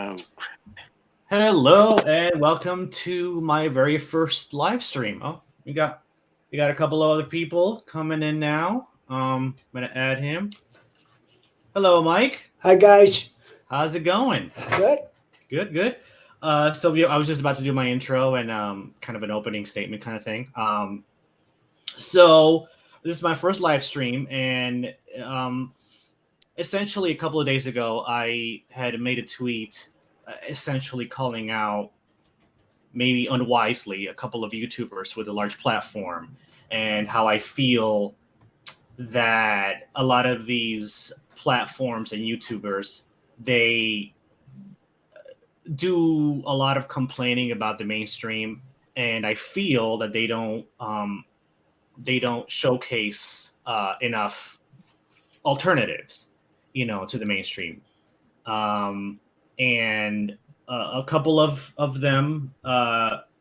Oh, Hello and welcome to my very first live stream. Oh, we got a couple of other people coming in now. I'm gonna add him. Hello, Mike. Hi guys. How's it going? Good. Good. I was just about to do my intro and kind of an opening statement kind of thing. So this is my first live stream, and essentially a couple of days ago, I had made a tweet, essentially calling out maybe unwisely a couple of YouTubers with a large platform, and how I feel that a lot of these platforms and YouTubers, they do a lot of complaining about the mainstream, and I feel that they don't showcase enough alternatives, to the mainstream. And a couple of them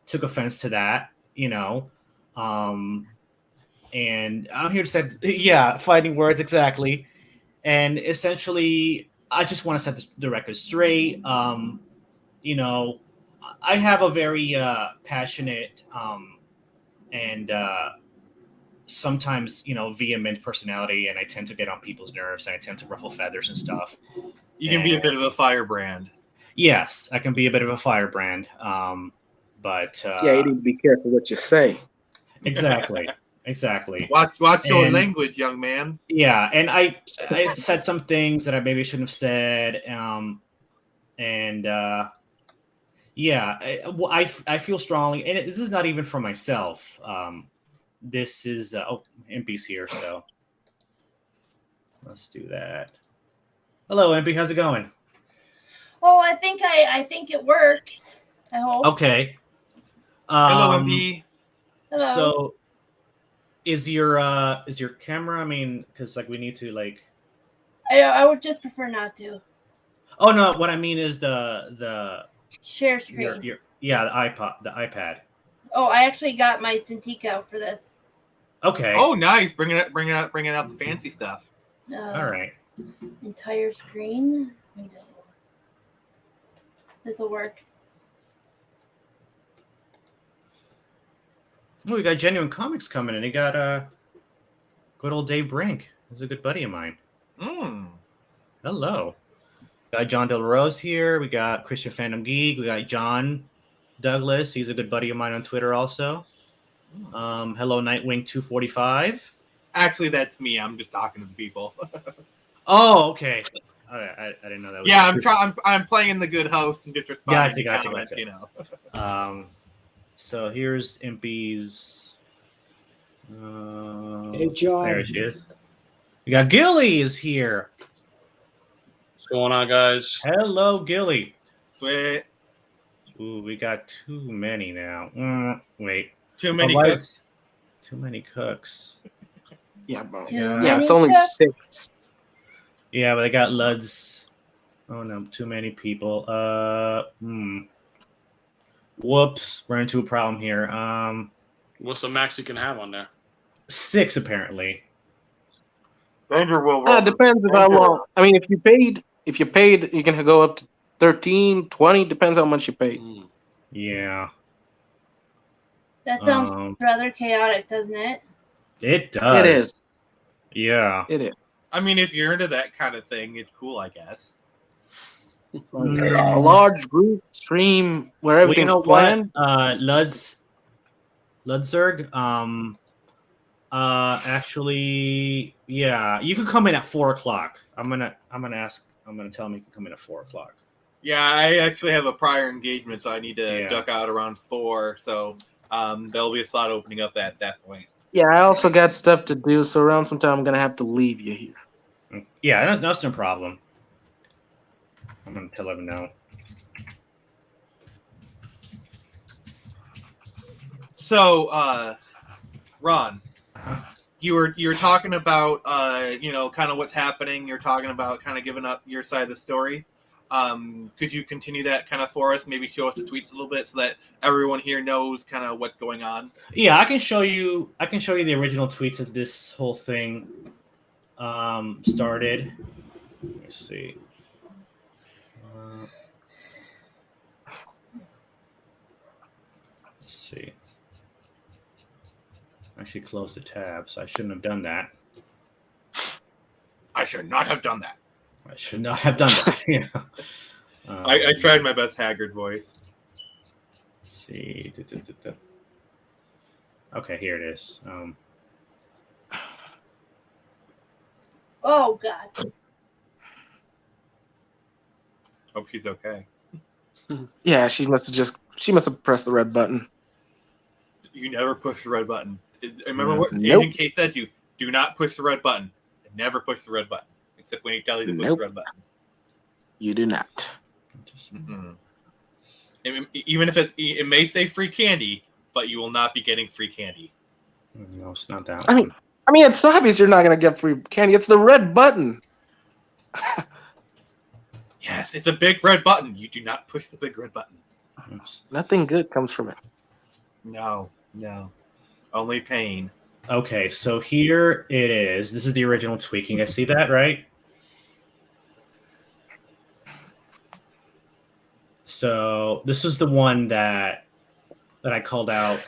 took offense to that, and I'm here to say, yeah, fighting words, exactly. And essentially, I just want to set the record straight. You know, I have a very passionate and sometimes, vehement personality, and I tend to get on people's nerves, and I tend to ruffle feathers and stuff. You can be a bit of a firebrand. Yes, I can be a bit of a firebrand. But yeah, you need to be careful what you say. Exactly. Watch your language, young man. Yeah, and I said some things that I maybe shouldn't have said. Yeah, I feel strongly, and this is not even for myself. This is Impy's here, so let's do that. Hello, Impy, how's it going? Oh, I think it works. I hope. Okay. Hello, Impy. Hello. So, is your camera? I mean, because we need to I would just prefer not to. Oh no, what I mean is the Share screen. the iPad. Oh, I actually got my Cintiq out for this. Okay. Oh, nice. Bringing out the fancy stuff. All right. Entire screen. This will work. Oh, we got Genuine Comics coming in. He got good old Dave Brink. He's a good buddy of mine. Hello. Got John Del Rose here. We got Christian Phantom Geek. We got John Douglas. He's a good buddy of mine on Twitter also. Hello, Nightwing 245. Actually, that's me. I'm just talking to the people. Oh, okay. I didn't know that was. Yeah, I'm playing the good host and just responding Gotcha. to comments, So here's Impy's. Hey, John. There she is. We got Gilly is here. What's going on, guys? Hello, Gilly. Sweet. Ooh, we got too many now. Wait. Too many cooks. Too many cooks. Yeah, bro. Yeah, it's only 6. Yeah, but I got Luds. Oh no, too many people. Whoops, we're into a problem here. What's the max you can have on there? 6 apparently. Danger will. Depends on how long. I mean, if you paid, you can go up to 13, 20. Depends how much you paid. Yeah. That sounds rather chaotic, doesn't it? It does. It is. Yeah. It is. I mean, if you're into that kind of thing, it's cool, I guess. A large group stream where everything's planned. Ludzerg. Actually, yeah, you could come in at 4:00. I'm gonna tell him you can come in at 4:00. Yeah, I actually have a prior engagement, so I need to duck out around 4. So there'll be a slot opening up at that point. Yeah, I also got stuff to do, so around some time I'm gonna have to leave you here. Yeah, that's no problem. I'm gonna tell him no. So, Ron, you were talking about kind of what's happening. You're talking about kind of giving up your side of the story. Could you continue that kind of for us? Maybe show us the tweets a little bit so that everyone here knows kind of what's going on. Yeah, I can show you the original tweets that this whole thing started. Let me see. see. Actually, close the tab, so I shouldn't have done that. I should not have done that. I should not have done that. Yeah. I tried my best Haggard voice. Let's see. Okay, here it is. Oh God. Hope she's okay. Yeah, she must have pressed the red button. You never push the red button. Remember what Nope. Agent K said to you? Do not push the red button. Never push the red button. Except when he tells you to push Nope. the red button. You do not. Mm-hmm. Even if it may say free candy, but you will not be getting free candy. No, it's not that I one. mean, it's obvious you're not going to get free candy. It's the red button. Yes, it's a big red button. You do not push the big red button. Nothing good comes from it. No. Only pain. Okay, so here it is. This is the original tweak. You guys see that, right? So this is the one that I called out.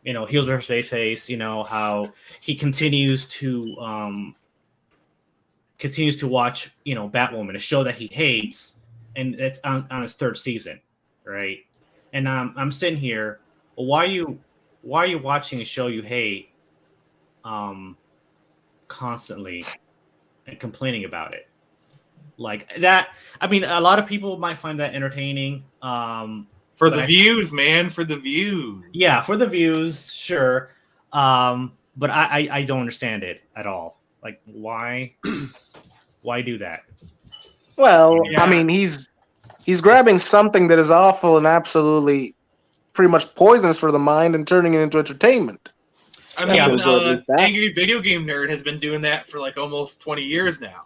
Heels versus Face. How he continues to watch Batwoman, a show that he hates, and it's on his third season, right? And I'm sitting here. Well, why are you watching a show you hate constantly and complaining about it like that? I mean, a lot of people might find that entertaining. For the views, man, for the views. Yeah, for the views, sure. But I don't understand it at all. Like, why do that? Well, Yeah. I mean, he's grabbing something that is awful and absolutely pretty much poisonous for the mind and turning it into entertainment. I Yeah, mean, enjoy at least that. Angry Video Game Nerd has been doing that for like almost 20 years now.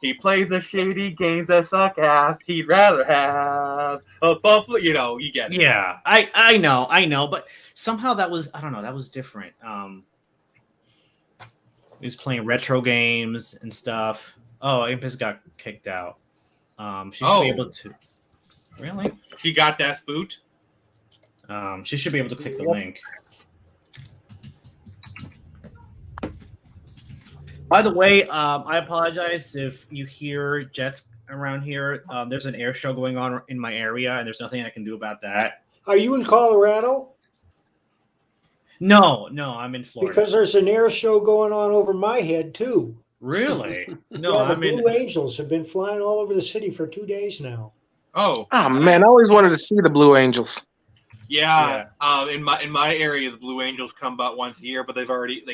He plays the shady games that suck ass. He'd rather have a buffalo. You get it. Yeah, I know, but somehow that was, I don't know, that was different. He was playing retro games and stuff. Oh, Impus got kicked out. She should be able to. Really? He got that spoot. She should be able to click the link. By the way, I apologize if you hear jets around here. There's an air show going on in my area, and there's nothing I can do about that. Are you in Colorado? No, I'm in Florida. Because there's an air show going on over my head too. Really? No, Yeah, the I'm in. Blue Angels have been flying all over the city for 2 days now. Oh, Man, I always wanted to see the Blue Angels. yeah. In my area, the Blue Angels come about once a year, but they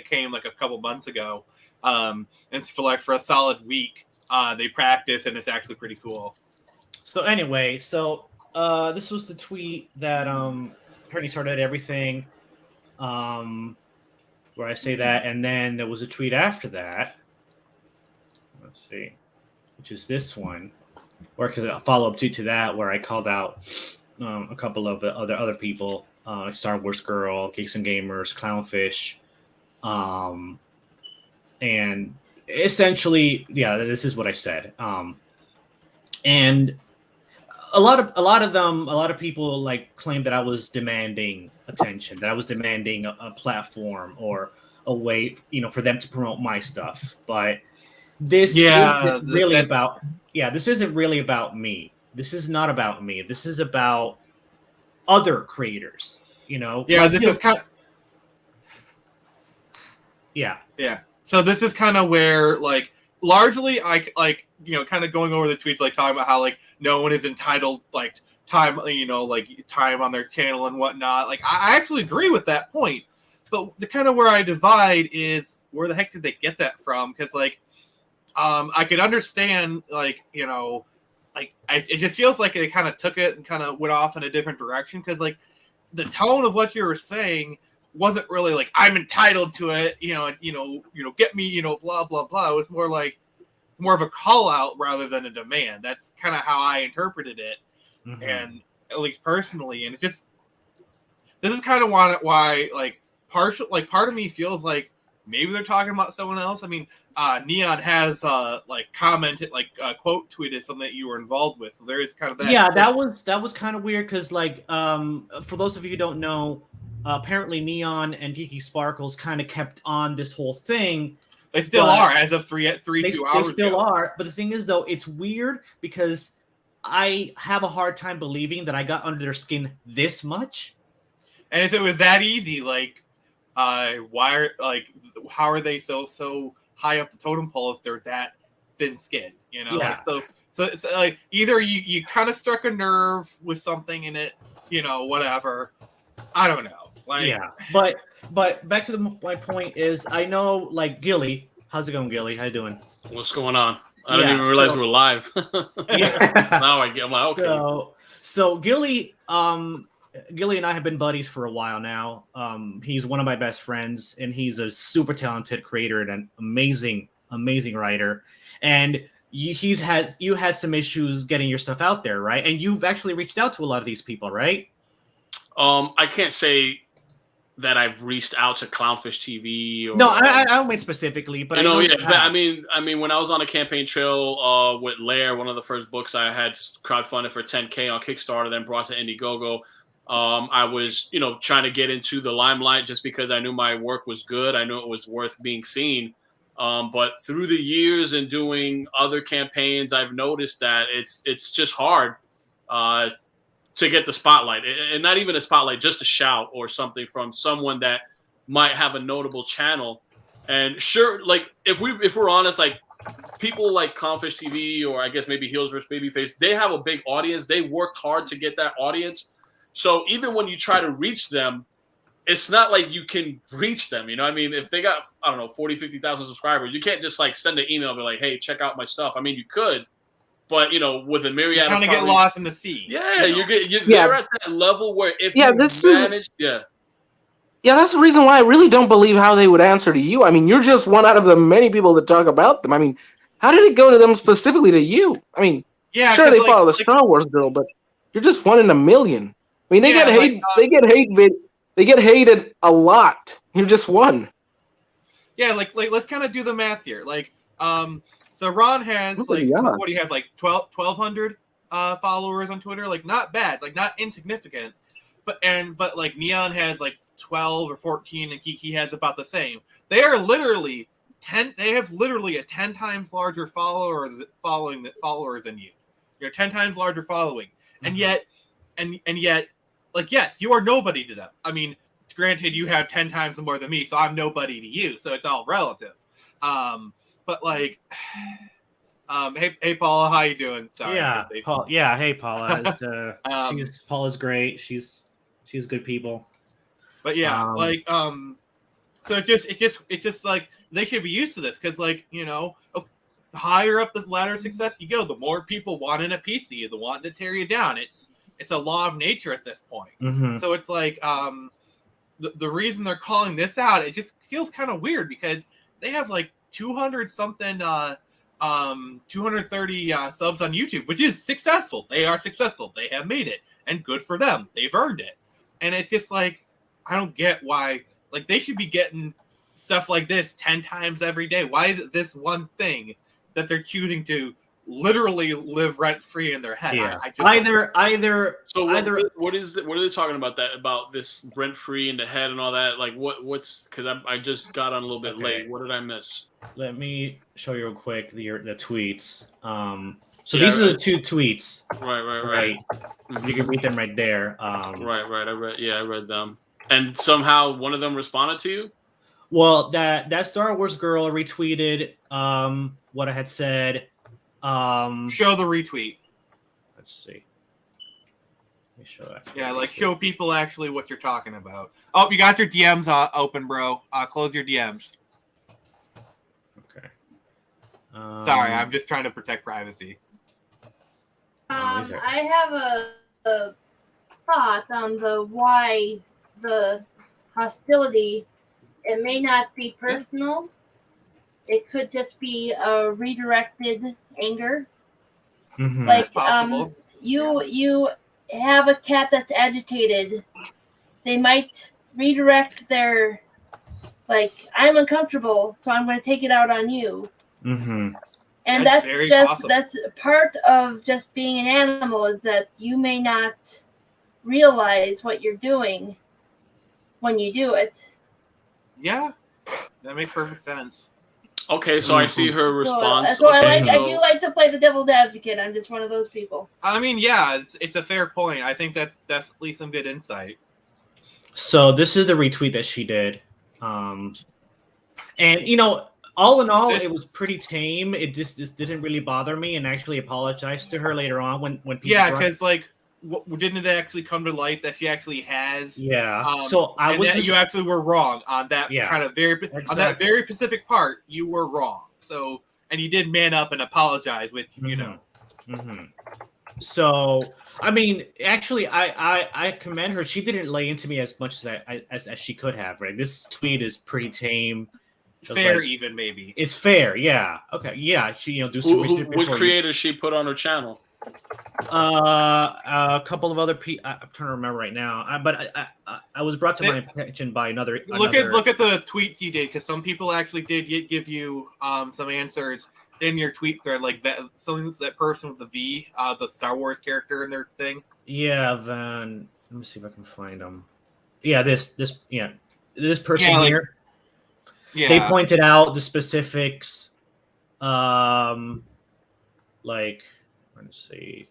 came like a couple months ago. And for a solid week, they practice, and it's actually pretty cool. So anyway, this was the tweet that apparently started everything. Where I say that, and then there was a tweet after that. Let's see, which is this one, or a follow up tweet to that, where I called out a couple of the other people, like Star Wars Girl, Geeks and Gamers, Clownfish, and essentially, yeah, this is what I said. And a lot of people like claim that I was demanding attention, that I was demanding a platform or a way, for them to promote my stuff. But this isn't really about me. This is not about me. This is about other creators. Yeah, this is kind of. Yeah. So this is kind of where, like, largely, kind of going over the tweets, like talking about how like no one is entitled time on their channel and whatnot. Like, I actually agree with that point, but the kind of where I divide is where the heck did they get that from? Because I could understand it just feels like they kind of took it and kind of went off in a different direction because like the tone of what you were saying wasn't really like I'm entitled to it, get me, blah blah blah. It was more of a call out rather than a demand. That's kind of how I interpreted it, and at least personally. And this is kind of why part of me feels like maybe they're talking about someone else. I mean, Neon has like commented, like quote tweeted something that you were involved with. So there is kind of that. Yeah, that was kind of weird because, like, for those of you who don't know, apparently Neon and Geeky Sparkles kind of kept on this whole thing. They still are as of 2 hours They still ago. are. But the thing is, though, it's weird because I have a hard time believing that I got under their skin this much. And if it was that easy, like, how are they so high up the totem pole if they're that thin-skinned? You know, Yeah. so it's like either you kind of struck a nerve with something in it, you know, whatever. I don't know. Like, Yeah, but back to my point is, I know, like, Gilly. How's it going, Gilly? How you doing? What's going on? I didn't even realize we were live. Yeah. Now I'm like, okay. So Gilly and I have been buddies for a while now. He's one of my best friends, and he's a super talented creator and an amazing writer. And you had some issues getting your stuff out there, right? And you've actually reached out to a lot of these people, right? I can't say that I've reached out to Clownfish TV. Or, no, I don't mean specifically, but I mean, when I was on a campaign trail with Lair, one of the first books I had crowdfunded for $10K on Kickstarter, then brought to Indiegogo. I was, trying to get into the limelight just because I knew my work was good. I knew it was worth being seen. But through the years and doing other campaigns, I've noticed that it's just hard to get the spotlight, and not even a spotlight, just a shout or something from someone that might have a notable channel. And sure, like if we're honest, like people like Clownfish TV or I guess maybe Heels vs Babyface, they have a big audience. They worked hard to get that audience. So even when you try to reach them, it's not like you can reach them. I mean, if they got, I don't know, 40, 50,000 subscribers, you can't just like send an email and be like, hey, check out my stuff. I mean, you could. But with a myriad, kind of get lost in the sea. Yeah, they're at that level where if that's the reason why I really don't believe how they would answer to you. I mean, you're just one out of the many people that talk about them. I mean, how did it go to them specifically to you? I mean, sure they follow the Star Wars girl, but you're just one in a million. I mean, they get hate. They get hated a lot. You're just one. Yeah, like let's kind of do the math here. Like, so Ron has what do you have, like 1,200 followers on Twitter? Like, not bad, like not insignificant. But like Neon has like 12 or 14, and Kiki has about the same. They are literally 10. They have literally a 10 times larger followers than you. You're 10 times larger following, and yet, like, yes, you are nobody to them. I mean, granted, you have 10 times more than me, so I'm nobody to you. So it's all relative. But like, hey Paula, how you doing? Sorry, Paul. Yeah, hey Paula. Paula's great. She's good people. But yeah, so it's just like they should be used to this because, like, the higher up the ladder of success you go, the more people want in a piece of you, the want to tear you down. It's a law of nature at this point. Mm-hmm. So it's like the reason they're calling this out, it just feels kind of weird because they have like 200 something 230 subs on YouTube, which is successful. They are successful. They have made it, and good for them. They've earned it. And it's just like, I don't get why, like, they should be getting stuff like this 10 times every day. Why is it this one thing that they're choosing to literally live rent free in their head? Yeah. So what are they talking about about this rent free in the head and all that? Like what's because I just got on a little bit late. What did I miss? Let me show you real quick the tweets. These are the two tweets. Right. Mm-hmm. You can read them right there. Right. I read them. And somehow one of them responded to you? Well, that Star Wars girl retweeted what I had said. Show the retweet. Let's see. Let me show that. Yeah, like show people actually what you're talking about. Oh, you got your DMs open, bro. Close your DMs. Okay. Sorry, I'm just trying to protect privacy. I have a thought on why the hostility. It may not be personal. It could just be a redirected anger. Mm-hmm. Like you have a cat that's agitated. They might redirect their Like, I'm uncomfortable, so I'm going to take it out on you. Mm-hmm. And That's part of just being an animal, is that you may not realize what you're doing when you do it. Yeah, that makes perfect sense. Okay, so I see her response. So okay, I do like to play the devil's advocate. I'm just one of those people. I mean, yeah, it's a fair point. I think that's definitely some good insight. So this is the retweet that she did. And, you know, all in all, it was pretty tame. It just didn't really bother me, and actually apologized to her later on when people. Yeah, because like, didn't it actually come to light that she actually has? Yeah. So you actually were wrong on that kind of exactly. on that very specific part. You were wrong. So, and you did man up and apologize, which you know. Mm-hmm. So, I mean, actually, I commend her. She didn't lay into me as much as she could have. Right. This tweet is pretty tame. Fair, like, even maybe. It's fair, yeah. Okay, yeah. She, do some research. What creators she put on her channel? A couple of other people. I'm trying to remember right now. But I was brought to my attention by another. Look at the tweets you did, because some people actually did give you some answers in your tweet thread, like that. Something that person with the V, the Star Wars character in their thing. Yeah, then let me see if I can find them. Yeah, this person here. Yeah. They pointed out the specifics. Like, let's see.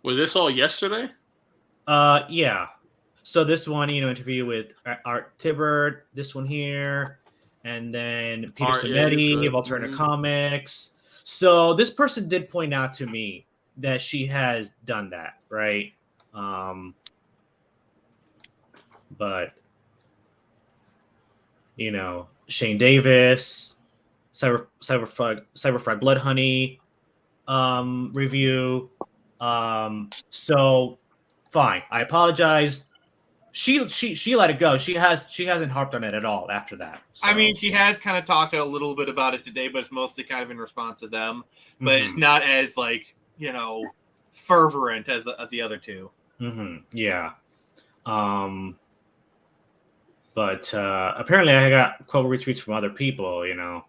Was this all yesterday? Yeah. So this one, interview with Art Tibbert, this one here, and then Peter Simetti of Alternative Comics. So this person did point out to me that she has done that, right? But Shane Davis, Cyberfrog Blood Honey review. So fine. I apologize. She let it go. She hasn't harped on it at all after that. So. I mean, she has kind of talked a little bit about it today, but it's mostly kind of in response to them. But it's not as fervent as the other two. Yeah. But apparently I got a couple retweets from other people, You're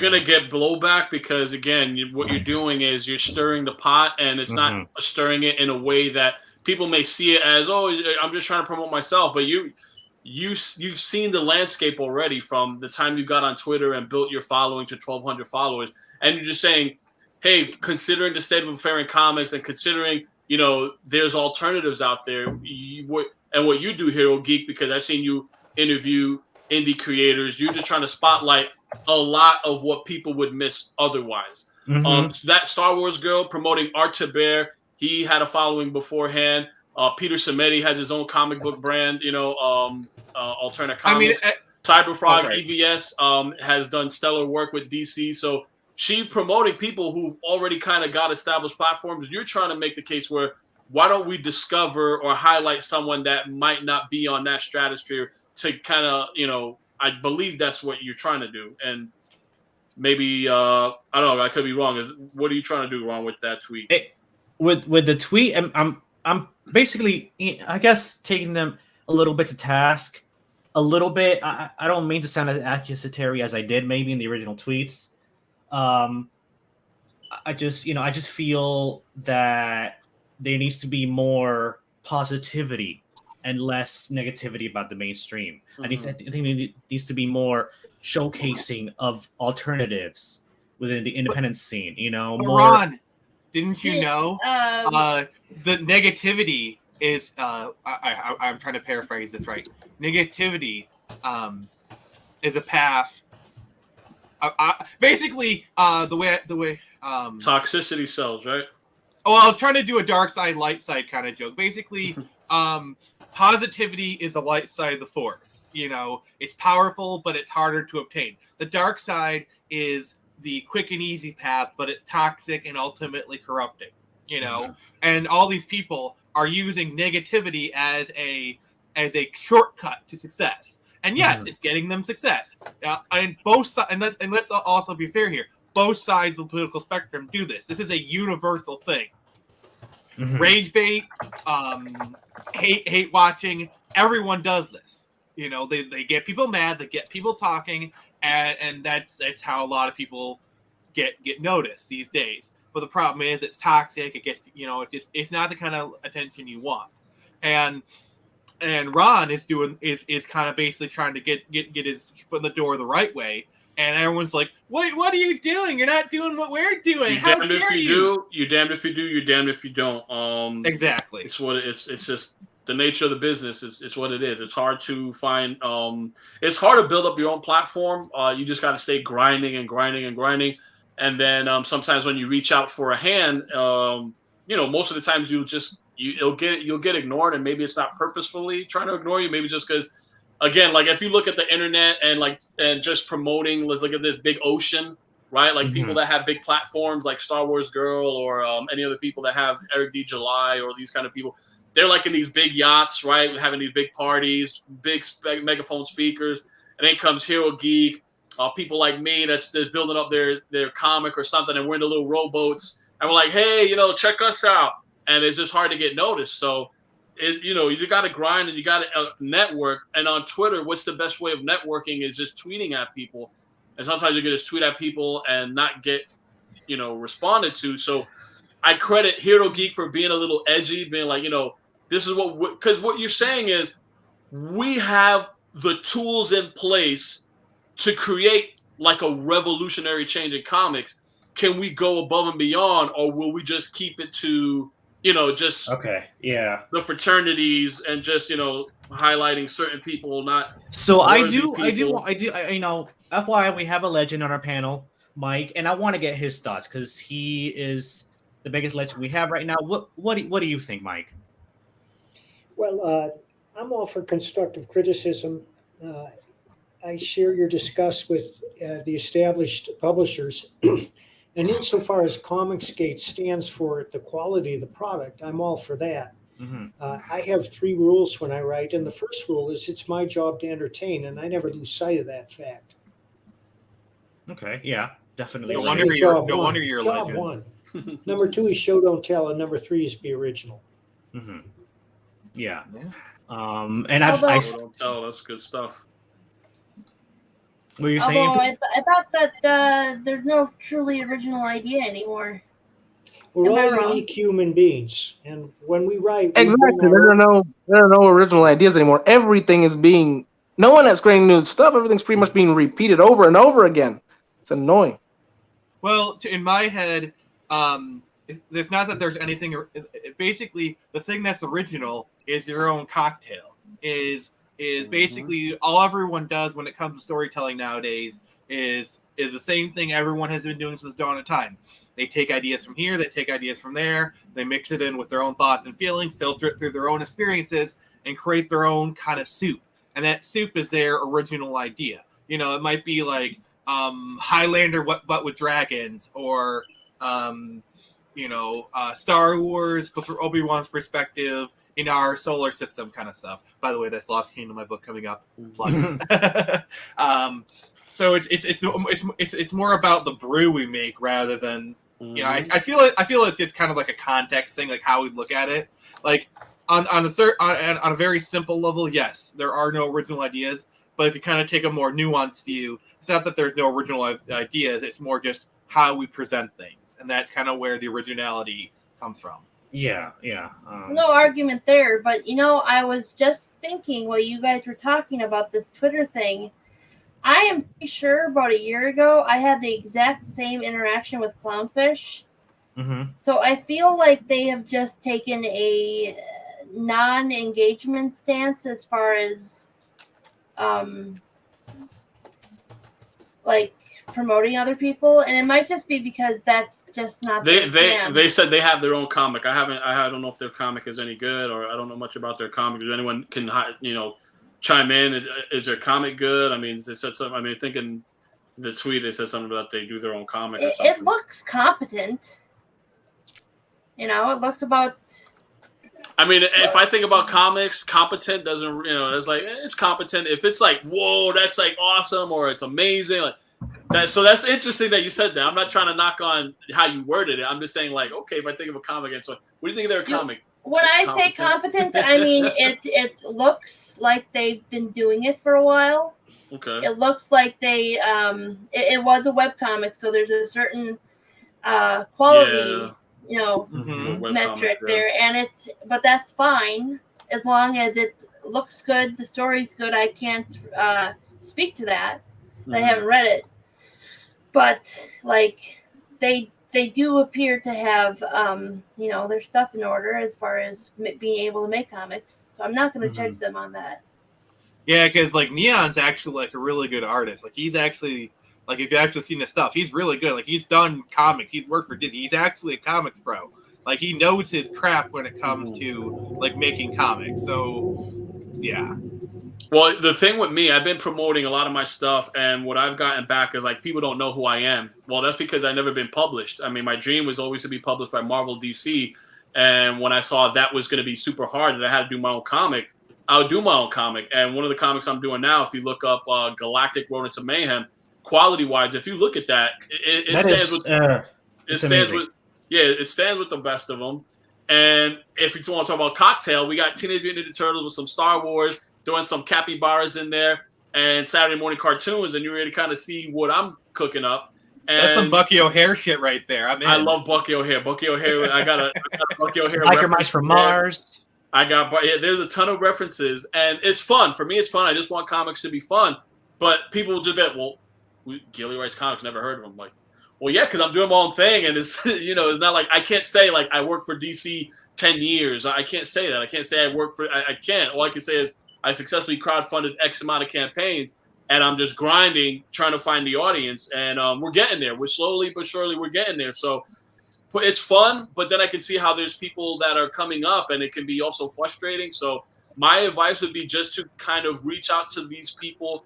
going to get blowback because, again, what you're doing is you're stirring the pot, and it's not stirring it in a way that people may see it as, oh, I'm just trying to promote myself. But you've seen the landscape already from the time you got on Twitter and built your following to 1,200 followers. And you're just saying, hey, considering the state of affair in comics and considering, there's alternatives out there, and what you do, Hero Geek, because I've seen you interview indie creators, you're just trying to spotlight a lot of what people would miss otherwise. That Star Wars girl promoting Art Tibbert, he had a following beforehand. Peter Simetti has his own comic book brand, Alternative Comics. Cyberfrog EVS has done stellar work with DC. So she promoting people who've already kind of got established platforms. You're trying to make the case where, why don't we discover or highlight someone that might not be on that stratosphere to kind of, I believe that's what you're trying to do. And maybe, I don't know, I could be wrong. What are you trying to do wrong with that tweet? With the tweet, I'm basically, I guess, taking them a little bit to task. A little bit. I don't mean to sound as accusatory as I did maybe in the original tweets. I just feel that there needs to be more positivity and less negativity about the mainstream. I think there needs to be more showcasing of alternatives within the independent scene. More. Ron, didn't you know the negativity is? I'm trying to paraphrase this right. Negativity is a path. Basically, the way toxicity sells, right? Oh, I was trying to do a dark side, light side kind of joke. Basically, positivity is the light side of the force. It's powerful, but it's harder to obtain. The dark side is the quick and easy path, but it's toxic and ultimately corrupting. And all these people are using negativity as a shortcut to success. And yes, it's getting them success. And both sides, and let's also be fair here. Both sides of the political spectrum do this. This is a universal thing. Rage bait, hate watching, everyone does this. You know, they get people mad, they get people talking, and that's how a lot of people get noticed these days. But the problem is it's toxic. It gets, you know, it's not the kind of attention you want. And Ron is kind of basically trying to get his foot in the door the right way. And everyone's like, "Wait, what are you doing? You're not doing what we're doing. How dare you?" You're damned if you do. You're damned if you don't. Exactly. It's what it's just the nature of the business. It's what it is. It's hard to find. It's hard to build up your own platform. You just got to stay grinding and grinding and grinding. And then sometimes when you reach out for a hand, you know, most of the times you'll get ignored, and maybe it's not purposefully trying to ignore you. Maybe just because. Again, like if you look at the internet and just promoting, let's look at this big ocean, right? Like people that have big platforms like Star Wars Girl or any other people that have Eric D. July or these kind of people. They're like in these big yachts, right? Having these big parties, big megaphone speakers. And then comes Hero Geek, people like me that's building up their comic or something, and we're in the little rowboats. And we're like, hey, you know, check us out. And it's just hard to get noticed. So, you know, you got to grind and you got to network. And on Twitter, what's the best way of networking is just tweeting at people. And sometimes you can just tweet at people and not get, you know, responded to. So I credit Hero Geek for being a little edgy, being like, you know, this is because what you're saying is we have the tools in place to create like a revolutionary change in comics. Can we go above and beyond, or will we just keep it to, you know, just the fraternities and just, you know, highlighting certain people, not so I do, you know, FYI, we have a legend on our panel, Mike, and I want to get his thoughts because he is the biggest legend we have right now. What do you think, Mike? Well, I'm all for constructive criticism. I share your disgust with the established publishers. And insofar as Comicsgate stands for the quality of the product, I'm all for that. I have 3 rules when I write, and the first rule is it's my job to entertain, and I never lose sight of that fact. Okay, yeah, definitely. No wonder you're a legend. Job 1. Number 2 is show, don't tell, and number 3 is be original. Yeah. And don't tell, that's good stuff. What are you saying? I thought that there's no truly original idea anymore. We're all unique human beings, and when we write, exactly, there are no original ideas anymore. Everything is no one has creating new stuff. Everything's pretty much being repeated over and over again. It's annoying. Well, in my head, it's not that there's anything. Basically, the thing that's original is your own cocktail. Is basically all everyone does when it comes to storytelling nowadays is the same thing everyone has been doing since the dawn of time. They take ideas from here, they take ideas from there, they mix it in with their own thoughts and feelings, filter it through their own experiences, and create their own kind of soup. And that soup is their original idea. You know, it might be like Highlander but with dragons, or Star Wars but from Obi-Wan's perspective in our solar system kind of stuff. By the way, that's Lost Kingdom, my book coming up. So it's more about the brew we make rather than I feel it's just kind of like a context thing, like how we look at it. Like on a very simple level, yes, there are no original ideas. But if you kind of take a more nuanced view, it's not that there's no original ideas. It's more just how we present things, and that's kind of where the originality comes from. Yeah. No argument there, but I was just thinking while you guys were talking about this Twitter thing. I am pretty sure about a year ago I had the exact same interaction with Clownfish. So I feel like they have just taken a non-engagement stance as far as like promoting other people, and it might just be because that's just not they said they have their own comic. I don't know if their comic is any good, or I don't know much about their comic. If anyone can chime in, is their comic good? I mean, they said something. I mean, I think in the tweet they said something about they do their own comic or something. It looks competent. It looks about. I mean, if I think about comics, competent doesn't, it's like, it's competent. If it's like, whoa, that's like awesome, or it's amazing. Like that, so that's interesting that you said that. I'm not trying to knock on how you worded it. I'm just saying, like, okay, if I think of a comic, and so what do you think of their comic? When I say competent, I mean it looks like they've been doing it for a while. Okay. It looks like they it was a webcomic, so there's a certain quality, metric there, and but that's fine as long as it looks good, the story's good. I can't speak to that. I haven't read it, but like they do appear to have their stuff in order as far as being able to make comics. So I'm not going to judge them on that. Yeah, because like Neon's actually like a really good artist. Like he's actually like if you actually seen his stuff, he's really good. Like he's done comics. He's worked for Disney. He's actually a comics pro. Like he knows his crap when it comes to like making comics. So yeah. Well, the thing with me, I've been promoting a lot of my stuff, and what I've gotten back is like people don't know who I am. Well, that's because I've never been published. I mean, my dream was always to be published by Marvel, DC, and when I saw that was going to be super hard, that I had to do my own comic, I would do my own comic. And one of the comics I'm doing now, if you look up Galactic Rodents of Mayhem, quality-wise, if you look at that, it stands with it stands with the best of them. And if you want to talk about Cocktail, we got Teenage Mutant Ninja Turtles with some Star Wars, doing some capybaras in there, and Saturday morning cartoons, and you really kind of see what I'm cooking up. And that's some Bucky O'Hare shit right there. I love Bucky O'Hare. Bucky O'Hare. I got a Bucky O'Hare. Biker Mice from Mars. There's a ton of references, and it's fun. For me, it's fun. I just want comics to be fun. But people will just bet, well, Gilly writes comics, never heard of him. Like, well, yeah, because I'm doing my own thing, and it's it's not like I can't say like I work for DC 10 years. I can't say that. I can't say I work for. I can't. All I can say is I successfully crowdfunded X amount of campaigns, and I'm just grinding, trying to find the audience, and we're getting there. We're slowly but surely we're getting there. So it's fun, but then I can see how there's people that are coming up, and it can be also frustrating. So my advice would be just to kind of reach out to these people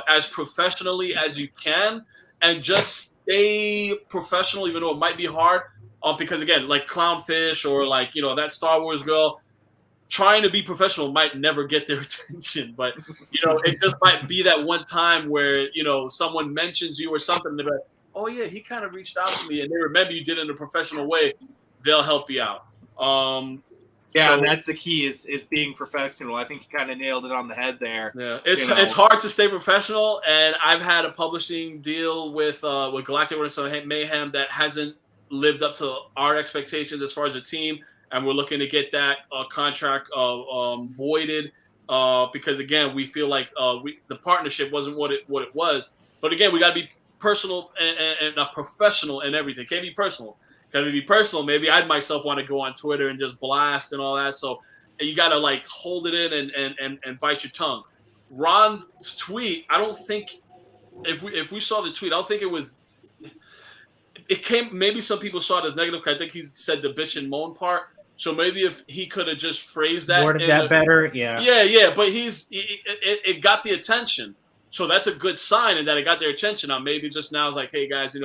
as professionally as you can, and just stay professional, even though it might be hard. Because again, like Clownfish or like that Star Wars girl, trying to be professional might never get their attention, but it just might be that one time where someone mentions you or something, they're like, oh yeah, he kind of reached out to me, and they remember you did it in a professional way. They'll help you out. Yeah, and that's the key is being professional. I think you kind of nailed it on the head there. Yeah, it's hard to stay professional, and I've had a publishing deal with Galactic Rodents of Mayhem that hasn't lived up to our expectations as far as a team. And we're looking to get that contract voided because again, we feel like the partnership wasn't what it was. But again, we got to be personal and professional and everything. Can't be personal. Got to be personal. Maybe I myself want to go on Twitter and just blast and all that. So you got to like hold it in and bite your tongue. Ron's tweet, I don't think if we saw the tweet, I don't think it was. It came. Maybe some people saw it as negative. I think he said the bitch and moan part. So maybe if he could have just phrased that, worded that better, yeah. But it got the attention, so that's a good sign, and that it got their attention. Now maybe just now it's like, hey guys,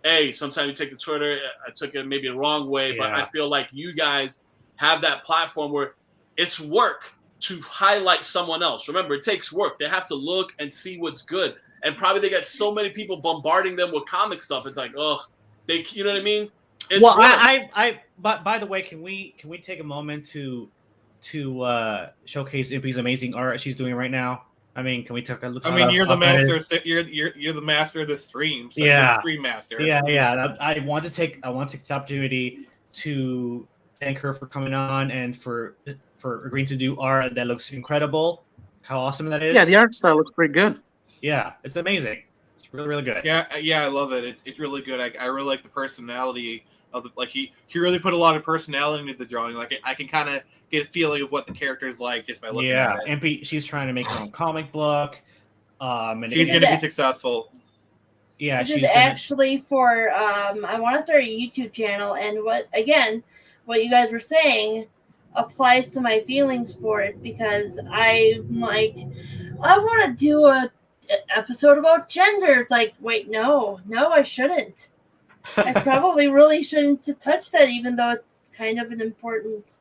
hey, sometimes you take the Twitter. I took it maybe the wrong way, but I feel like you guys have that platform where it's work to highlight someone else. Remember, it takes work. They have to look and see what's good, and probably they got so many people bombarding them with comic stuff. It's like, ugh, you know what I mean? It's But by the way, can we take a moment to showcase Impy's amazing art she's doing right now? I mean, can we take a look? I mean, you're the master. You're the master of the stream. So you're the stream master. Yeah. I want to take this opportunity to thank her for coming on and for agreeing to do art that looks incredible. How awesome that is! Yeah, the art style looks pretty good. Yeah, it's amazing. It's really, really good. Yeah, I love it. It's really good. I really like the personality of the he really put a lot of personality into the drawing. Like I can kind of get a feeling of what the character is like just by looking at it. Impy, she's trying to make her own comic book. And she's going to be successful. Yeah, she's actually for I want to start a YouTube channel, and what you guys were saying applies to my feelings for it, because I want to do a episode about gender. It's like, wait, no, I shouldn't. I probably really shouldn't touch that, even though it's kind of an important.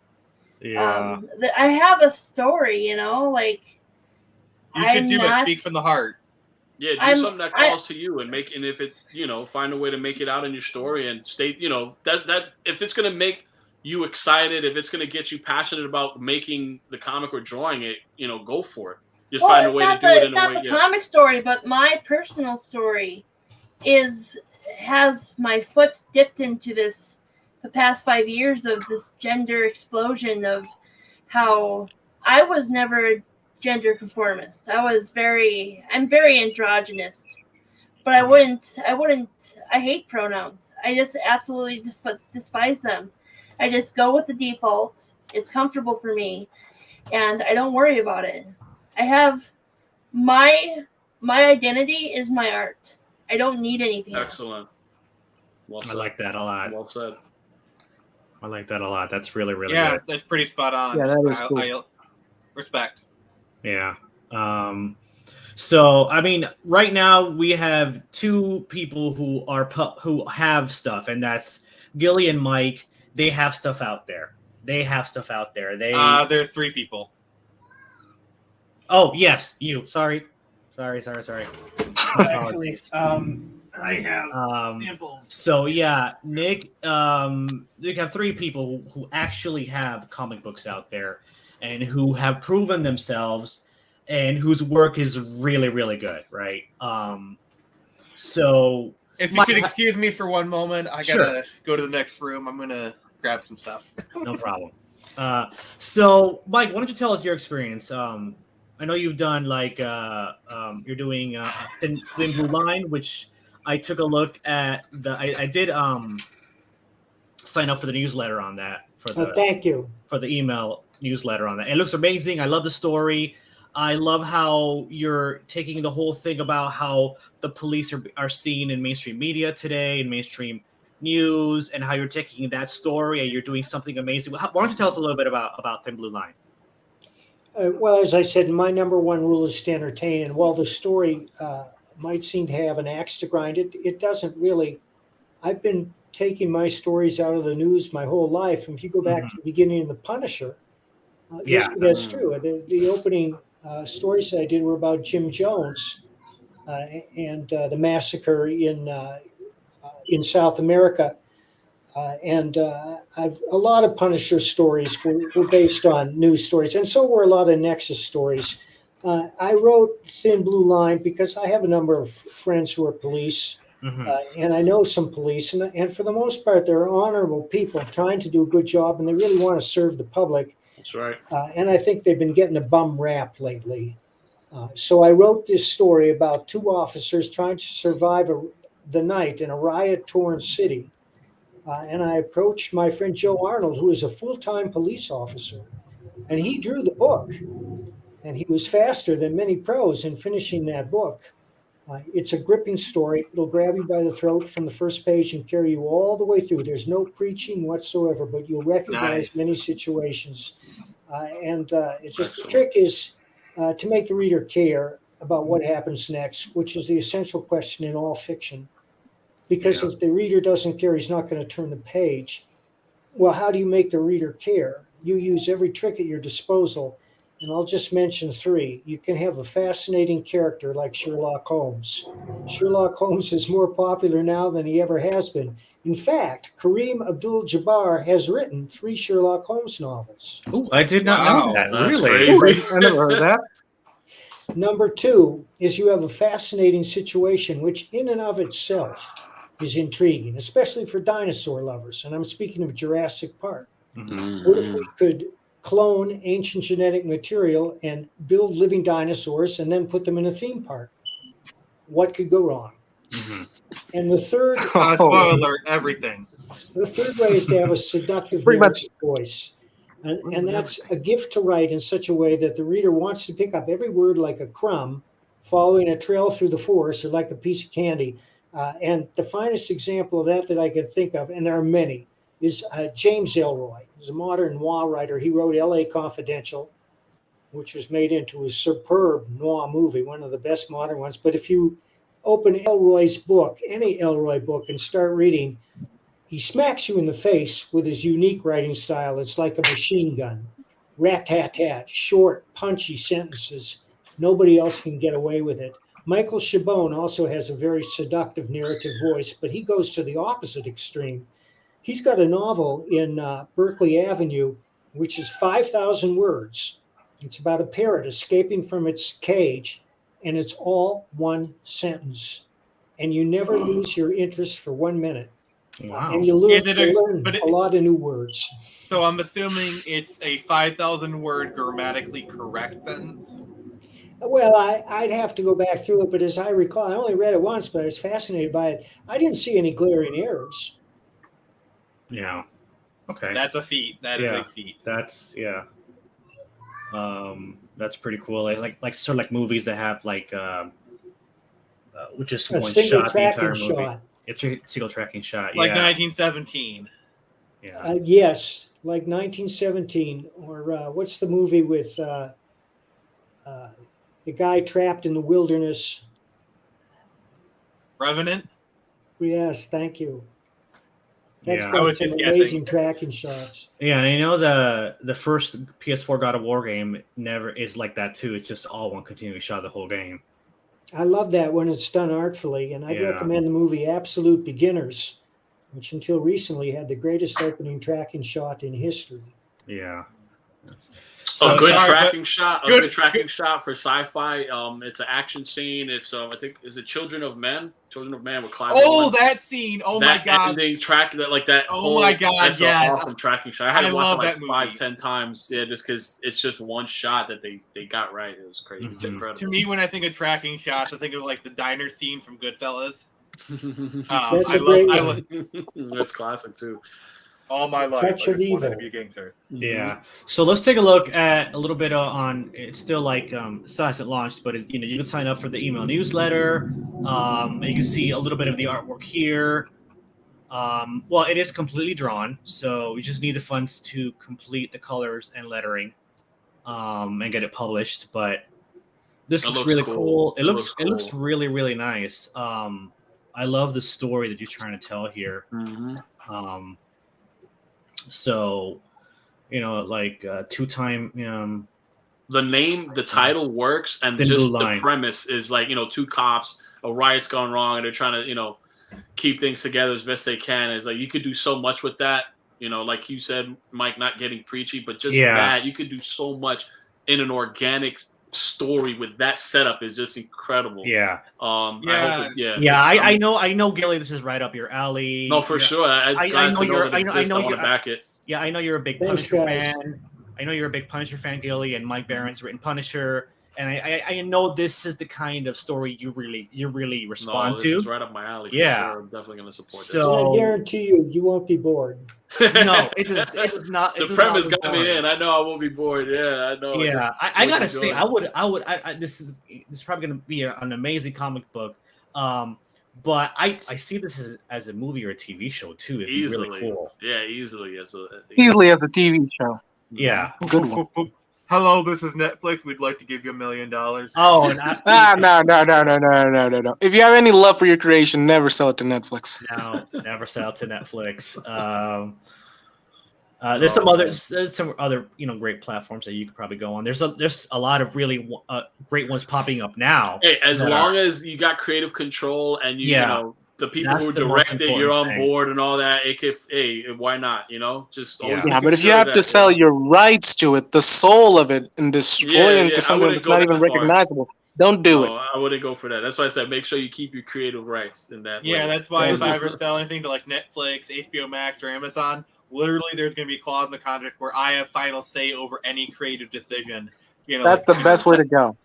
Yeah. I have a story, like. You should do it. Speak from the heart. Yeah, do something that calls to you, and if it, find a way to make it out in your story and state, that if it's gonna make you excited, if it's going to get you passionate about making the comic or drawing it, go for it. Just find a way to do it in a way. It's not the comic story, but my personal story has my foot dipped into this the past 5 years of this gender explosion of how I was never a gender conformist. I'm very androgynous, but I hate pronouns. I just absolutely despise them. I just go with the default. It's comfortable for me, and I don't worry about it. I have my identity is my art. I don't need anything Excellent. else. Well said. I like that a lot. Well said. I like that a lot. That's really, really yeah, good. that's pretty spot on. Yeah, that is cool. I respect. Yeah. So, I mean, right now we have two people who have stuff, and that's Gilly and Mike. They have stuff out there. There's 3 people. Oh, yes, you. Sorry. Actually, I have samples. So yeah, Nick, you have 3 people who actually have comic books out there and who have proven themselves and whose work is really, really good, right? So if you could excuse me for one moment, I gotta go to the next room. I'm gonna grab some stuff. No problem. So Mike, why don't you tell us your experience? I know you've done you're doing Thin Blue Line, which I took a look at. I did sign up for the newsletter on that. Thank you for the email newsletter on that. It looks amazing. I love the story. I love how you're taking the whole thing about how the police are seen in mainstream media today, in mainstream news, and how you're taking that story and you're doing something amazing. Why don't you tell us a little bit about Thin Blue Line? Well, as I said, my number one rule is to entertain. And while the story might seem to have an axe to grind, it doesn't really. I've been taking my stories out of the news my whole life. And if you go back to the beginning of The Punisher, yes, that's true. The opening stories that I did were about Jim Jones and the massacre in South America. A lot of Punisher stories were based on news stories, and so were a lot of Nexus stories. I wrote Thin Blue Line because I have a number of friends who are police, and I know some police, and for the most part, they're honorable people trying to do a good job, and they really want to serve the public. That's right. And I think they've been getting a bum rap lately. So I wrote this story about 2 officers trying to survive the night in a riot-torn city. And I approached my friend Joe Arnold, who is a full-time police officer, and he drew the book. And he was faster than many pros in finishing that book. It's a gripping story. It'll grab you by the throat from the first page and carry you all the way through. There's no preaching whatsoever, but you'll recognize many situations. It's just the trick is to make the reader care about what happens next, which is the essential question in all fiction. Because if the reader doesn't care, he's not going to turn the page. Well, how do you make the reader care? You use every trick at your disposal, and I'll just mention 3. You can have a fascinating character like Sherlock Holmes. Sherlock Holmes is more popular now than he ever has been. In fact, Kareem Abdul-Jabbar has written 3 Sherlock Holmes novels. Oh, I did not know that. That's Really? crazy. I never heard that. Number 2 is you have a fascinating situation, which in and of itself is intriguing, especially for dinosaur lovers. And I'm speaking of Jurassic Park. What if we could clone ancient genetic material and build living dinosaurs and then put them in a theme park? What could go wrong? And the third spoiler alert, everything. The third way is to have a seductive voice. And that's a gift to write in such a way that the reader wants to pick up every word like a crumb, following a trail through the forest, or like a piece of candy. And the finest example of that I can think of, and there are many, is James Ellroy. He's a modern noir writer. He wrote L.A. Confidential, which was made into a superb noir movie, one of the best modern ones. But if you open Ellroy's book, any Ellroy book, and start reading, he smacks you in the face with his unique writing style. It's like a machine gun. Rat-tat-tat, short, punchy sentences. Nobody else can get away with it. Michael Chabon also has a very seductive narrative voice, but he goes to the opposite extreme. He's got a novel in Berkeley Avenue, which is 5,000 words. It's about a parrot escaping from its cage, and it's all one sentence. And you never lose your interest for 1 minute. Wow. And you learn a lot of new words. So I'm assuming it's a 5,000 word grammatically correct sentence? Well, I'd have to go back through it, but as I recall, I only read it once, but I was fascinated by it. I didn't see any glaring errors. Yeah. Okay. That's a feat. That is a feat. That's that's pretty cool. Like sort of like movies that have like just one single shot tracking the entire movie. shot. It's a single tracking shot. Like 1917. Yeah. Yes, like 1917, or what's the movie with the guy trapped in the wilderness? Revenant? Yes, thank you. That's Yeah. got some amazing tracking shots. Yeah, and I know the first PS4 God of War game never is like that too. It's just all one continuous shot the whole game. I love that when it's done artfully, and I'd recommend the movie Absolute Beginners, which until recently had the greatest opening tracking shot in history. Yeah. So, a good tracking shot for sci-fi. It's an action scene. It's I think is it Children of Men? Children of Man with Clive Owen. That scene! Oh that my god! Ending track that like that. Oh my god! That's yes, an awesome tracking shot. I had to watch it like 5-10 times. Yeah, just because it's just one shot that they got right. It was crazy. It's incredible. To me, when I think of tracking shots, I think of like the diner scene from Goodfellas. That's a great one. That's classic too. All my life, Touch of Evil. Yeah. So let's take a look at a little bit on. It's still like still hasn't launched, but you can sign up for the email newsletter. And you can see a little bit of the artwork here. Well, it is completely drawn, so we just need the funds to complete the colors and lettering, and get it published. But this looks really cool. It looks really, really nice. I love the story that you're trying to tell here. Mm-hmm. So, like two-time. The title works, and just the premise is like two cops, a riot's gone wrong, and they're trying to keep things together as best they can. It's like you could do so much with that. Like you said, Mike, not getting preachy, but just that you could do so much in an organic story with that setup is just incredible. Yeah. I know, Gilly, this is right up your alley. No, for sure. I know you're. I want to back it. Yeah, I know you're a big Punisher fan. I know you're a big Punisher fan, Gilly, and Mike Barron's written Punisher. And I know this is the kind of story you really respond to. This is right up my alley. For sure. I'm definitely going to support this. So I guarantee you won't be bored. No, it does not. The premise got me in. I know I won't be bored. Yeah, I know. Yeah, I gotta say, this is probably going to be an amazing comic book. But I see this as a movie or a TV show too. It'd be really cool. Yeah, easily as a TV show. Yeah, good one. Hello, this is Netflix. We'd like to give you $1 million. Oh, no. If you have any love for your creation, never sell it to Netflix. No, never sell it to Netflix. There's some other great platforms that you could probably go on. There's a lot of really great ones popping up now. Hey, as long as you got creative control and you know the people who direct it, you're on board and all that. Hey, why not? Just always but if you have to sell your rights to it, the soul of it, and destroy it into something that's not even recognizable, don't do it. I wouldn't go for that. That's why I said make sure you keep your creative rights in that. Yeah, that's why if I ever sell anything to like Netflix, HBO Max, or Amazon, literally there's going to be a clause in the contract where I have final say over any creative decision. That's the best way to go.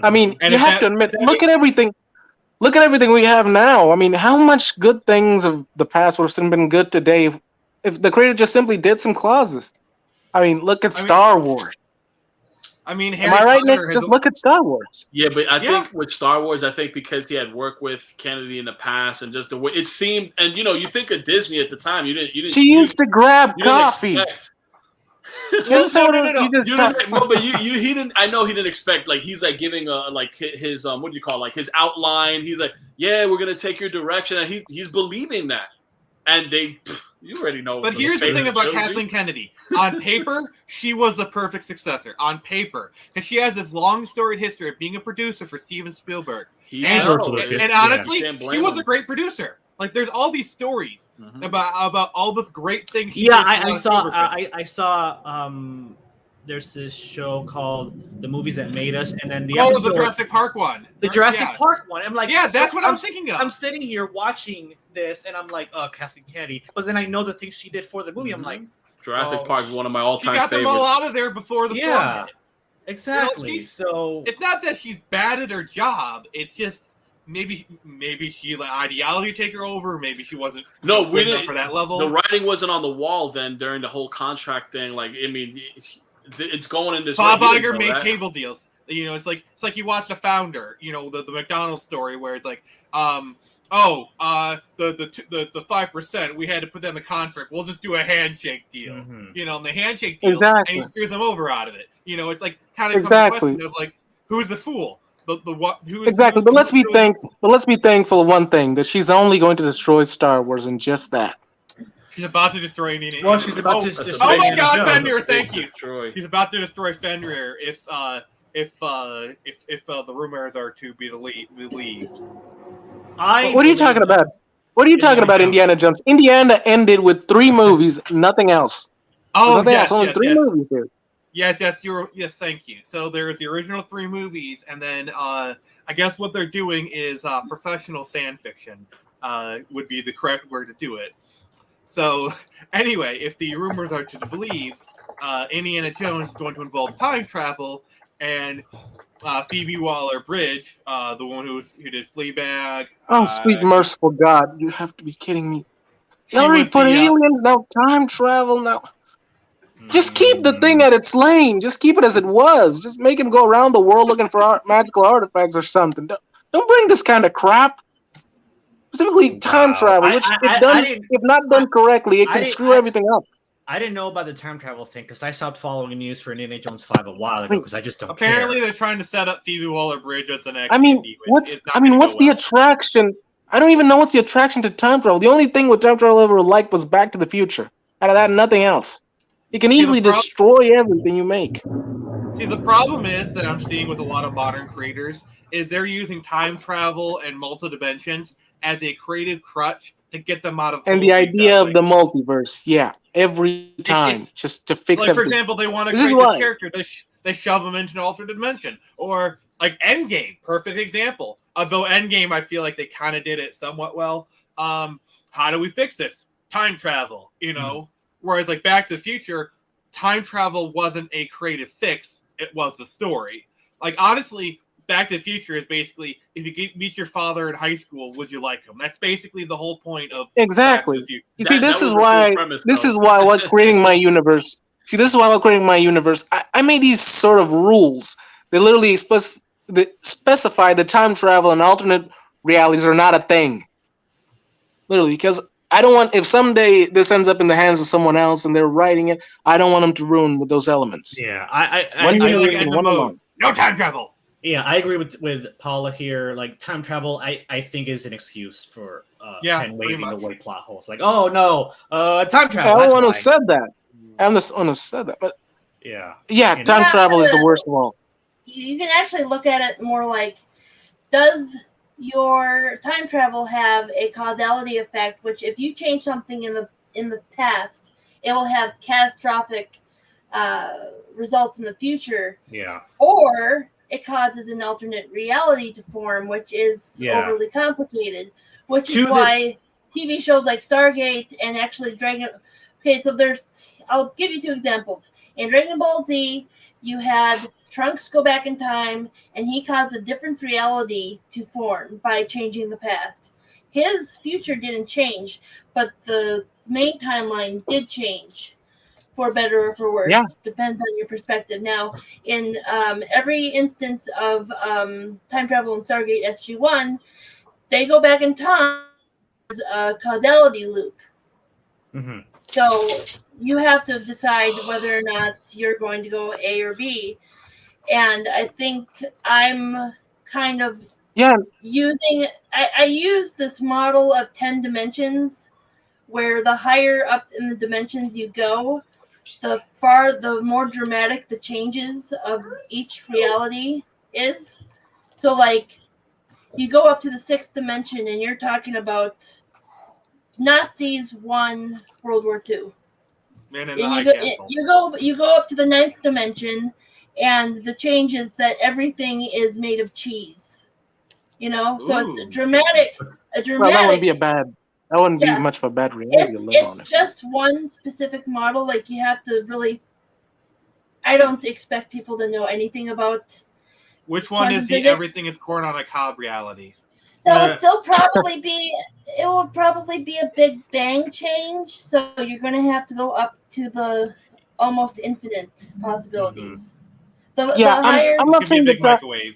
I mean, you have to admit, look at everything. Look at everything we have now. I mean, how much good things of the past would have been good today if the creator just simply did some clauses? I mean, look at Star Wars. I mean, am I right, Nick? Just look at Star Wars. Yeah, but I think with Star Wars, because he had worked with Kennedy in the past, and just the way it seemed, and you think of Disney at the time, you didn't. She used to grab coffee. No, but he didn't. I know he didn't expect he's giving his what do you call his outline. He's like, yeah, we're gonna take your direction, and he's believing that, and you already know. But here's the thing about Kathleen Kennedy. On paper, she was the perfect successor. On paper, because she has this long storied history of being a producer for Steven Spielberg, and honestly, she was a great producer. Like there's all these stories about all this great thing. I saw. There's this show called The Movies That Made Us, and then the episode, the Jurassic Park one. The Jurassic Park one. I'm like, yeah, that's what I'm thinking of. I'm sitting here watching this, and I'm like, oh, Kathleen Kennedy. But then I know the things she did for the movie. I'm like, Jurassic Park is one of my all-time favorites. She got them all out of there before the film. Exactly. So it's not that she's bad at her job. It's just maybe she let ideology take her over. Maybe she wasn't. No, we didn't for that level. The writing wasn't on the wall then during the whole contract thing. Like, I mean, it's going in this. Bob Iger made cable deals. You know, it's like you watch The Founder. You know, the McDonald's story where it's like, the 5%, we had to put that in the contract. We'll just do a handshake deal. You know, and the handshake deal, and he screws them over out of it. You know, it's like kind of comes the question of like, who's the fool? Exactly, but let's be thankful of one thing, that she's only going to destroy Star Wars, and just that. She's about to destroy Indiana. Well, she's about to destroy. Oh my God, Fenrir! Thank you. She's about to destroy Fenrir if the rumors are to be believed. What are you talking about? What are you talking about, Indiana Jones? Indiana ended with 3 movies, nothing else. Oh, yes, only 3 movies here. Yes, thank you. So there's the original 3 movies, and then I guess what they're doing is professional fan fiction would be the correct word to do it. So anyway, if the rumors are to believe, Indiana Jones is going to involve time travel, and Phoebe Waller-Bridge, the one who did Fleabag. Oh, sweet merciful God! You have to be kidding me. They already put aliens, now time travel, now. Just keep the thing at its lane. Just keep it as it was. Just make him go around the world looking for magical artifacts or something. Don't bring this kind of crap. Specifically, time travel, which if not done correctly, it can screw everything up. I didn't know about the time travel thing because I stopped following news for Indiana Jones 5 a while ago because I just don't Apparently, care. they're trying to set up Phoebe Waller-Bridge as the next. What's the attraction? I don't even know what's the attraction to time travel. The only thing with time travel I ever liked was Back to the Future. Out of that, nothing else. You can easily destroy everything you make. See, the problem is that I'm seeing with a lot of modern creators is they're using time travel and multi-dimensions as a creative crutch to get them out of. And the idea of the multiverse, every time, just to fix like, everything. For example, they want to create this character, they shove them into an alternate dimension. Or, like, Endgame, perfect example. Although Endgame, I feel like they kind of did it somewhat well. How do we fix this? Time travel, you know? Whereas, like, Back to the Future, time travel wasn't a creative fix. It was the story. Like, honestly, Back to the Future is basically, if you meet your father in high school, would you like him? That's basically the whole point of exactly. Back to the Future. You see, this is why while creating my universe. See, this is why while creating my universe, I made these sort of rules. They literally specify that time travel and alternate realities are not a thing. Literally, because I don't want, if someday this ends up in the hands of someone else and they're writing it, I don't want them to ruin with those elements. Yeah, no time travel. Yeah, I agree with Paula here. Like, time travel, I think is an excuse for Penn waving away plot holes. Like, oh no, time travel. I'm the one who said that. I'm the one who said that. But yeah, time travel is the worst of all. You can actually look at it more like, does your time travel have a causality effect? Which, if you change something in the past, it will have catastrophic results in the future. Yeah. Or it causes an alternate reality to form, which is overly complicated. Which is why TV shows like Stargate and actually Dragon. Okay, so I'll give you 2 examples. In Dragon Ball Z, you had Trunks go back in time, and he caused a different reality to form by changing the past. His future didn't change, but the main timeline did change, for better or for worse. Yeah. Depends on your perspective. Now, in every instance of time travel in Stargate SG-1, they go back in time. There's a causality loop. Mm-hmm. So you have to decide whether or not you're going to go A or B. And I think I'm kind of using... I use this model of 10 dimensions, where the higher up in the dimensions you go, the more dramatic the changes of each reality is. So, like, you go up to the 6th dimension and you're talking about Nazis won World War II. Man in the High And Castle. you go up to the 9th dimension, and the change is that everything is made of cheese. You know, so it's a dramatic. Well, that wouldn't be a bad. That wouldn't be much of a bad reality to live on. It's just one specific model. Like, you have to really. I don't expect people to know anything about. Which one is the everything is corn on a cob reality? So it will probably be a Big Bang change. So you're going to have to go up to the almost infinite possibilities. I'm not saying that. Microwave.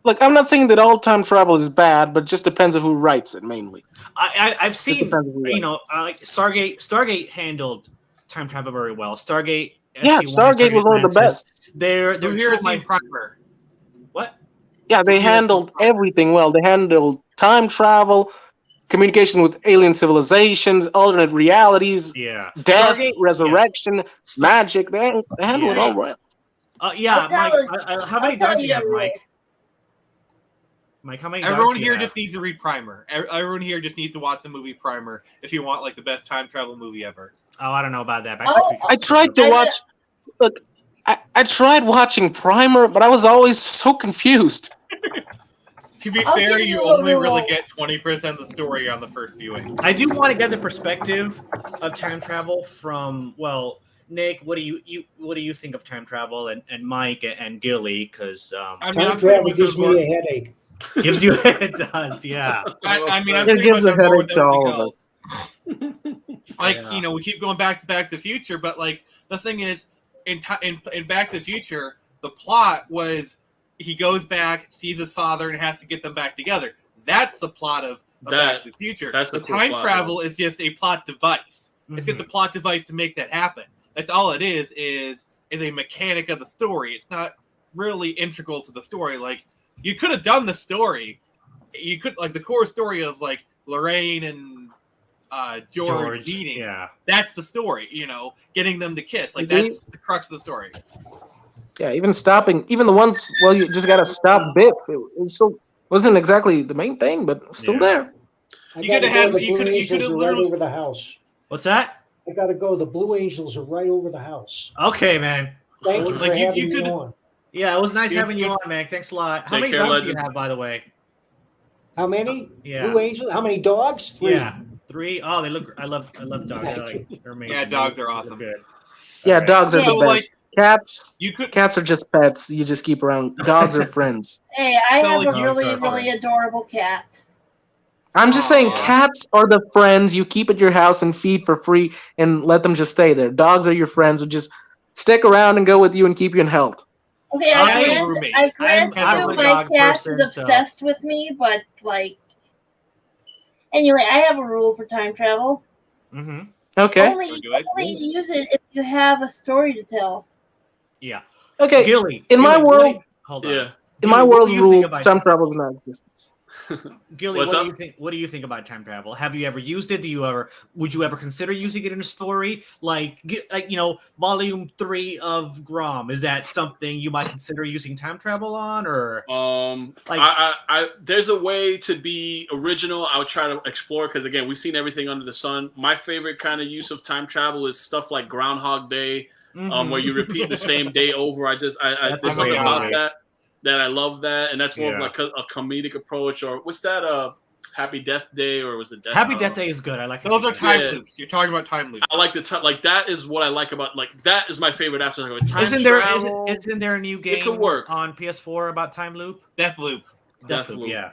Look, I'm not saying that all time travel is bad, but it just depends on who writes it mainly. I've seen, like Stargate handled time travel very well. Stargate. Stargate was one of the best. They're here to primer. What? Yeah, they handled everything well. They handled time travel, communication with alien civilizations, alternate realities, death, resurrection, magic. They handled it all well. Mike, how many dogs do you have, Mike? Mike, how many? Everyone here just needs to read Primer. Everyone here just needs to watch the movie Primer if you want like the best time travel movie ever. Oh, I don't know about that. I tried to watch. Look, I tried watching Primer, but I was always so confused. To be fair, you only really get 20% of the story on the first viewing. I do want to get the perspective of time travel from Nick. What do you think of time travel, and Mike and Gilly? Because time travel gives me a headache. Gives you it does, yeah. I'm pretty much on board with everything else. We keep going back to the Future, but like the thing is, in Back to the Future, the plot was he goes back, sees his father, and has to get them back together. That's the plot of Back to the Future. That's the time travel is just a plot device. Mm-hmm. It's just a plot device to make that happen. That's all it is a mechanic of the story. It's not really integral to the story. Like, you could have done the story. You could, like, the core story of, like, Lorraine and George meeting. Yeah. That's the story, getting them to kiss. Like, that's the crux of the story. Yeah, even the ones, you just got to stop Biff. It still wasn't exactly the main thing, but still there. You could have the Blue Angels are right over the house. What's that? I got to go. The Blue Angels are right over the house. Okay, man. Thank you for having me on. Yeah, it was nice having you on, man. Thanks a lot. How many dogs do you have, by the way? How many? Yeah. Blue Angels? How many dogs? 3. Yeah, 3. Oh, they look. I love dogs. They're amazing. Yeah, dogs are awesome. Good. Yeah, dogs are the best. Cats are just pets. You just keep around. Dogs are friends. Hey, I have a really adorable cat. I'm just saying, cats are the friends you keep at your house and feed for free and let them just stay there. Dogs are your friends who just stick around and go with you and keep you in health. Okay, I grant you my cat is obsessed with me, but anyway, I have a rule for time travel. Mm-hmm. Okay. Only use it if you have a story to tell. Yeah. Okay. Gilly, in my world, hold on. Yeah. In my world, rule time travel is not existence. Gilly, what do you think about time travel? Have you ever used it? Would you ever consider using it in a story? Like volume 3 of Grom? Is that something you might consider using time travel on, or there's a way to be original. I would try to explore, because again, we've seen everything under the sun. My favorite kind of use of time travel is stuff like Groundhog Day, where you repeat the same day over. There's something about that I love that, and that's more of like a comedic approach. Or what's that? Happy Death Day, or was it Happy Death Day is good. I like those are time loops. You're talking about time loops. I like the time. Like, that is what I like about, like, that is my favorite aspect of it. Time isn't there a new game it could work on PS4 about time loop? Deathloop. Yeah.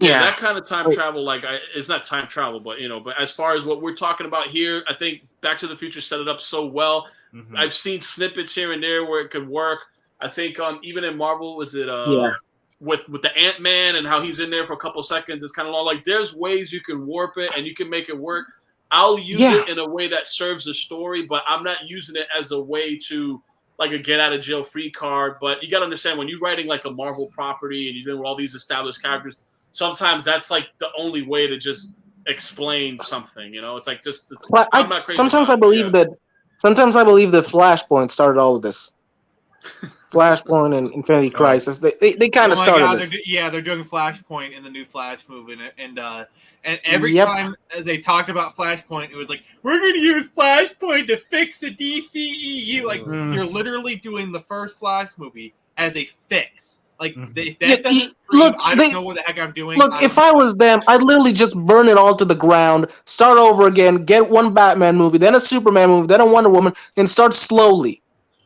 That kind of time travel, like, it's not time travel, but but as far as what we're talking about here, I think Back to the Future set it up so well. Mm-hmm. I've seen snippets here and there where it could work. I think even in Marvel, was it with the Ant-Man and how he's in there for a couple seconds, it's kind of long. Like, there's ways you can warp it and you can make it work. I'll use it in a way that serves the story, but I'm not using it as a way to, like, a get out of jail free card. But you got to understand, when you're writing like a Marvel property and you're dealing with all these established characters, sometimes that's like the only way to just explain something. It's like just. I'm not crazy sometimes I believe that Flashpoint started all of this. Flashpoint and Infinity Crisis. They kind of started this. They're doing Flashpoint in the new Flash movie, and every time they talked about Flashpoint, it was like, we're going to use Flashpoint to fix the DCEU. Like, you're literally doing the first Flash movie as a fix. Like, that doesn't scream, I don't know what the heck I'm doing. Look, if I was them, I'd literally just burn it all to the ground, start over again, get one Batman movie, then a Superman movie, then a Wonder Woman, and start slowly.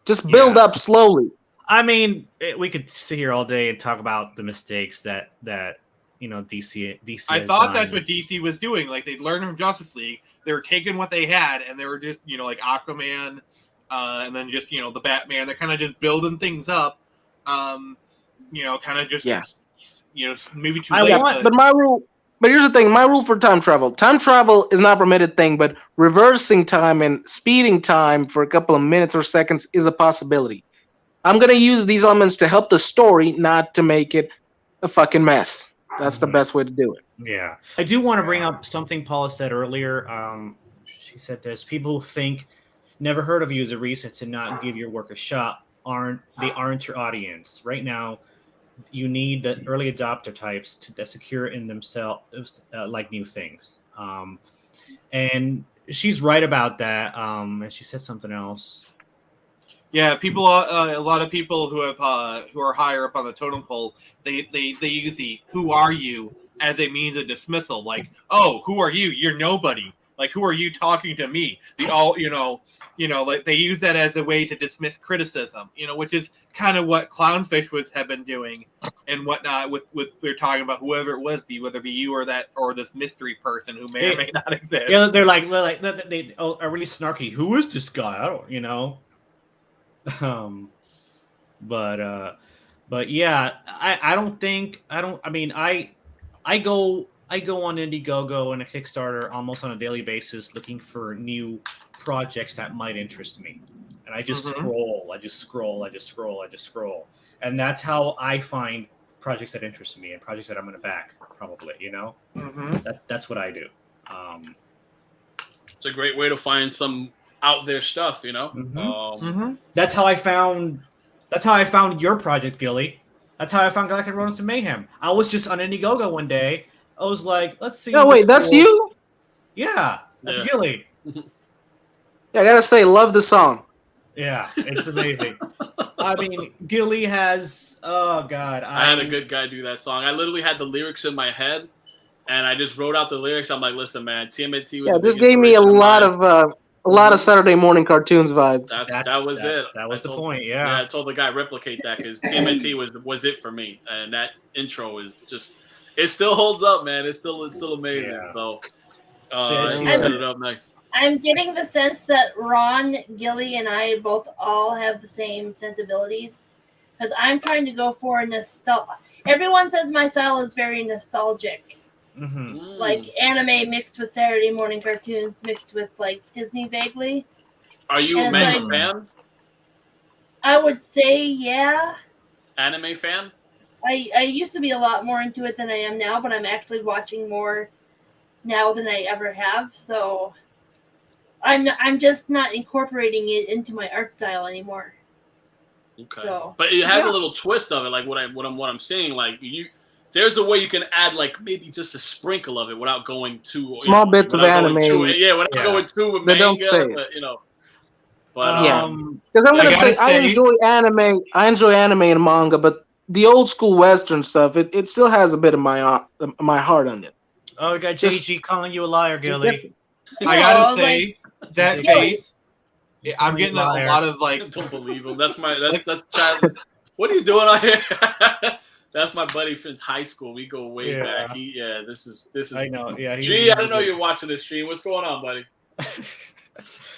Just build up slowly. I mean, we could sit here all day and talk about the mistakes that DC. I thought that's what DC was doing. Like, they'd learned from Justice League. They were taking what they had, and they were just, like Aquaman, and then just, the Batman. They're kind of just building things up. Kind of just, maybe too late. But here's the thing, my rule for time travel. Time travel is not a permitted thing, but reversing time and speeding time for a couple of minutes or seconds is a possibility. I'm going to use these elements to help the story, not to make it a fucking mess. That's the best way to do it. Yeah. I do want to bring up something Paula said earlier. She said this, people think, never heard of you as a reason to not give your work a shot. They aren't your audience. Right now, you need the early adopter types that secure in themselves like new things. And she's right about that. And she said something else. Yeah, people. A lot of people who are higher up on the totem pole, they use the "who are you" as a means of dismissal. Like, oh, who are you? You're nobody. Like, who are you talking to me? Like they use that as a way to dismiss criticism. Which is kind of what Clownfish have been doing and whatnot. With they're talking about whoever it was, whether it be you or this mystery person who may or may not exist. Yeah, they are really snarky. Who is this guy? I don't, but yeah, I go on Indiegogo and a Kickstarter almost on a daily basis looking for new projects that might interest me, and I just scroll, and that's how I find projects that interest me and projects that I'm going to back. Probably, that's what I do. It's a great way to find some out there stuff, That's how I found your project, Gilly. That's how I found Galactic Rodents and Mayhem. I was just on Indiegogo one day. I was like, let's see. Oh wait, that's you? Yeah, that's Gilly. Yeah, I gotta say, love the song. Yeah, it's amazing. I mean, Gilly has. Oh God, I had a good guy do that song. I literally had the lyrics in my head, and I just wrote out the lyrics. I'm like, listen, man, TMNT was. Yeah, just gave me a lot of Saturday morning cartoons vibes. That was it. That was the point. Yeah. I told the guy replicate that because TMNT was it for me, and that intro is just. It still holds up, man. It's still amazing. Yeah. So, he set it up nice. I'm getting the sense that Ron, Gilly, and I both all have the same sensibilities because I'm trying to go for nostalgia. Everyone says my style is very nostalgic, like anime mixed with Saturday morning cartoons mixed with like Disney vaguely. Are you a manga fan? I would say yeah. Anime fan? I used to be a lot more into it than I am now, but I'm actually watching more now than I ever have. So I'm just not incorporating it into my art style anymore. Okay, but it has a little twist of it, like what I'm saying. Like there's a way you can add like maybe just a sprinkle of it without going too small bits of anime. Without going too manga, don't say but, But because I'm gonna say I enjoy anime. I enjoy anime and manga, but the old school Western stuff, it still has a bit of my heart on it. Oh, we got JG calling you a liar, Gilly. I gotta say that face. I'm getting a lot of like. Don't believe him. That's child. What are you doing on here? That's my buddy since high school. We go way back. This is. I know. Yeah. Gee, I didn't know you're watching this stream. What's going on, buddy?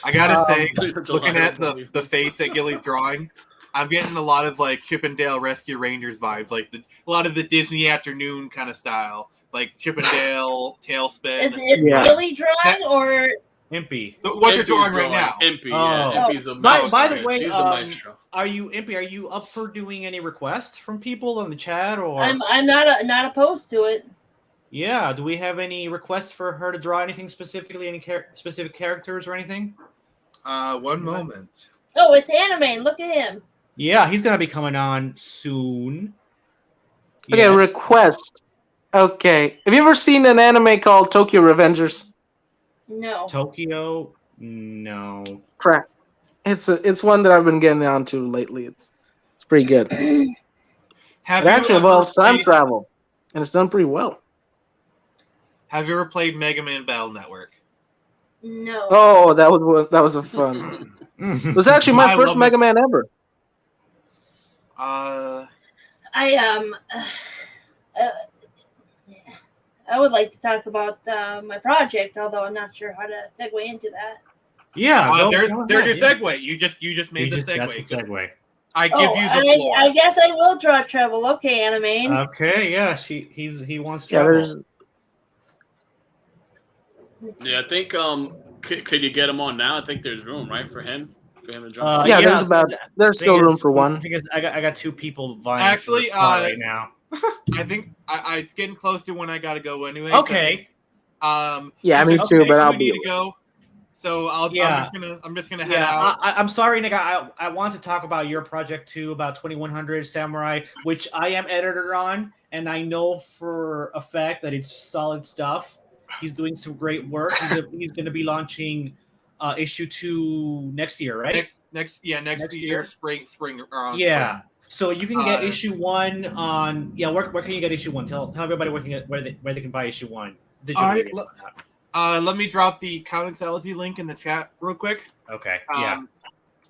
I gotta say, looking at the face that Gilly's drawing, I'm getting a lot of like Chip and Dale Rescue Rangers vibes, like a lot of the Disney afternoon kind of style, like Chip and Dale, Tailspin. Is Gilly drawing or Impy? What you're drawing right now? Impy. Yeah. Impy's a maestro. By the way, she's a maestro. Are you Impy? Are you up for doing any requests from people in the chat, or I'm not opposed to it. Yeah. Do we have any requests for her to draw anything specifically, any specific characters or anything? One moment. Oh, it's anime. Look at him. Yeah, he's gonna be coming on soon. Okay, request. Okay, have you ever seen an anime called Tokyo Revengers? No. Tokyo? No. Crap. It's one that I've been getting onto lately. It's pretty good. It actually involves time travel, and it's done pretty well. Have you ever played Mega Man Battle Network? No. Oh, that was a fun. It was actually my first Mega Man ever. I would like to talk about my project, although I'm not sure how to segue into that. Yeah, there's your segue. You just made the segue. That's the segue. I give you the floor. I guess I will draw Treble. Okay, Anime. Okay, yeah, he wants Treble. Yeah, I think could you get him on now? I think there's room, right, for him to jump. There's still room for one. Because I got two people vying actually right now. I think it's getting close to when I gotta go anyway. Okay. Yeah, me too, but I'll be to go. So I'm just gonna head out. I'm sorry, Nick. I want to talk about your project too, about 2100 Samurai, which I am editor on, and I know for a fact that it's solid stuff. He's doing some great work. He's going to be launching issue 2 next year, right? Next year, spring. Yeah. Spring. So you can get issue 1 on. Yeah, where can you get issue 1? Tell everybody where they can buy issue 1. Let me drop the Comixology link in the chat real quick. Okay. Yeah.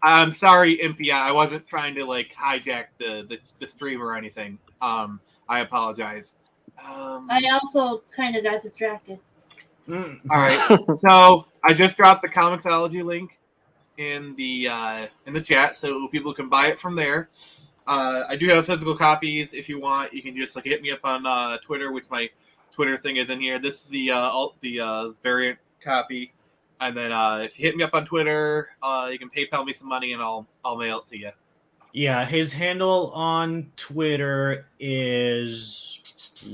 I'm sorry, Impia. I wasn't trying to hijack the stream or anything. I apologize. I also kind of got distracted. All right. So I just dropped the Comixology link in the chat, so people can buy it from there. I do have physical copies. If you want, you can just hit me up on Twitter, which my Twitter thing is in here. This is the variant copy, and then if you hit me up on Twitter, you can PayPal me some money, and I'll mail it to you. Yeah, his handle on Twitter is.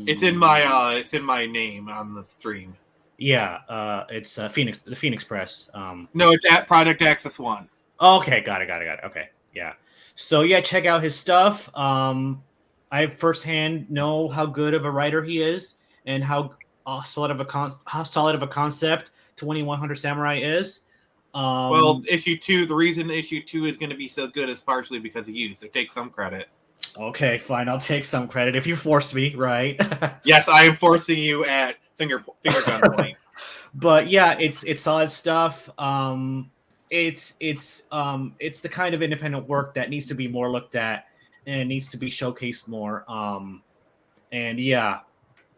It's in my name on the stream. Yeah, it's the Phoenix Press. No, it's at Product Access 1. Okay, got it. Okay, yeah. So yeah, check out his stuff. I firsthand know how good of a writer he is, and how solid of a concept 2100 Samurai is. Well, issue 2. The reason issue 2 is going to be so good is partially because of you. So take some credit. Okay, fine. I'll take some credit if you force me, right? Yes, I am forcing you at finger gun point. But yeah, it's solid stuff. It's the kind of independent work that needs to be more looked at and needs to be showcased more. And yeah,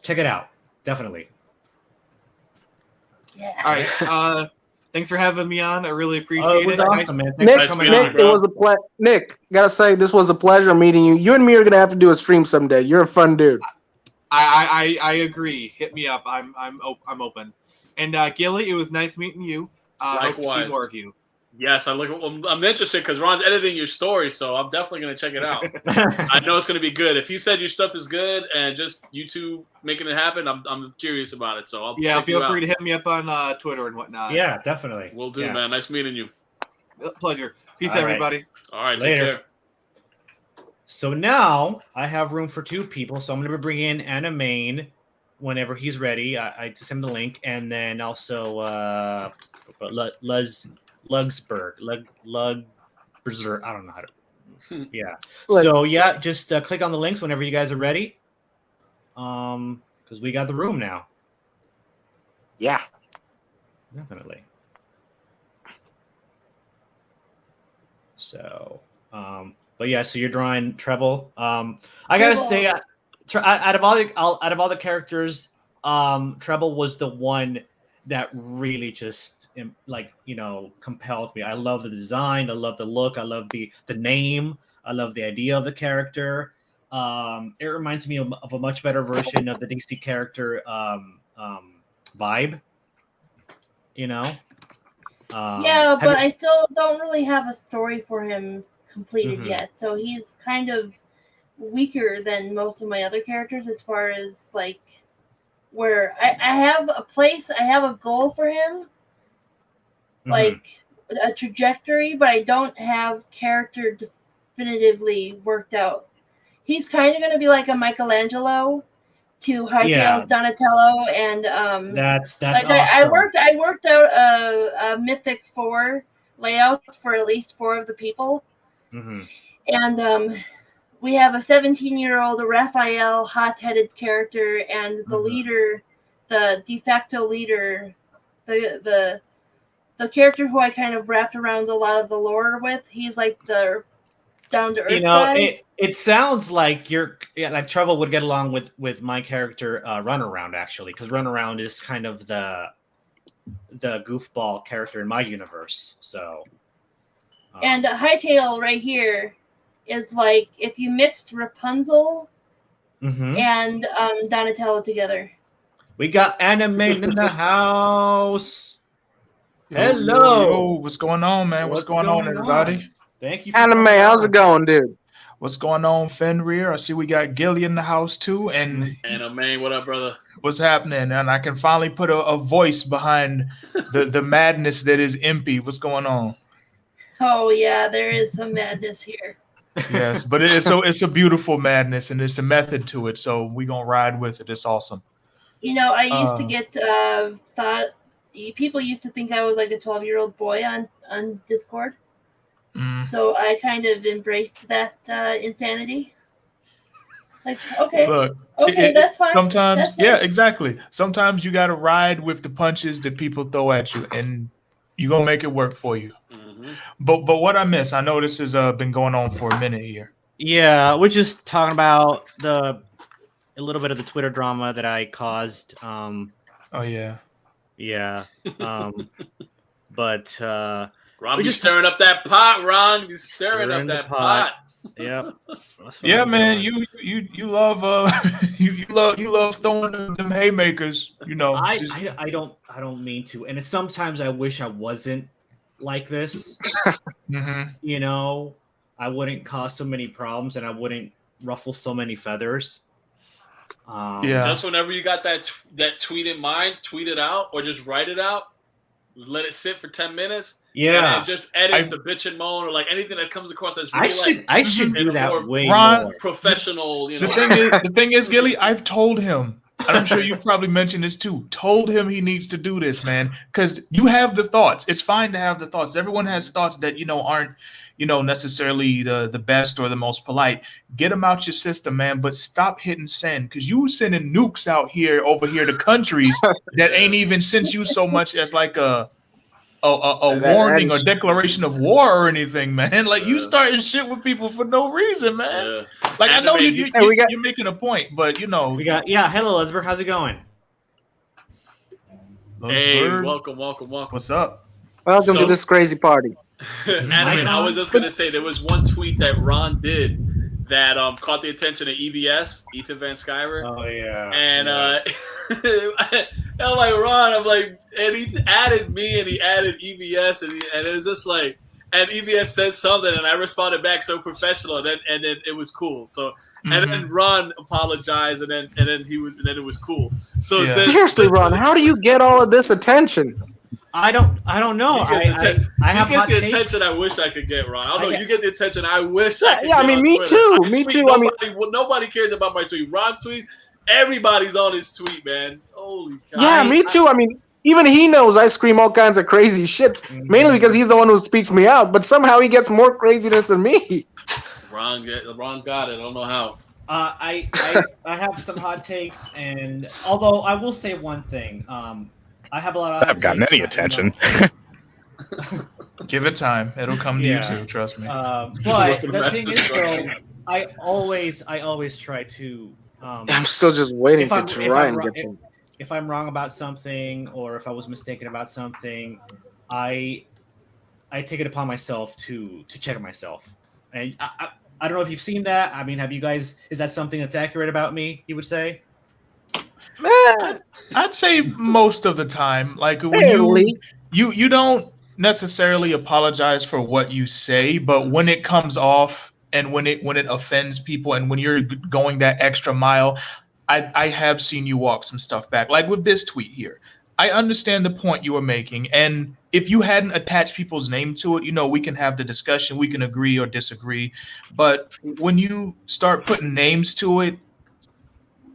check it out. Definitely. Yeah. All right. Thanks for having me on. I really appreciate it. Awesome, man. Nick, gotta say this was a pleasure meeting you. You and me are gonna have to do a stream someday. You're a fun dude. I agree. Hit me up. I'm open. And Gilly, it was nice meeting you. Hope to see more of you. Yes, I'm interested because Ron's editing your story, so I'm definitely going to check it out. I know it's going to be good. If he said your stuff is good and just you two making it happen, I'm curious about it. So feel free to hit me up on Twitter and whatnot. Yeah, definitely. Will do, man. Nice meeting you. Pleasure. Peace, everybody. All right, later. Take care. So now I have room for 2 people, so I'm going to bring in Anime whenever he's ready. I just send him the link, and then also Lugsberg. I don't know how to. Yeah. So yeah, just click on the links whenever you guys are ready. Because we got the room now. Yeah. Definitely. So, but yeah, so you're drawing Treble. I gotta say, out of all the characters, Treble was the one that really just compelled me. I love the design, I love the look, I love the name, I love the idea of the character. It reminds me of a much better version of the DC character vibe. Yeah, but I still don't really have a story for him completed yet. So he's kind of weaker than most of my other characters as far as where I have a place, I have a goal for him, like a trajectory, but I don't have character definitively worked out. He's kind of going to be like a Michelangelo to Hightail's Donatello, and that's like awesome. I worked out a Mythic 4 layout for at least 4 of the people, and we have a 17-year-old Raphael, hot-headed character, and the leader, the de facto leader, the character who I kind of wrapped around a lot of the lore with. He's like the down-to-earth guy. It sounds like like Trouble would get along with my character Runaround, actually, because Runaround is kind of the goofball character in my universe. So, and Hightail right here is like if you mixed Rapunzel and Donatello together. We got Anime in the house. Hello. Yo, what's going on, man? What's going on, everybody? Thank you. Anime, how's it going, dude? What's going on, Fenrir? I see we got Gilly in the house too. And Anime, what up, brother? What's happening? And I can finally put a voice behind the madness that is Impy. What's going on? Oh yeah, there is some madness here. Yes, but it's a beautiful madness and it's a method to it. So we're gonna ride with it. It's awesome. You know, I used to get people used to think I was like a 12-year-old boy on Discord. So I kind of embraced that insanity. Like, okay, look, that's fine. Sometimes, yeah, exactly. Sometimes you got to ride with the punches that people throw at you, and you're going to make it work for you. But what I miss, I know this has been going on for a minute here. Yeah, we're just talking about a little bit of the Twitter drama that I caused. Oh, yeah. Yeah. But... Ron, you're stirring up that pot, Ron. You're stirring up that pot. Yep. Yeah, man. You love you love throwing them haymakers. You know. I don't mean to, and sometimes I wish I wasn't like this. You know, I wouldn't cause so many problems, and I wouldn't ruffle so many feathers. Just whenever you got that tweet in mind, tweet it out or just write it out. Let it sit for 10 minutes. Yeah, and just edit the bitch and moan or like anything that comes across as really I should do that way Ron, more professional. You know, the thing is, Gilly, I've told him. And I'm sure you've probably mentioned this too. Told him he needs to do this, man, because you have the thoughts. It's fine to have the thoughts. Everyone has thoughts that aren't necessarily the best or the most polite. Get them out your system, man. But stop hitting send, because you sending nukes over here to countries that ain't even sent you so much as like a warning or declaration of war or anything, man. Like you starting shit with people for no reason, man. Like I know you're making a point, but we got hello, Ludsberg. How's it going? Hey, welcome. What's up? Welcome to this crazy party. I was just gonna say there was one tweet that Ron did that caught the attention of EVS, Ethan Van Sciver. Oh yeah. And I'm like, Ron, and he added me and he added EVS and it was just like, and EVS said something and I responded back so professional and then it was cool. So and then Ron apologized and then it was cool. So seriously, Ron, how do you get all of this attention? I don't know. I have the attention I wish I could get, Ron. I don't know. You get the attention I wish I could get. I mean, me too. Me too. Nobody cares about my tweet. Ron tweets. Everybody's on his tweet, man. Holy cow. Yeah, me too. I mean, even he knows I scream all kinds of crazy shit, mainly because he's the one who speaks me out, but somehow he gets more craziness than me. Ron got it. I don't know how. I have some hot takes, and although I will say one thing, I have a lot of. I haven't gotten any attention. Give it time; it'll come to you too. Trust me. But the thing is, though, I always try to. I'm still just waiting to try and get some. If I'm wrong about something, or if I was mistaken about something, I take it upon myself to check it myself. And I don't know if you've seen that. I mean, have you guys? Is that something that's accurate about me? You would say? I'd say most of the time. Like when you don't necessarily apologize for what you say, but when it comes off and when it offends people and when you're going that extra mile, I have seen you walk some stuff back. Like with this tweet here. I understand the point you were making, and if you hadn't attached people's name to it, we can have the discussion, we can agree or disagree. But when you start putting names to it,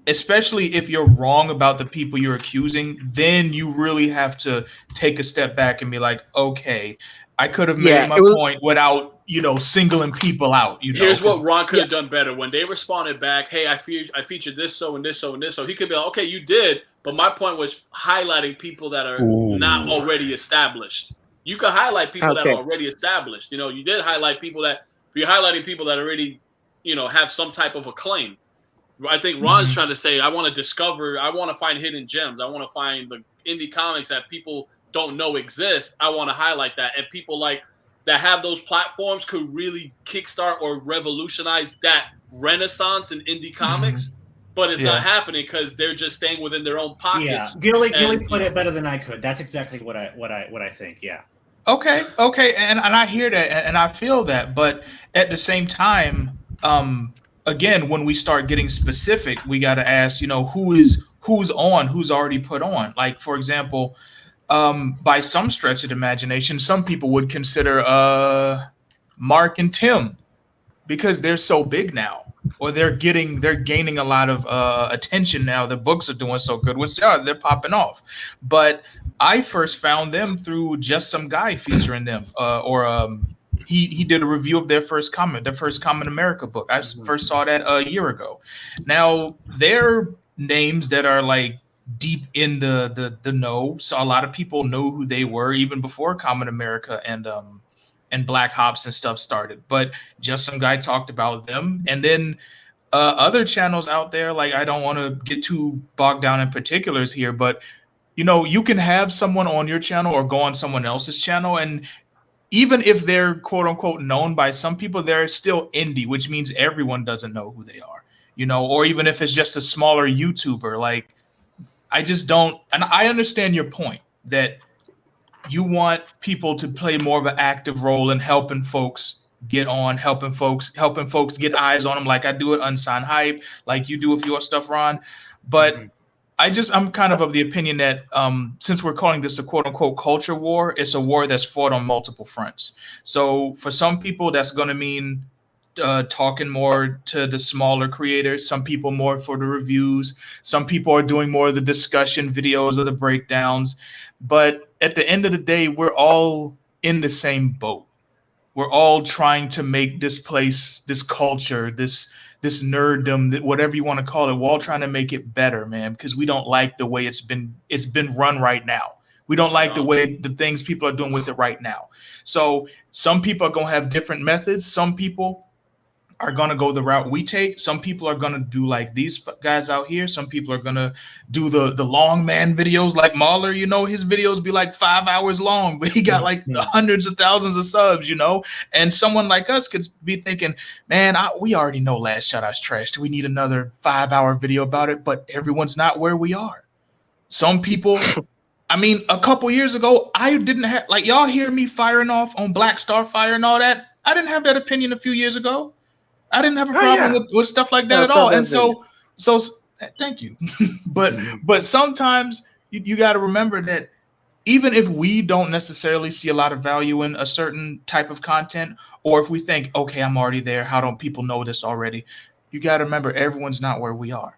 especially if you're wrong about the people you're accusing, then you really have to take a step back and be like, okay, I could have made my point without, singling people out. Here's what Ron could have done better. When they responded back, hey, I featured this, so, and this, so, and this, so, he could be like, okay, you did, but my point was highlighting people that are not already established. You can highlight people that are already established. You did highlight people you're highlighting people that already, have some type of acclaim. I think Ron's trying to say, I want to find hidden gems. I want to find the indie comics that people don't know exist. I want to highlight that. And people that have those platforms could really kickstart or revolutionize that renaissance in indie comics. But it's not happening because they're just staying within their own pockets. Yeah, Gilly put it better than I could. That's exactly what I think. Yeah. Okay, and I hear that and I feel that, but at the same time, again, when we start getting specific, we got to ask, who's already put on. Like, for example, by some stretch of the imagination, some people would consider Mark and Tim because they're so big now, or they're gaining a lot of attention now. The books are doing so good, which they're popping off. But I first found them through Just Some Guy featuring them, He did a review of their first Common America book. I first saw that a year ago. Now, they're names that are like deep in the know. So a lot of people know who they were even before Common America and Black Hops and stuff started. But Just Some Guy talked about them. And then other channels out there, like, I don't want to get too bogged down in particulars here, but you can have someone on your channel or go on someone else's channel, and even if they're quote unquote known by some people, they're still indie, which means everyone doesn't know who they are, or even if it's just a smaller YouTuber. Like, I just don't, and I understand your point that you want people to play more of an active role in helping folks get on, helping folks get eyes on them, like I do at Unsigned Hype, like you do with your stuff, Ron. But I'm kind of the opinion that since we're calling this a quote unquote culture war, it's a war that's fought on multiple fronts. So for some people, that's going to mean talking more to the smaller creators. Some people more for the reviews. Some people are doing more of the discussion videos or the breakdowns. But at the end of the day, we're all in the same boat. We're all trying to make this place, this culture, this nerddom, whatever you want to call it, we're all trying to make it better, man, because we don't like the way it's been run right now. We don't like the way the things people are doing with it right now. So some people are going to have different methods. Some people are going to go the route we take. Some people are going to do like these guys out here. Some people are going to do the long man videos like Mahler. His videos be like 5 hours long, but he got like hundreds of thousands of subs, and someone like us could be thinking, man, we already know Last Shot I's trash. Do we need another 5-hour video about it? But everyone's not where we are. Some people, I mean, a couple years ago, I didn't have, like, y'all hear me firing off on Black Starfire and all that. I didn't have that opinion a few years ago. I didn't have a problem with stuff like that at all. And so thank you. But sometimes you got to remember that even if we don't necessarily see a lot of value in a certain type of content, or if we think, okay, I'm already there, how don't people know this already? You got to remember, everyone's not where we are.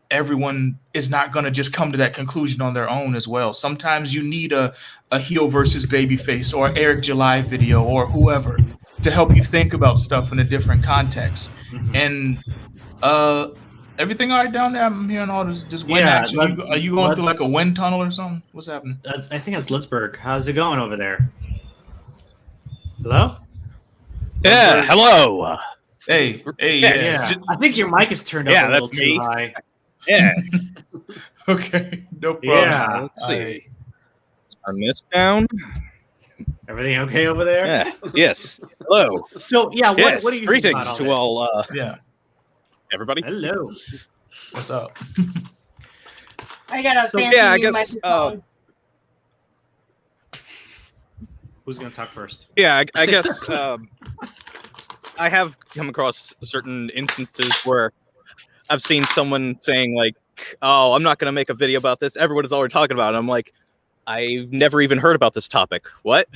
Everyone is not going to just come to that conclusion on their own as well. Sometimes you need a heel versus babyface or Eric July video or whoever to help you think about stuff in a different context. And everything all right down there? I'm hearing all this wind action. Are you going through like a wind tunnel or something? What's happening? I think that's Litzberg. How's it going over there? Hello? Yeah, hello. Hey. Yeah. I think your mic is turned up a little too high. Yeah. Okay, no problem. Yeah. Let's see. Turn this down. Everything okay over there? Yeah. Yes. Hello. So what do you think greetings about to all everybody. Hello. What's up? I got a fancy I guess microphone. Who's gonna talk first? Yeah, I guess I have come across certain instances where I've seen someone saying like, "Oh, I'm not going to make a video about this. Everyone is already talking about it." I'm like, I've never even heard about this topic. What?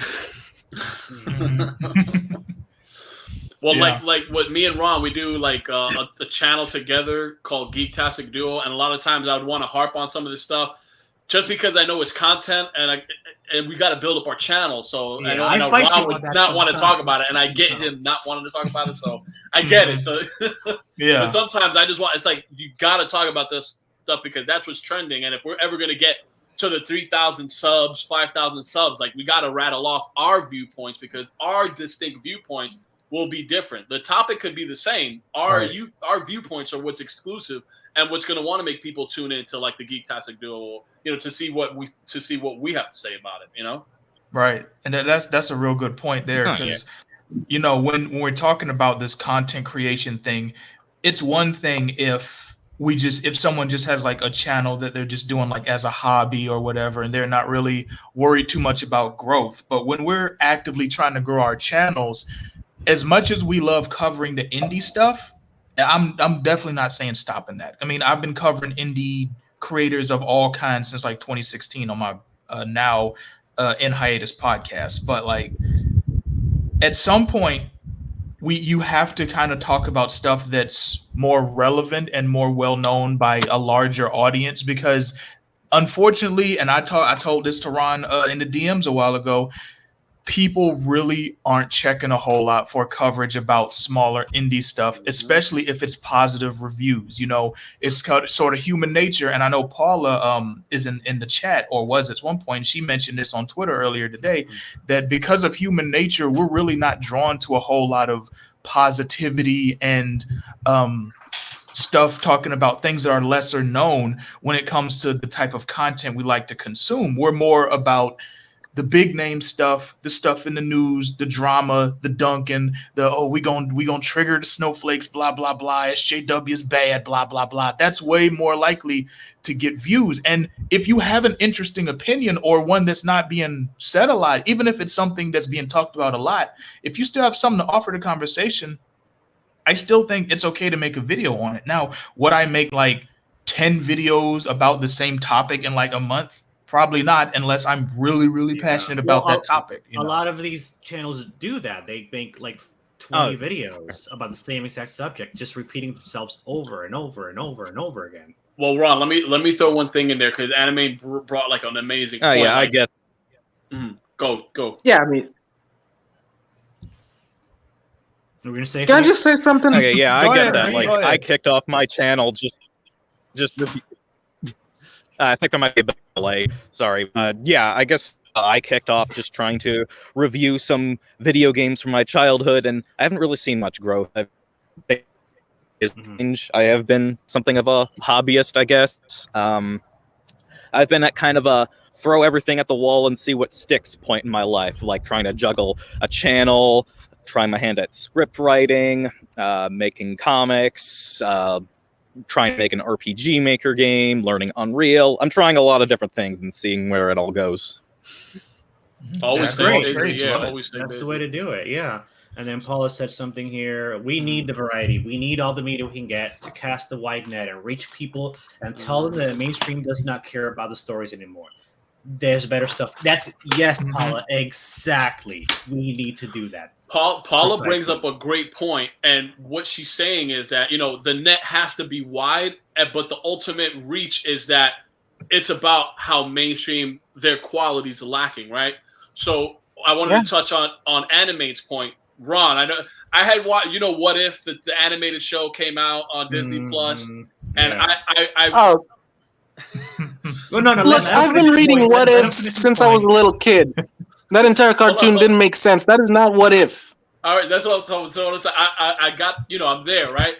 Well, like what me and Ron, we do like a channel together called Geektastic Duo, and a lot of times I would want to harp on some of this stuff just because I know it's content, and we got to build up our channel. So I know Ron would not want to talk about it, and I get him not wanting to talk about it. So I get it. So yeah, but sometimes I just want. It's like you got to talk about this stuff because that's what's trending, and if we're ever going to get to the 3,000 subs, 5,000 subs, like we got to rattle off our viewpoints because our distinct viewpoints will be different. The topic could be the same. Our viewpoints are what's exclusive and what's going to want to make people tune in to like the Geektastic Duo, to see what we have to say about it, Right, and that's a real good point there because when we're talking about this content creation thing, it's one thing if someone just has like a channel that they're just doing like as a hobby or whatever, and they're not really worried too much about growth. But when we're actively trying to grow our channels, as much as we love covering the indie stuff, I'm definitely not saying stopping that. I mean, I've been covering indie creators of all kinds since like 2016 on my now in hiatus podcast. But like at some point, you have to kind of talk about stuff that's more relevant and more well known by a larger audience because unfortunately, and I told this to Ron in the DMs a while ago, people really aren't checking a whole lot for coverage about smaller indie stuff, especially if it's positive reviews. It's sort of human nature. And I know Paula is in the chat, or was at one point. She mentioned this on Twitter earlier today, that because of human nature, we're really not drawn to a whole lot of positivity and stuff talking about things that are lesser known when it comes to the type of content we like to consume. We're more about the big name stuff, the stuff in the news, the drama, the Duncan, we gonna trigger the snowflakes, blah blah blah. SJW is bad, blah blah blah. That's way more likely to get views. And if you have an interesting opinion or one that's not being said a lot, even if it's something that's being talked about a lot, if you still have something to offer the conversation, I still think it's okay to make a video on it. Now, would I make like 10 videos about the same topic in like a month? Probably not, unless I'm really, really passionate about that topic. A lot of these channels do that. They make like 20 videos about the same exact subject, just repeating themselves over and over and over and over again. Well, Ron, let me throw one thing in there because Anime brought like an amazing point. Yeah, I get. Go. Yeah, I mean, we're gonna say. Can I just say something? Okay, yeah, I get that. Like, I kicked off my channel just. I think there might be a bit of delay. Sorry. Yeah, I guess I kicked off just trying to review some video games from my childhood, and I haven't really seen much growth. I have been something of a hobbyist, I guess. I've been at kind of a throw everything at the wall and see what sticks point in my life, like trying to juggle a channel, trying my hand at script writing, making comics, trying to make an RPG Maker game, learning Unreal. I'm trying a lot of different things and seeing where it all goes. Always stay busy. Yeah, always stay busy. That's the way to do it. Yeah. And then Paula said something here. We need the variety. We need all the media we can get to cast the wide net and reach people and tell them that the mainstream does not care about the stories anymore. There's better stuff. Yes, Paula, exactly. We need to do that. Paula brings up a great point, and what she's saying is that the net has to be wide, but the ultimate reach is that it's about how mainstream their quality is lacking, right? So I wanted to touch on Animate's point. Ron, I know I had what if the animated show came out on Disney Plus, and I Well, no, look, I've been reading What If since I was a little kid. That entire cartoon didn't make sense. That is not What If. All right, that's what I was saying. I got, I'm there, right?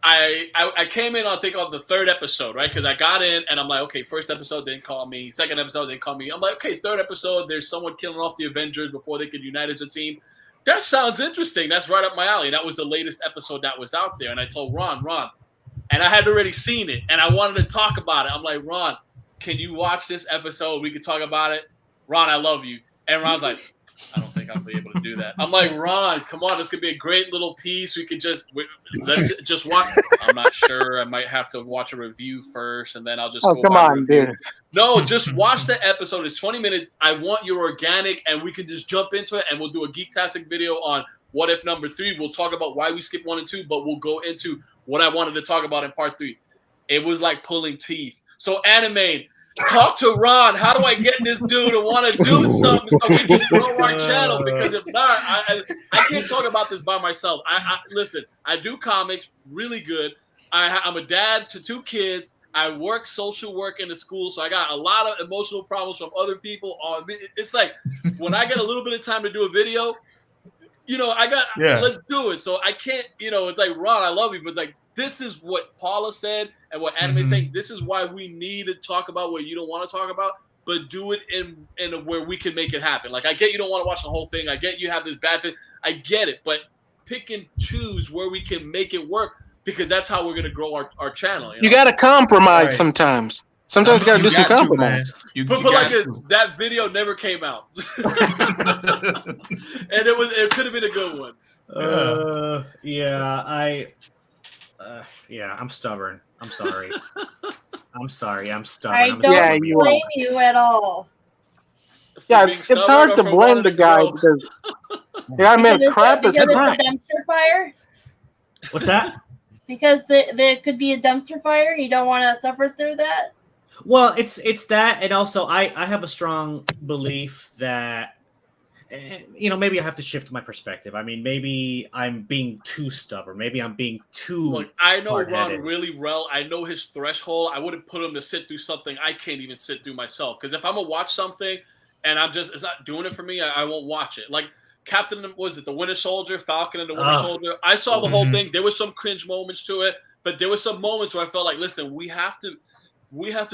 I came in, I think, on the third episode, right? Because I got in, and I'm like, okay, first episode didn't call me. Second episode didn't call me. I'm like, okay, third episode, there's someone killing off the Avengers before they could unite as a team. That sounds interesting. That's right up my alley. That was the latest episode that was out there. And I told Ron, and I had already seen it, and I wanted to talk about it. I'm like, Ron, can you watch this episode? We could talk about it. Ron, I love you. And Ron's like, I don't think I'll be able to do that. I'm like, Ron, come on, this could be a great little piece. We could let's just watch. I'm not sure. I might have to watch a review first, and then I'll just. Oh, go come by on, review. dude. No, just watch the episode. It's 20 minutes. I want your organic, and we can just jump into it, and we'll do a Geektastic video on What If number 3. We'll talk about why we skipped 1 and 2, but we'll go into what I wanted to talk about in part 3. It was like pulling teeth. So, Anime, talk to Ron. How do I get this dude to want to do something so we can grow our channel? Because if not, I can't talk about this by myself. Listen, I do comics really good. I'm a dad to 2 kids. I work social work in the school, so I got a lot of emotional problems from other people on me. It's like when I get a little bit of time to do a video, let's do it. So I can't, it's like, Ron, I love you, but like, this is what Paula said and what Anime is saying. This is why we need to talk about what you don't want to talk about, but do it in a where we can make it happen. Like, I get you don't want to watch the whole thing. I get you have this bad thing. I get it, but pick and choose where we can make it work, because that's how we're going to grow our channel. You got to compromise sometimes. Sometimes you got to do some compromise. But like that video never came out. And it could have been a good one. I'm stubborn. I'm sorry. I'm stubborn. I don't blame you at all. Yeah, it's hard to blame the guy because the guy made a crap as crap. Dumpster fire? What's that? Because there could be a dumpster fire. You don't want to suffer through that. Well, it's that, and also I have a strong belief that maybe I have to shift my perspective. I mean, maybe I'm being too stubborn. Maybe I'm being too. Look, I know Ron really well. I know his threshold. I wouldn't put him to sit through something I can't even sit through myself. Because if I'm gonna watch something and it's not doing it for me, I won't watch it. Like the Winter Soldier, Falcon and the Winter Soldier. I saw the whole thing. There was some cringe moments to it, but there were some moments where I felt like, listen, we have to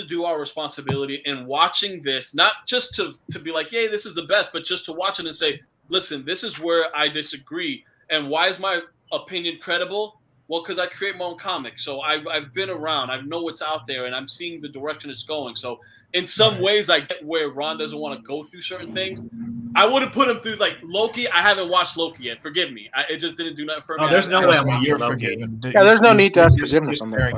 do our responsibility in watching this, not just to be like, yay, this is the best, but just to watch it and say, listen, this is where I disagree. And why is my opinion credible? Well, because I create my own comics. So I've been around. I know what's out there, and I'm seeing the direction it's going. So in some ways, I get where Ron doesn't want to go through certain things. I wouldn't put him through, like, Loki. I haven't watched Loki yet. Forgive me. It just didn't do nothing for me. Oh, there's no way I'm watching Loki. Yeah, there's no need to ask forgiveness on that.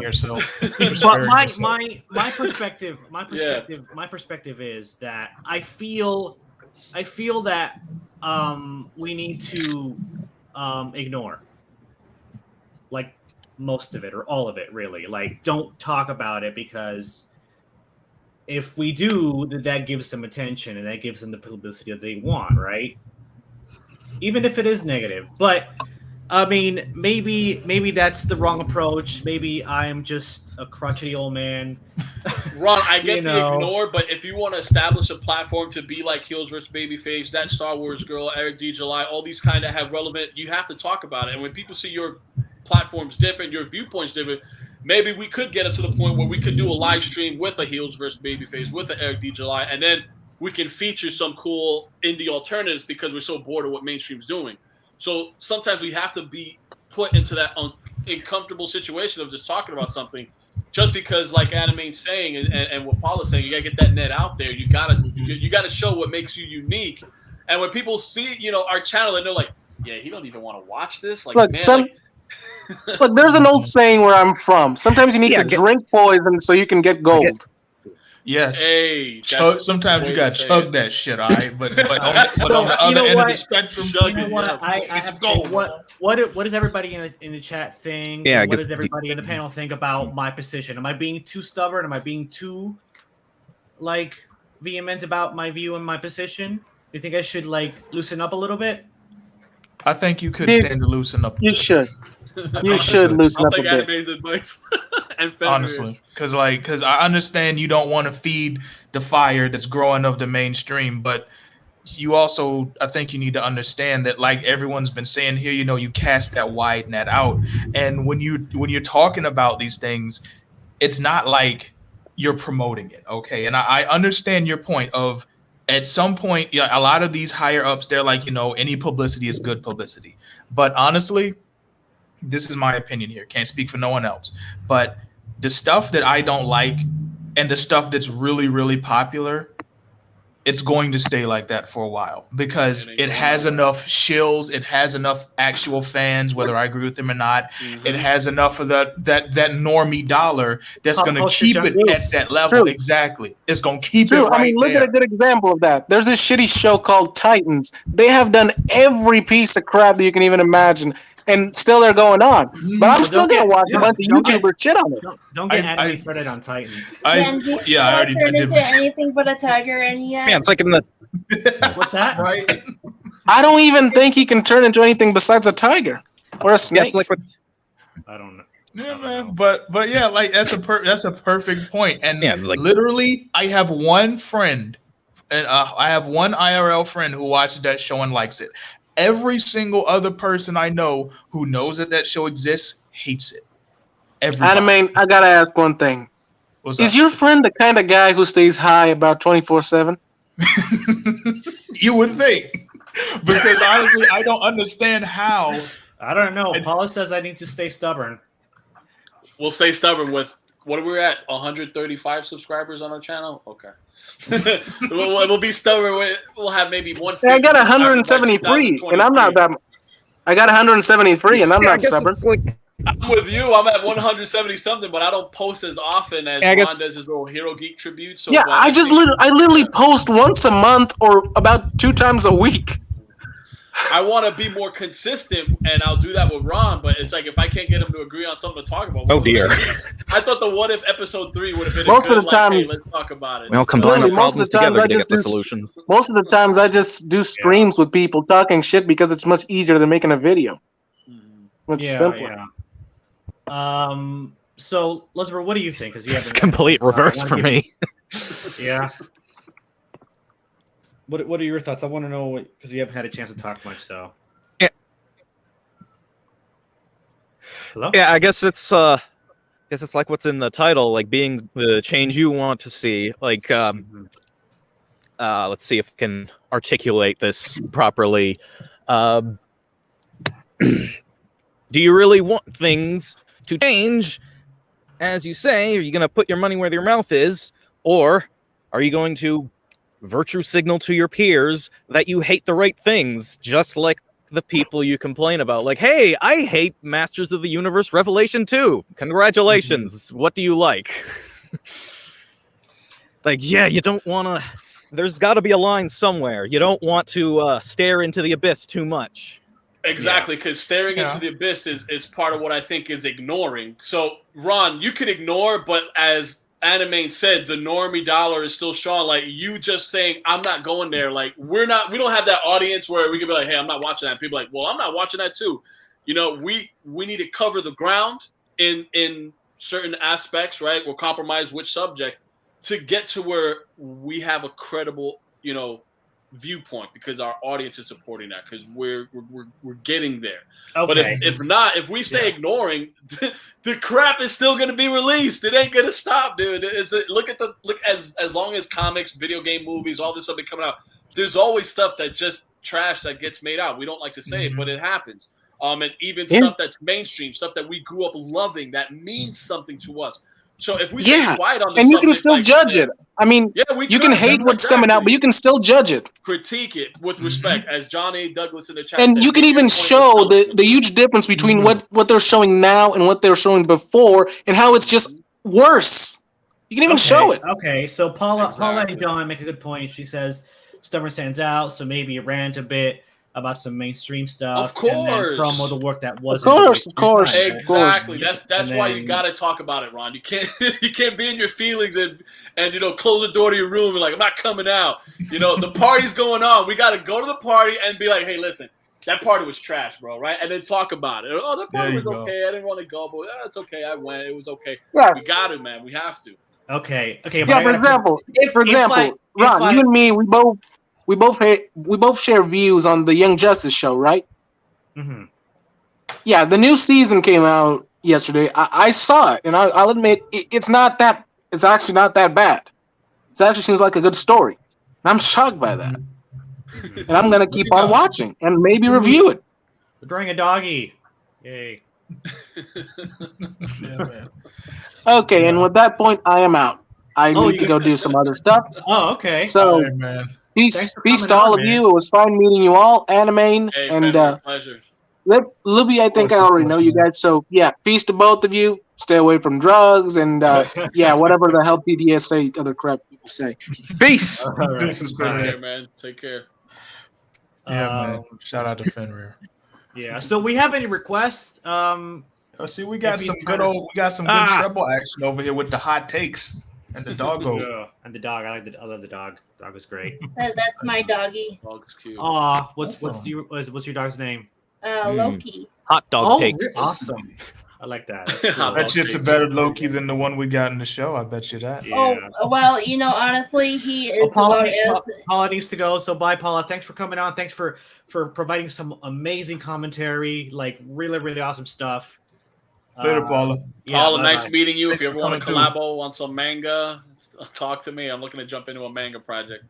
But my perspective is that I feel that we need to ignore, like, most of it or all of it, really. Like, don't talk about it, because if we do, that gives them attention and that gives them the publicity that they want, right? Even if it is negative. But I mean, maybe that's the wrong approach. Maybe I'm just a crotchety old man. Ron, I get the ignore, but if you want to establish a platform to be like Heels vs. Babyface, that Star Wars girl, Eric D. July, all these kind of have relevant, you have to talk about it. And when people see your platform's different, your viewpoint's different, maybe we could get up to the point where we could do a live stream with a Heels vs. Babyface, with an Eric D. July, and then we can feature some cool indie alternatives because we're so bored of what mainstream's doing. So sometimes we have to be put into that uncomfortable situation of just talking about something, just because, like Anime's saying and what Paula's saying, you gotta get that net out there. You gotta show what makes you unique. And when people see, our channel, and they're like, yeah, he don't even want to watch this. Like, look, look, there's an old saying where I'm from. Sometimes you need to drink poison so you can get gold. Yes. Hey, sometimes you gotta chug that shit, all right? But on the other end of the spectrum, I have to say, what does everybody in the chat think? Yeah, what does everybody in the panel think about my position? Am I being too stubborn? Am I being too, like, vehement about my view and my position? Do you think I should, like, loosen up a little bit? I think you could stand to loosen up. You should. You should loosen up a bit. Anime's advice. Honestly, because I understand you don't want to feed the fire that's growing of the mainstream, but you also, I think you need to understand that, like everyone's been saying here, you cast that wide net out, and when you're talking about these things, it's not like you're promoting it, okay? And I understand your point of, at some point, a lot of these higher ups, they're like, any publicity is good publicity, but honestly, this is my opinion here. Can't speak for no one else. But the stuff that I don't like and the stuff that's really, really popular, it's going to stay like that for a while because it has enough shills, it has enough actual fans, whether I agree with them or not. It has enough of that normie dollar that's going to keep it at that level. True. Exactly. It's going to keep it True. right I mean, look there. at a good example of that. There's this shitty show called Titans. They have done every piece of crap that you can even imagine, and still they're going on. But I'm still going to watch a bunch of YouTubers shit on it. Don't get anime started on Titans. I already turned into anything but a tiger, and Yeah, it's like in the. What's that? Right. I don't even think he can turn into anything besides a tiger or a snake. Yeah, it's like what's. I don't know. Yeah, man. But yeah, like that's a perfect point. And Yeah, it's like literally, I have one friend, and I have one IRL friend who watches that show and likes it. Every single other person I know who knows that show exists hates it. Everybody. Anime, I gotta ask one thing. Is your friend the kind of guy who stays high about 24/7? You would think, because honestly, I don't understand how. I don't know. Paula says I need to stay stubborn. We'll stay stubborn with what are we at? 135 subscribers on our channel. Okay. we'll be stubborn. We'll have maybe 150. Yeah, I got 173, and I'm not that. I got 173, and I'm not stubborn. I'm with you. I'm at 170 something, but I don't post as often as Ron does his little Hero Geek tribute. So yeah, I literally post once a month or about 2 times a week. I want to be more consistent, and I'll do that with Ron. But it's like if I can't get him to agree on something to talk about. Oh dear! I thought the What If episode 3 would have been most of the time. Hey, let's talk about it. Well, combine the problems together to get the solutions. Most of the times, I just do streams with people talking shit because it's much easier than making a video. Much simpler. Yeah. So, Elizabeth, what do you think? Because you have it's complete reverse for me. Yeah. What are your thoughts? I want to know because you haven't had a chance to talk much. So. Yeah. Hello? Yeah, I guess it's like what's in the title, like being the change you want to see. Like, let's see if I can articulate this properly. Do you really want things to change? As you say, are you going to put your money where your mouth is, or are you going to virtue signal to your peers that you hate the right things, just like the people you complain about? Like, hey, I hate Masters of the Universe Revelation 2. Congratulations. What do you like? Like, yeah, you don't want to... There's got to be a line somewhere. You don't want to stare into the abyss too much. Exactly, because staring into the abyss is part of what I think is ignoring. So, Ron, you could ignore, but as Anime said, the normie dollar is still strong. Like, you just saying, I'm not going there. Like, we don't have that audience where we can be like, hey, I'm not watching that. People are like, well, I'm not watching that too. You know, we need to cover the ground in certain aspects, right? We'll compromise which subject to get to where we have a credible, viewpoint, because our audience is supporting that, because we're getting there. Okay. But if we stay ignoring, the crap is still going to be released. It ain't going to stop, dude. Look as long as comics, video game, movies, all this stuff be coming out, there's always stuff that's just trash that gets made out. We don't like to say it, but it happens. And even stuff that's mainstream, stuff that we grew up loving, that means something to us. So if we stay quiet on this, and you can still judge it. I mean, you can hate what's coming out, but you can still judge it. Critique it with respect, as John A. Douglas in the chat and said. You can even show the huge difference between what they're showing now and what they were showing before, and how it's just worse. You can even show it. Okay, so Paula and John make a good point. She says stubborn stands out, so maybe rant a bit about some mainstream stuff. Of course. And then promo the work that was. Of course. Exactly. That's why you got to talk about it, Ron. You can't be in your feelings and close the door to your room and like, I'm not coming out. The party's going on. We got to go to the party and be like, hey, listen, that party was trash, bro, right? And then talk about it. Oh, that party was okay. I didn't want to go, but it's okay. I went. It was okay. Yeah. We got to, man. We have to. Okay. Yeah. For example, Ron, you and me, we both share views on the Young Justice show, right? Mm-hmm. Yeah, the new season came out yesterday. I saw it, and I'll admit it's actually not that bad. It actually seems like a good story. I'm shocked by that, and I'm gonna keep on watching and maybe review it. We're drawing a doggy. Yay! Yeah, man. Okay, and with that point, I am out. I need to go do some other stuff. Oh, okay. So, Peace to all of you. It was fun meeting you all, Animane, Hey, and pleasure. Libby, I think I already know you guys. So yeah, peace to both of you. Stay away from drugs and yeah, whatever the hell PDSA other crap people say. Peace. This is Take care, man. Take care. Yeah, man. Shout out to Fenrir. Yeah. So we have any requests? See, we got some good treble action over here with the hot takes and the doggo. Yeah. And the dog. I love the dog. Dog was great. That's my doggy. Dog's cute. Aw, what's your dog's name? Loki. Hot dog takes. Awesome. I like that. Cool. I bet you it's a better Loki than the one we got in the show. I bet you that. Yeah. Oh, well, honestly, he is Paula needs to go, so bye, Paula. Thanks for coming on. Thanks for providing some amazing commentary, like really, really awesome stuff. Later, Paula. Paula, nice meeting you. If you ever want to collabo on some manga, talk to me. I'm looking to jump into a manga project.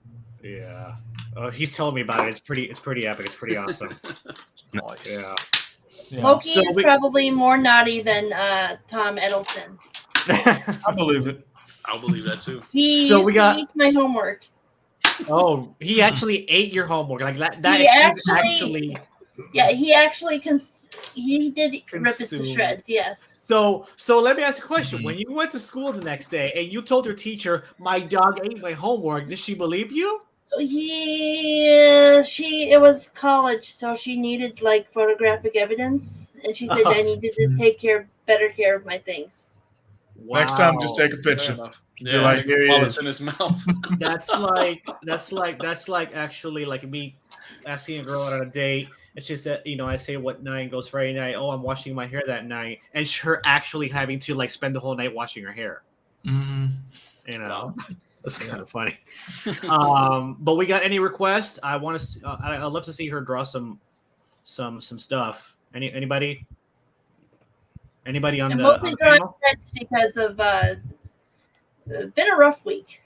Yeah. Oh, he's telling me about it. It's pretty epic. It's pretty awesome. Nice. Yeah. Loki is probably more naughty than Tom Edelson. I believe it. I'll believe that too. He eats my homework. Oh, he actually ate your homework. Like that. Yeah, he did rip it to shreds. Yes. So let me ask you a question. When you went to school the next day and you told your teacher, "My dog ate my homework," did she believe you? Yeah, it was college, so she needed like photographic evidence, and she said I needed to take better care of my things. Wow. Next time, just take a picture. Yeah, like here he is in his mouth. That's like actually like me asking a girl out on a date, and she said, I say what night goes Friday night. Oh, I'm washing my hair that night, and her actually having to like spend the whole night washing her hair. Mm-hmm. That's kind of funny. But we got any requests? I'd love to see her draw some stuff. Anybody on the mostly drawing sets because of been a rough week.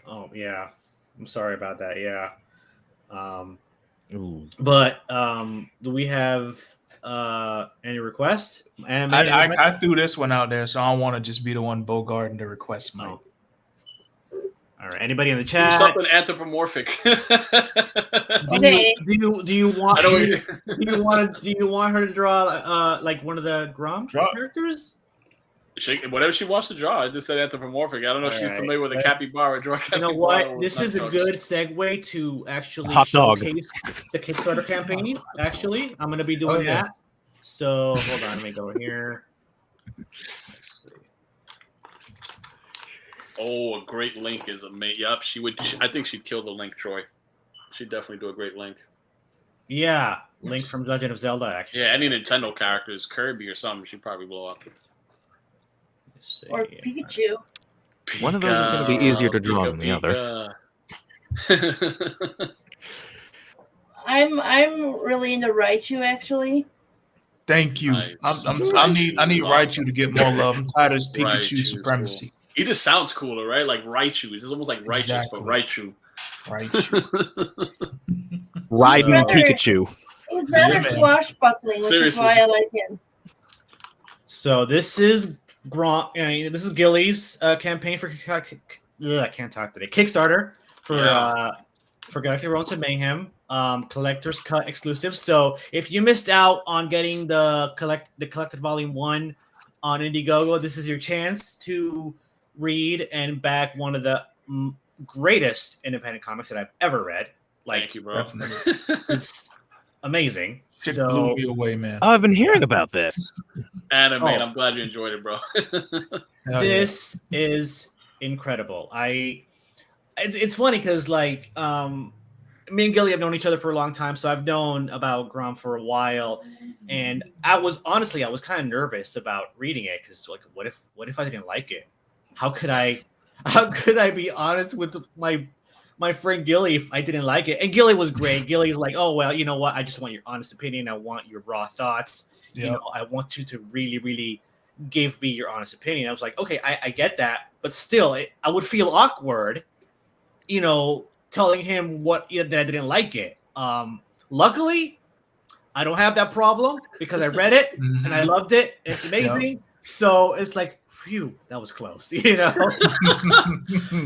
Oh yeah, I'm sorry about that. Yeah. But do we have any requests? I threw this one out there, so I don't want to just be the one bogarting the request, Mike. All right. Anybody in the chat? Do something anthropomorphic. Do you want her to draw like one of the Grom characters? Whatever she wants to draw. I just said anthropomorphic. I don't know if she's familiar with the capybara. Draw capybara. You know what? This is a good segue to actually showcase the Kickstarter campaign. Actually, I'm going to be doing that. So hold on, let me go here. Let's see. Oh, a great link is amazing. Yep, she would. I think she'd kill the link, Troy. She'd definitely do a great link. Yeah, Link from Legend of Zelda. Actually, yeah, any Nintendo characters, Kirby or something, she'd probably blow up. Or Pikachu. One of those is going to be easier to draw than the other. I'm really into Raichu, actually. Thank you. Nice. I need Raichu to get more love. I'm tired of his Pikachu supremacy. Cool. He just sounds cooler, right? Like Raichu. It's almost like Righteous, but Raichu. Riding Pikachu. He's rather swashbuckling, which is why I like him. So this is this is Gilly's campaign for I can't talk today. Kickstarter for Galactic Roads of Mayhem, collector's cut exclusive. So if you missed out on getting the collected volume 1 on Indiegogo, this is your chance to read and back one of the greatest independent comics that I've ever read. Like, thank you, bro. It's amazing. It blew me away, man. I've been hearing about this. Adam, man, I'm glad you enjoyed it, bro. This is incredible. It's funny because like me and Gilly have known each other for a long time, so I've known about Grom for a while, and I was kind of nervous about reading it because like, what if I didn't like it? How could I be honest with my friend Gilly if I didn't like it? And Gilly was great. Gilly's like, oh well, you know what? I just want your honest opinion. I want your raw thoughts. Yep. You know, I want you to really, really give me your honest opinion. I was like, okay, I get that, but still, I would feel awkward, you know, telling him that I didn't like it. Luckily, I don't have that problem because I read it and I loved it. It's amazing. Yep. So it's like, phew, that was close, you know.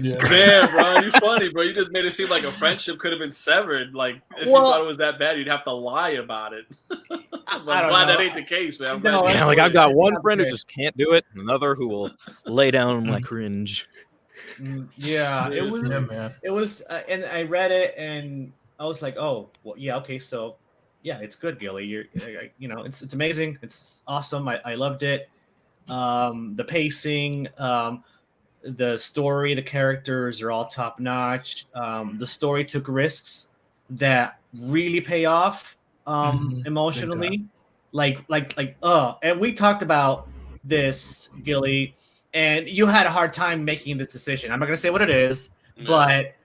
Damn, bro, you're funny, bro. You just made it seem like a friendship could have been severed. Like, if you thought it was that bad, you'd have to lie about it. I'm glad that ain't the case, man. Yeah, like I've got one friend who just can't do it, and another who will lay down my cringe. Yeah, it was, and I read it, and I was like, oh, well, yeah, okay, so, yeah, it's good, Gilly. You know, it's amazing. It's awesome. I loved it. The pacing, the story, the characters are all top notch. The story took risks that really pay off emotionally. And we talked about this, Gilly, and you had a hard time making this decision. I'm not gonna say what it is, but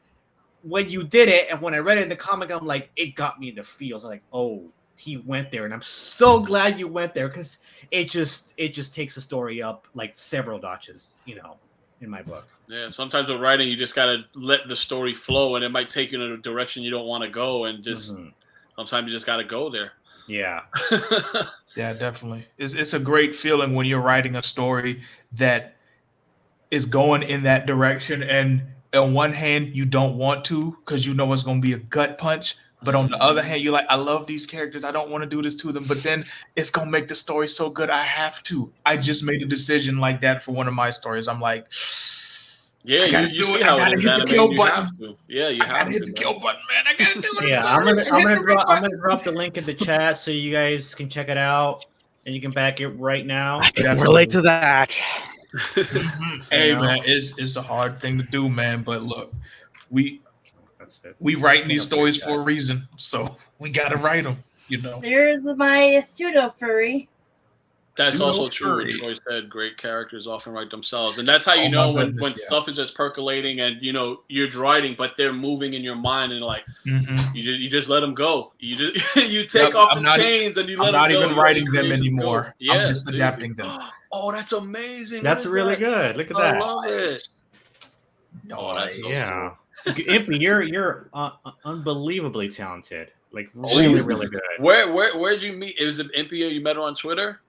when you did it, and when I read it in the comic, I'm like, it got me in the feels. I'm like, oh, he went there, and I'm so glad you went there, because it just takes the story up like several notches, you know, in my book. Yeah, sometimes with writing, you just gotta let the story flow, and it might take you in a direction you don't want to go, and just sometimes you just gotta go there. Yeah. Yeah, definitely. It's a great feeling when you're writing a story that is going in that direction, and on one hand you don't want to because you know it's going to be a gut punch, but on the other hand you're like, I love these characters, I don't want to do this to them, but then it's going to make the story so good I have to. I just made a decision like that for one of my stories. I'm like, yeah, you see how it is. Hit the kill button. Yeah, you gotta hit the kill button, man. I gotta do it. Yeah, I'm gonna drop the link in the chat so you guys can check it out, and you can back it right now. I can relate to that. Hey, man, it's a hard thing to do, man. But look, we writing these stories for a reason, so we gotta write them. You know. There's my pseudo furry. That's also true. What Troy said, great characters often write themselves, and that's how you know when stuff is just percolating, and you know you're writing, but they're moving in your mind, and like you just let them go. You just you take off the chains and you let them go. I'm not even writing them anymore. Yeah, I'm just adapting them. Oh, that's amazing. That's really good. Look at that. I love it. Oh, that's yeah. Impy, you're unbelievably talented. Like really good. Where'd you meet? It was an Impy you met her on Twitter?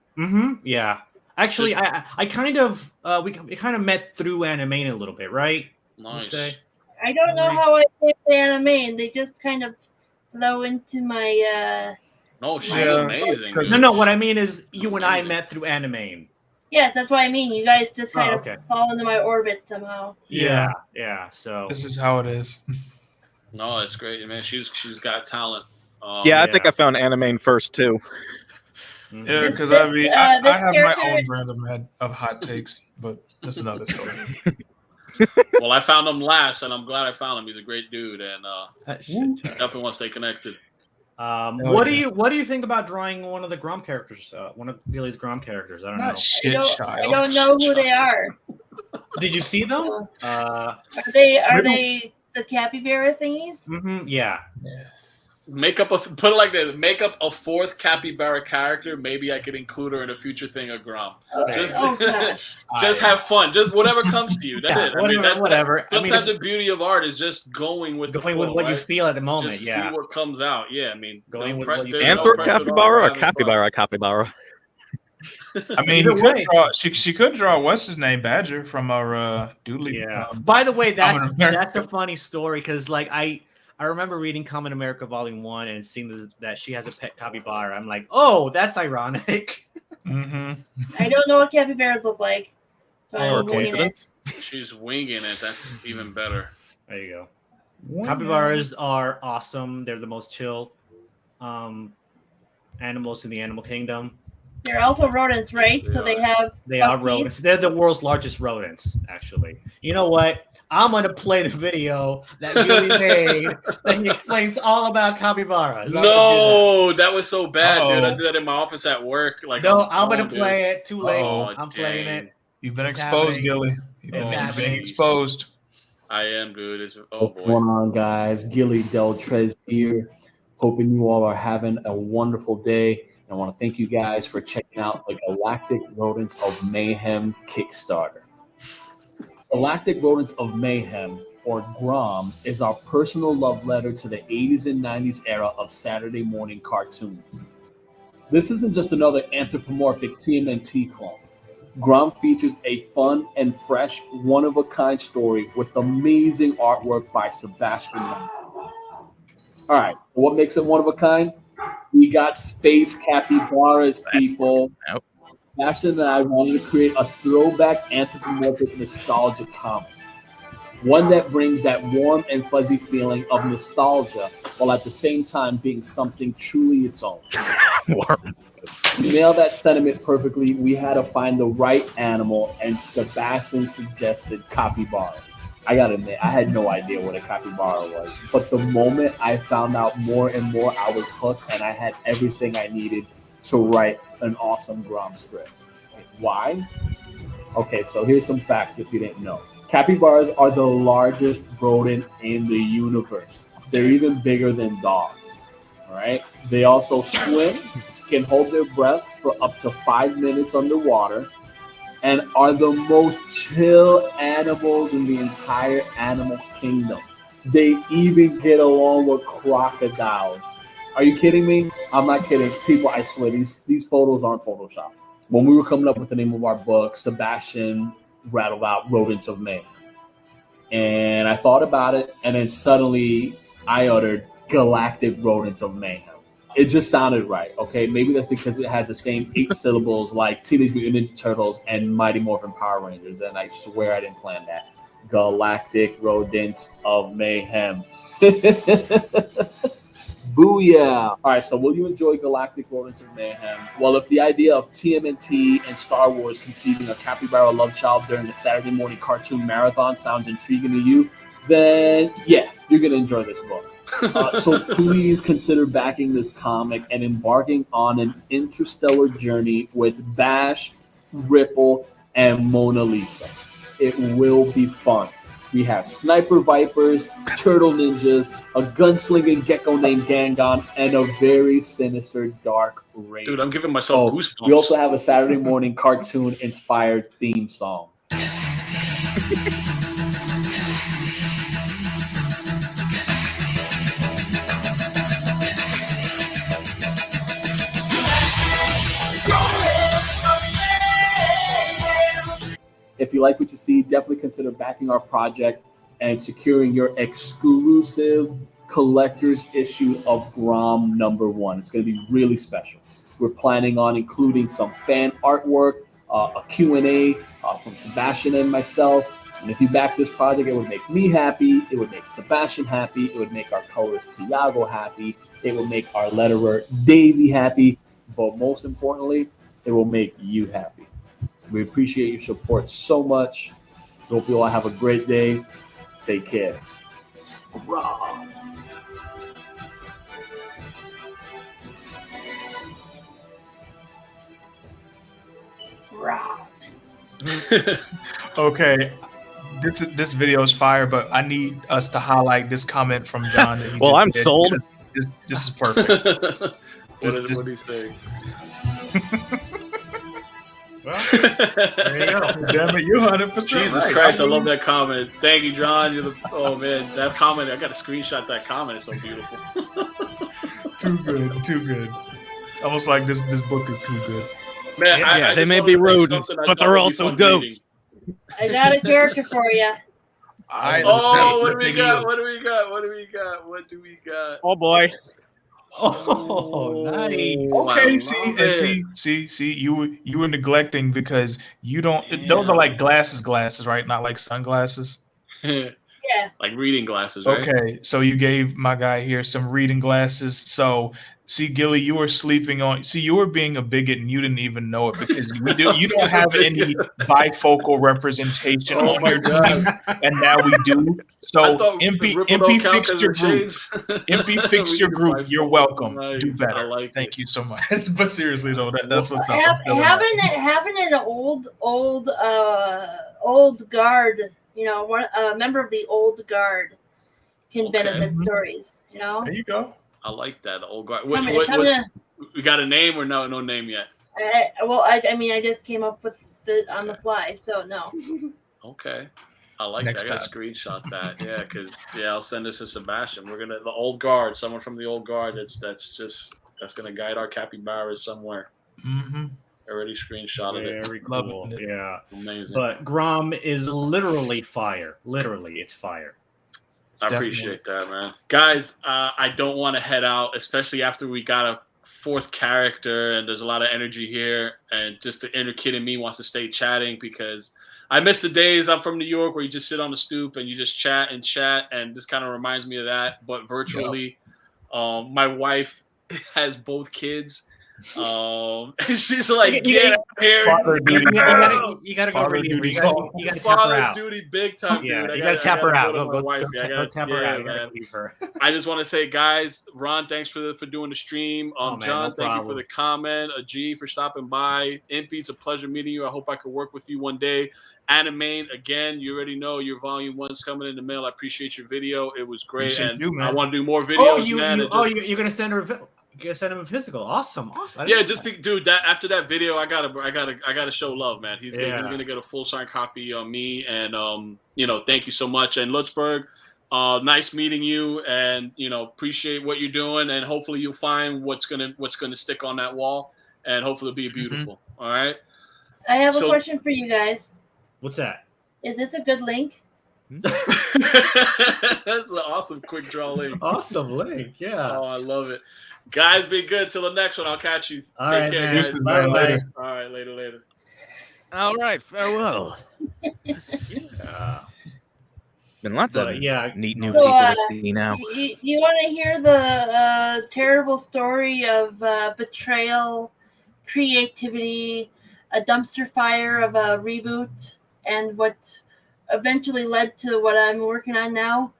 Yeah. Actually, I kind of we kind of met through Animane a little bit, right? Nice. I don't know how I did the Animane. They just kind of flow into my. No, she's amazing. No. What I mean is, you and I met through Animane. Yes, that's what I mean. You guys just kind of fall into my orbit somehow. Yeah. So this is how it is. No, it's great, man. She's got talent. I think I found Animane first too. Yeah, because I have my own brand of hot takes, but that's another story. Well, I found him last, and I'm glad I found him. He's a great dude, and definitely want to stay connected. What do you think about drawing one of the Grom characters? One of Billy's Grom characters? I don't know. I don't know who they are. Did you see them? Are they the capybara thingies? Yeah. Yes. Put it like this: make up a fourth capybara character. Maybe I could include her in a future thing of Grom. Okay. Just have fun. Just whatever comes to you. That's it. Whatever. Sometimes the beauty of art is just going with what you feel at the moment. Just see what comes out. Yeah, I mean, going with what you Anthrop capybara or capybara? I mean, she could draw what's his name, Badger from our Doodly. Yeah. By the way, that's a funny story because like I remember reading Common America Volume 1 and seeing that she has a pet capybara. I'm like, oh, that's ironic. I don't know what capybaras look like. So I'm winging it. She's winging it. That's even better. There you go. Capybaras are awesome. They're the most chill animals in the animal kingdom. They're also rodents, right? They are rodents. They're the world's largest rodents, actually. You know what? I'm going to play the video that Julie made that he explains all about capybaras. No, that was so bad, dude. I did that in my office at work. Like, no, I'm going to play it. Too late. I'm playing it. You've been exposed, Gilly. You've been exposed. I am, dude. What's going on, guys? Gilly Deltrez here. Hoping you all are having a wonderful day. I want to thank you guys for checking out the Galactic Rodents of Mayhem Kickstarter. Galactic Rodents of Mayhem, or GROM, is our personal love letter to the 80s and 90s era of Saturday morning cartoons. This isn't just another anthropomorphic TMNT clone. Grom features a fun and fresh, one-of-a-kind story with amazing artwork by Sebastian. All right, so what makes it one of a kind? We got space capybaras, people. Nope. Sebastian and I wanted to create a throwback anthropomorphic nostalgia comic. One that brings that warm and fuzzy feeling of nostalgia while at the same time being something truly its own. To nail that sentiment perfectly, we had to find the right animal, and Sebastian suggested capybaras. I gotta admit, I had no idea what a capybara was. But the moment I found out more and more, I was hooked, and I had everything I needed to write an awesome Grom script. Why? Okay, so here's some facts if you didn't know. Capybaras are the largest rodent in the universe. They're even bigger than dogs. All right. They also swim, can hold their breaths for up to 5 minutes underwater, and are the most chill animals in the entire animal kingdom. They even get along with crocodiles. Are you kidding me? I'm not kidding. People, I swear, these photos aren't Photoshop. When we were coming up with the name of our book, Sebastian rattled out Rodents of Mayhem. And I thought about it, and then suddenly I uttered Galactic Rodents of Mayhem. It just sounded right, okay? Maybe that's because it has the same 8 syllables like Teenage Mutant Ninja Turtles and Mighty Morphin Power Rangers, and I swear I didn't plan that. Galactic Rodents of Mayhem. Booyah! All right, so will you enjoy Galactic Rodents of Mayhem? Well, if the idea of TMNT and Star Wars conceiving a capybara love child during a Saturday morning cartoon marathon sounds intriguing to you, then yeah, you're going to enjoy this book. So please consider backing this comic and embarking on an interstellar journey with Bash, Ripple, and Mona Lisa. It will be fun. We have sniper vipers, turtle ninjas, a gunslinging gecko named Gangon, and a very sinister dark raven. Dude, I'm giving myself goosebumps. We also have a Saturday morning cartoon-inspired theme song. If you like what you see, definitely consider backing our project and securing your exclusive collector's issue of Grom #1. It's going to be really special. We're planning on including some fan artwork, a Q&A from Sebastian and myself. And if you back this project, it would make me happy. It would make Sebastian happy. It would make our colorist Tiago happy. It will make our letterer Davey happy. But most importantly, it will make you happy. We appreciate your support so much. Hope you all have a great day. Take care. Rah. Okay, this video is fire, but I need us to highlight this comment from John. Well, I'm sold. This is perfect. What do you say? Well, there you go. Damn it, you 100%. Jesus right. Christ, I love that comment. Thank you, John. Oh man, that comment. I got to screenshot that comment. It's so beautiful. Too good. Almost like this book is too good. Man, yeah, they may be rodents, but they're also goats. I got a character for you. What do we got? Oh boy. Oh, nice. Okay, see, you were neglecting because you don't. Damn. Those are like glasses, right? Not like sunglasses. Yeah. Like reading glasses, right? Okay, so you gave my guy here some reading glasses. So, see, Gilly, you were sleeping on. See, you were being a bigot and you didn't even know it because you don't have any bifocal representation on your team, and now we do. So, MP fixed your group. MP fixed your group. You're welcome. Nice. Do better. I like Thank you so much. But seriously, though, that's what's up. Having an old guard, a member of the old guard can benefit stories. There you go. I like that old guard. We got a name or no name yet? I just came up with on the fly, so no. Okay. I like Next that. I gotta screenshot that. Yeah, because I'll send this to Sebastian. We're gonna the old guard, someone from the old guard that's gonna guide our capybaras somewhere. Mm-hmm. Already screenshotted it. Very cool. Yeah. Amazing. But Grom is literally fire. Literally, it's fire. I appreciate that, man. Guys, I don't want to head out, especially after we got a fourth character and there's a lot of energy here. And just the inner kid in me wants to stay chatting because I miss the days I'm from New York where you just sit on the stoop and you just chat. And this kind of reminds me of that, but virtually. Yeah. My wife has both kids. And she's like, get out here. Father duty. You gotta go relieve her. You gotta tap her out. Duty big time, dude. Yeah, you gotta tap her out. Go tap her out. Man. Leave her. I just want to say, guys, Ron, thanks for doing the stream. John, thank you for the comment. G for stopping by. Impy, it's a pleasure meeting you. I hope I could work with you one day. Animane, again, you already know your volume 1's coming in the mail. I appreciate your video. It was great. And I want to do more videos, man. You're gonna send her you gotta send him a physical. Awesome. Yeah, dude. That after that video, I gotta show love, man. He's gonna get a full signed copy on me, and thank you so much. And Lutzberg, nice meeting you, and appreciate what you're doing, and hopefully you'll find what's gonna stick on that wall, and hopefully it'll be beautiful. Mm-hmm. All right. I have a question for you guys. What's that? Is this a good link? That's an awesome quick draw link. Awesome link. Yeah. Oh, I love it. Guys, be good. Till the next one. I'll catch you. All Take right, care, man. guys. Bye. All right, later. All right, farewell. Yeah. Been lots of neat new So, people to see now. You want to hear the terrible story of betrayal, creativity, a dumpster fire of a reboot, and what eventually led to what I'm working on now?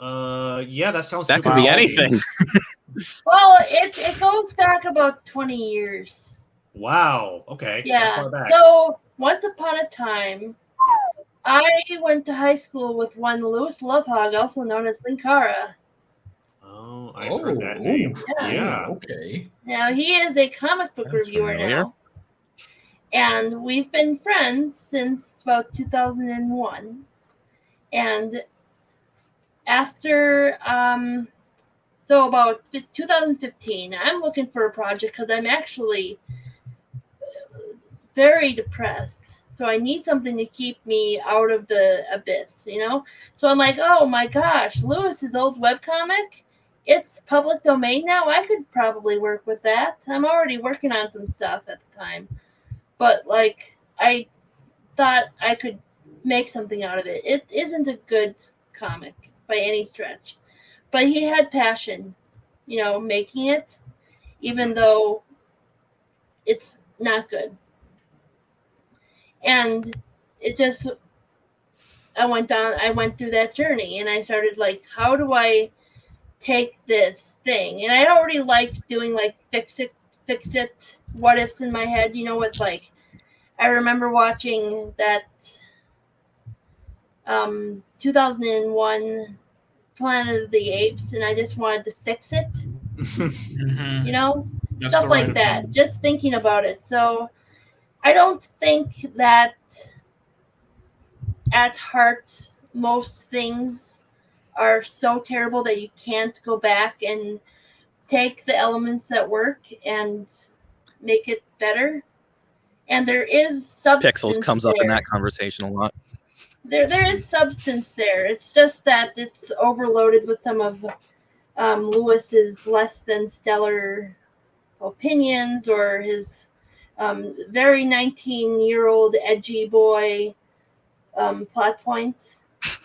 Yeah, that sounds. That could be anything. Well, it goes back about 20 years. Wow. Okay. Yeah. So once upon a time, I went to high school with one Louis Lovehog, also known as Linkara. Oh, I've heard that name. Yeah. Okay. Now he is a comic book reviewer now, and we've been friends since about 2001. And after so about 2015, I'm looking for a project because I'm actually very depressed. So I need something to keep me out of the abyss, So I'm like, oh my gosh, Lewis's old webcomic, it's public domain now. I could probably work with that. I'm already working on some stuff at the time. But I thought I could make something out of it. It isn't a good comic by any stretch. But he had passion, making it, even though it's not good. And it just, I went through that journey, and I started how do I take this thing? And I already liked doing fix it, what ifs in my head, I remember watching that 2001 Planet of the Apes, and I just wanted to fix it. That's stuff like that. Opinion. Just thinking about it. So I don't think that at heart most things are so terrible that you can't go back and take the elements that work and make it better. And there is substance. Pixels comes up in that conversation a lot. There is substance there. It's just that it's overloaded with some of Lewis's less than stellar opinions or his very 19-year-old edgy boy plot points.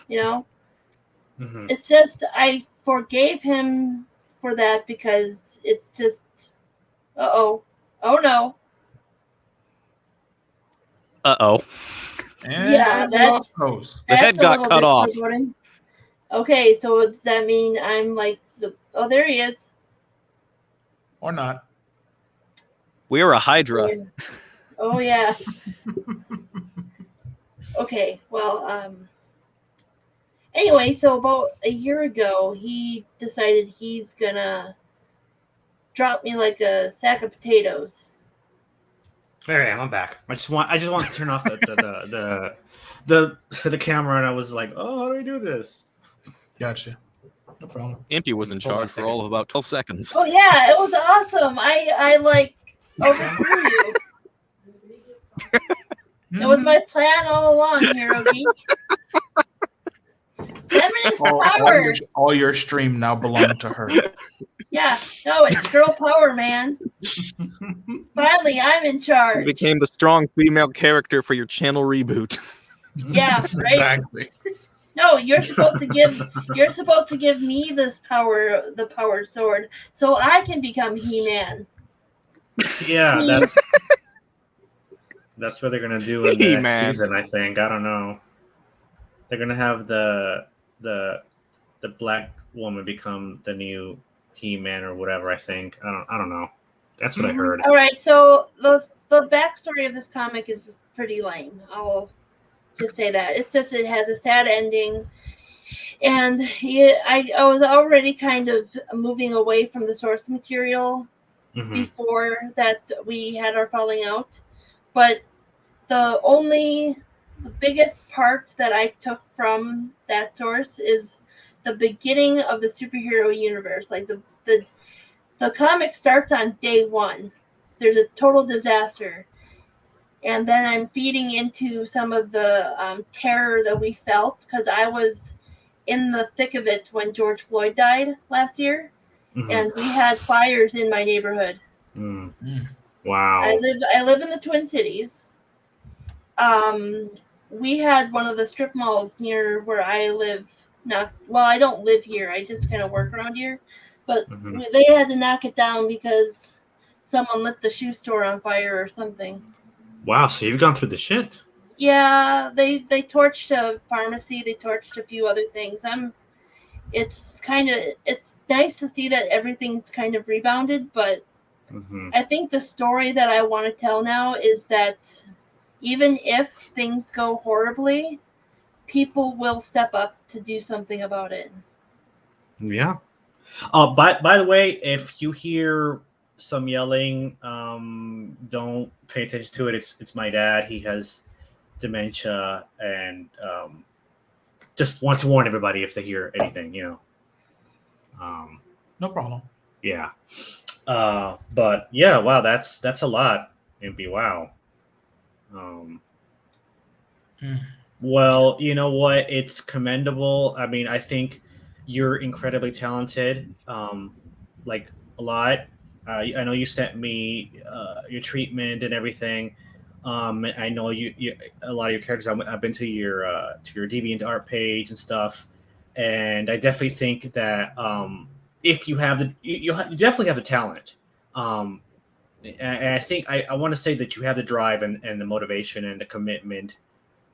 Mm-hmm. It's just I forgave him for that because it's just oh no. And the head got cut off. Okay, so does that mean I'm there he is. Or not. We're a Hydra. Oh yeah. Okay, well, anyway, so about a year ago, he decided he's gonna drop me like a sack of potatoes. There I am. I'm back. I just want to turn off the camera, and I was like, oh, how do I do this? Gotcha. No problem. Impy was in charge for all of about 12 seconds. Oh yeah, it was awesome. I overthrew you. It was my plan all along, Hero Geek. Feminist power. All your stream now belong to her. Yeah, no, it's girl power, man. Finally, I'm in charge. You became the strong female character for your channel reboot. Yeah, right. Exactly. No, you're supposed to give me this power, the powered sword, so I can become He-Man. Yeah, that's what they're gonna do in the next season. I think. I don't know. They're gonna have the black woman become the new He-Man or whatever. I think. I don't know. That's what I heard. All right, so the backstory of this comic is pretty lame. I'll just say that. It's just it has a sad ending, and I was already kind of moving away from the source material before that we had our falling out, but the biggest part that I took from that source is the beginning of the superhero universe. Like the comic starts on day one. There's a total disaster. And then I'm feeding into some of the terror that we felt because I was in the thick of it when George Floyd died last year. And we had fires in my neighborhood. Wow. I live in the Twin Cities. We had one of the strip malls near where I live. I don't live here. I just kind of work around here. But they had to knock it down because someone lit the shoe store on fire or something. Wow, so you've gone through the shit. Yeah, they torched a pharmacy. They torched a few other things. It's nice to see that everything's kind of rebounded, but I think the story that I want to tell now is that even if things go horribly, people will step up to do something about it. Yeah. By the way, if you hear some yelling, don't pay attention to it. It's my dad. He has dementia, and just want to warn everybody if they hear anything, No problem. Yeah. But yeah, wow, that's a lot. Impy, wow. Well, you know what? It's commendable. I mean, I think you're incredibly talented. Like a lot. I know you sent me your treatment and everything. I know you a lot of your characters. I've been to your DeviantArt page and stuff, and I definitely think that if you have you definitely have the talent. And I think I want to say that you have the drive and the motivation and the commitment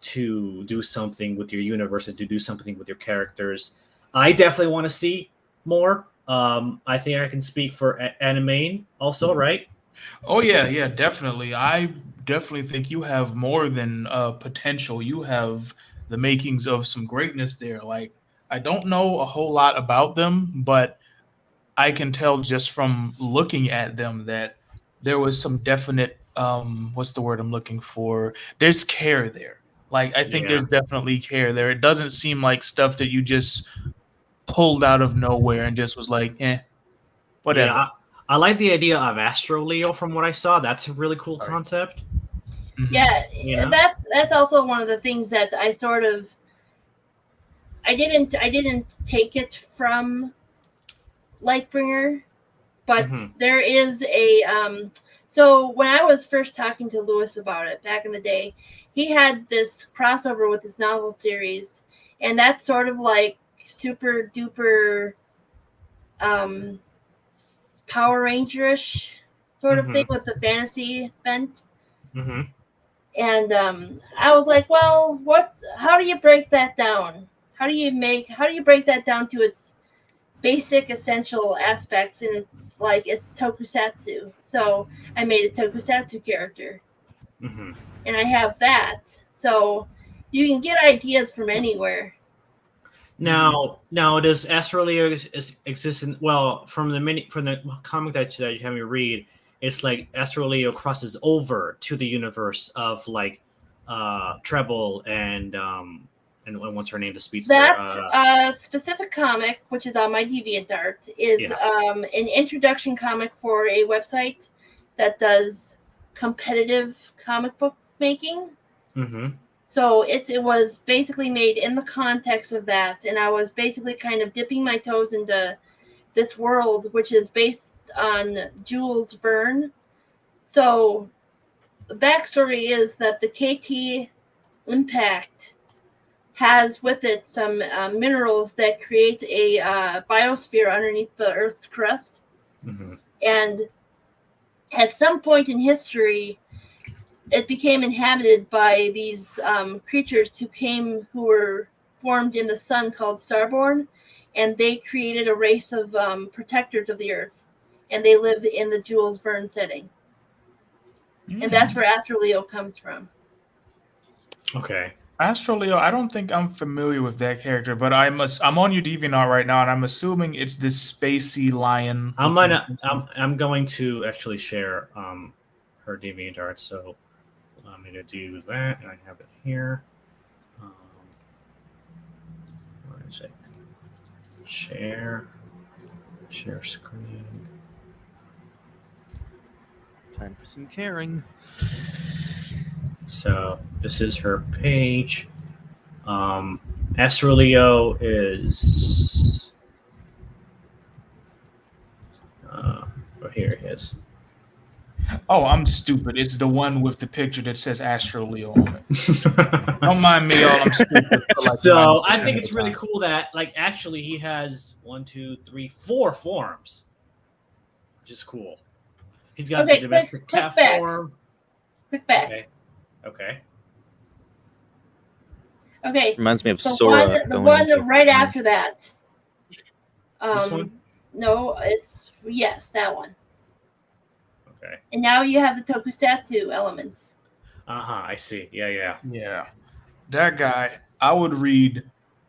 to do something with your universe and to do something with your characters. I definitely want to see more. I think I can speak for Animane also, right? Oh yeah, definitely. I definitely think you have more than potential. You have the makings of some greatness there. Like, I don't know a whole lot about them, but I can tell just from looking at them that there was some definite what's the word I'm looking for? There's care there. Like, I think there's definitely care there. It doesn't seem like stuff that you just pulled out of nowhere and just was like, whatever. Yeah, I like the idea of Astro Leo from what I saw. That's a really cool concept. Yeah, that's also one of the things that I sort of I didn't take it from Lightbringer, but there is a so when I was first talking to Lewis about it back in the day, he had this crossover with his novel series, and that's sort of like super duper Power Ranger-ish sort of thing with the fantasy bent. And I was like, well, how do you break that down? How do you break that down to its basic essential aspects? And it's like, it's tokusatsu. So I made a tokusatsu character. And I have that. So you can get ideas from anywhere. Now does Astro Leo exist in, from the comic that you have me read, it's like Astro Leo crosses over to the universe of like Treble and what's her name, the speedster. That specific comic, which is on my DeviantArt, is an introduction comic for a website that does competitive comic book making. Mm-hmm. So it was basically made in the context of that, and I was basically kind of dipping my toes into this world, which is based on Jules Verne. So the backstory is that the KT impact has with it some minerals that create a biosphere underneath the Earth's crust. Mm-hmm. And at some point in history, it became inhabited by these creatures who were formed in the sun called Starborn, and they created a race of protectors of the Earth, and they live in the Jules Verne setting. And that's where Astroleo comes from. Okay. Astroleo, I don't think I'm familiar with that character, but I'm on your DeviantArt right now, and I'm assuming it's this spacey lion. I'm going to actually share her DeviantArt, so I'm going to do that, and I have it here. Where is it? Share screen. Time for some caring. So this is her page. Astroleo is here it is. Oh, I'm stupid. It's the one with the picture that says Astroleo on it. Don't mind me, y'all. I'm stupid. So I think it's really cool that, like, actually he has 4 forms, which is cool. He's got the domestic cat form. Click back. Okay. Reminds me of Sora. The one right after that. This one? No, yes, that one. Okay. And now you have the tokusatsu elements. I see. Yeah. That guy, I would read.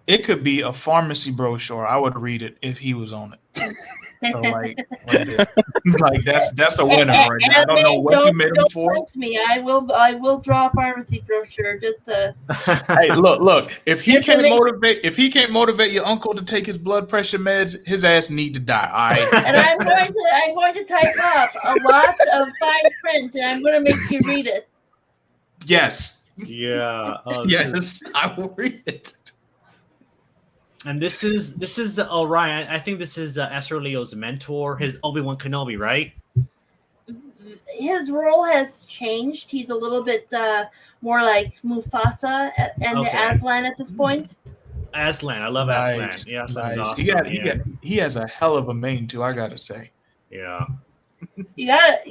It could be a pharmacy brochure. I would read it if he was on it. So like that's a winner right now. I don't know what you made him for. Don't me. I will draw a pharmacy brochure just to. Hey, look. If he can't motivate your uncle to take his blood pressure meds, his ass need to die. All right. And I'm going to type up a lot of fine print, and I'm going to make you read it. Yes. Yeah. Yes, I will read it. And this is Orion. I think this is Astroleo's mentor, his Obi-Wan Kenobi, right? His role has changed. He's a little bit more like Mufasa and Aslan at this point. Aslan, I love Aslan. Yeah, Aslan is awesome. He has a hell of a mane too, I gotta say. Yeah. You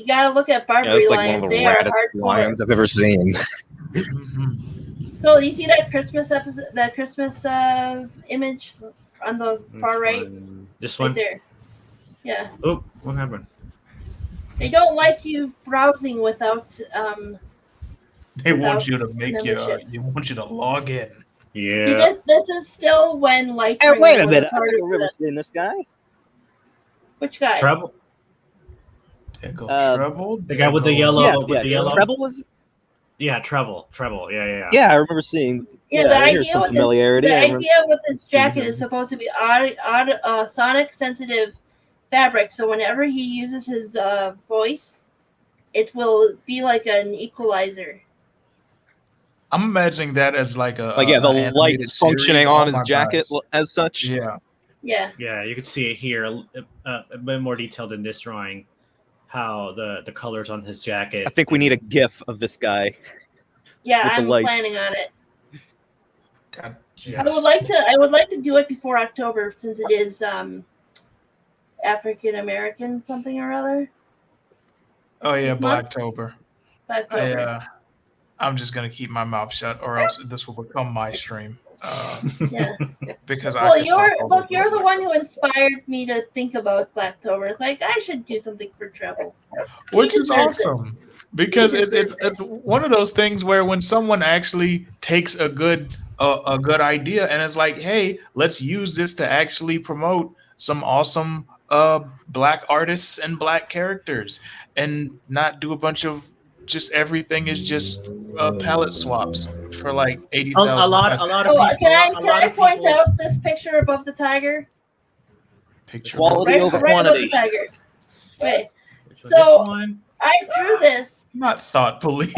gotta look at Barbary lions. They are hardcore lions I've ever seen. So you see that Christmas episode, that Christmas image on the far right? This one? Right there. Yeah. Oh, what happened? They don't like you browsing without. They want you to make they want you to log in. Yeah. See, this is still when Light. Hey, wait a minute! I think I've never seen this guy. Which guy? Treble. Treble. The guy with the yellow. Yeah, Treble was. Yeah, Treble. Yeah. Yeah, I remember seeing. Yeah, the idea some familiarity. The idea with this jacket is supposed to be sonic sensitive fabric. So whenever he uses his voice, it will be like an equalizer. I'm imagining that as like the lights functioning on his jacket as such. Yeah. Yeah, you can see it here a bit more detailed in this drawing. How the colors on his jacket. I think we need a GIF of this guy. Yeah, I'm planning on it. Yes. I would like to do it before October since it is African American something or other. Oh yeah, Blacktober. I'm just gonna keep my mouth shut, or else this will become my stream. Yeah. Because you're the one who inspired me to think about Blacktober. It's like I should do something for Treble. Which is awesome. Because it's one of those things where when someone actually takes a good idea and it's like, hey, let's use this to actually promote some awesome black artists and black characters and not do a bunch of just everything is just palette swaps for like 80,000. A lot of people. Can I point out this picture above the tiger? Quality over quantity. Above the tiger. Wait. So I drew this. Not thought police.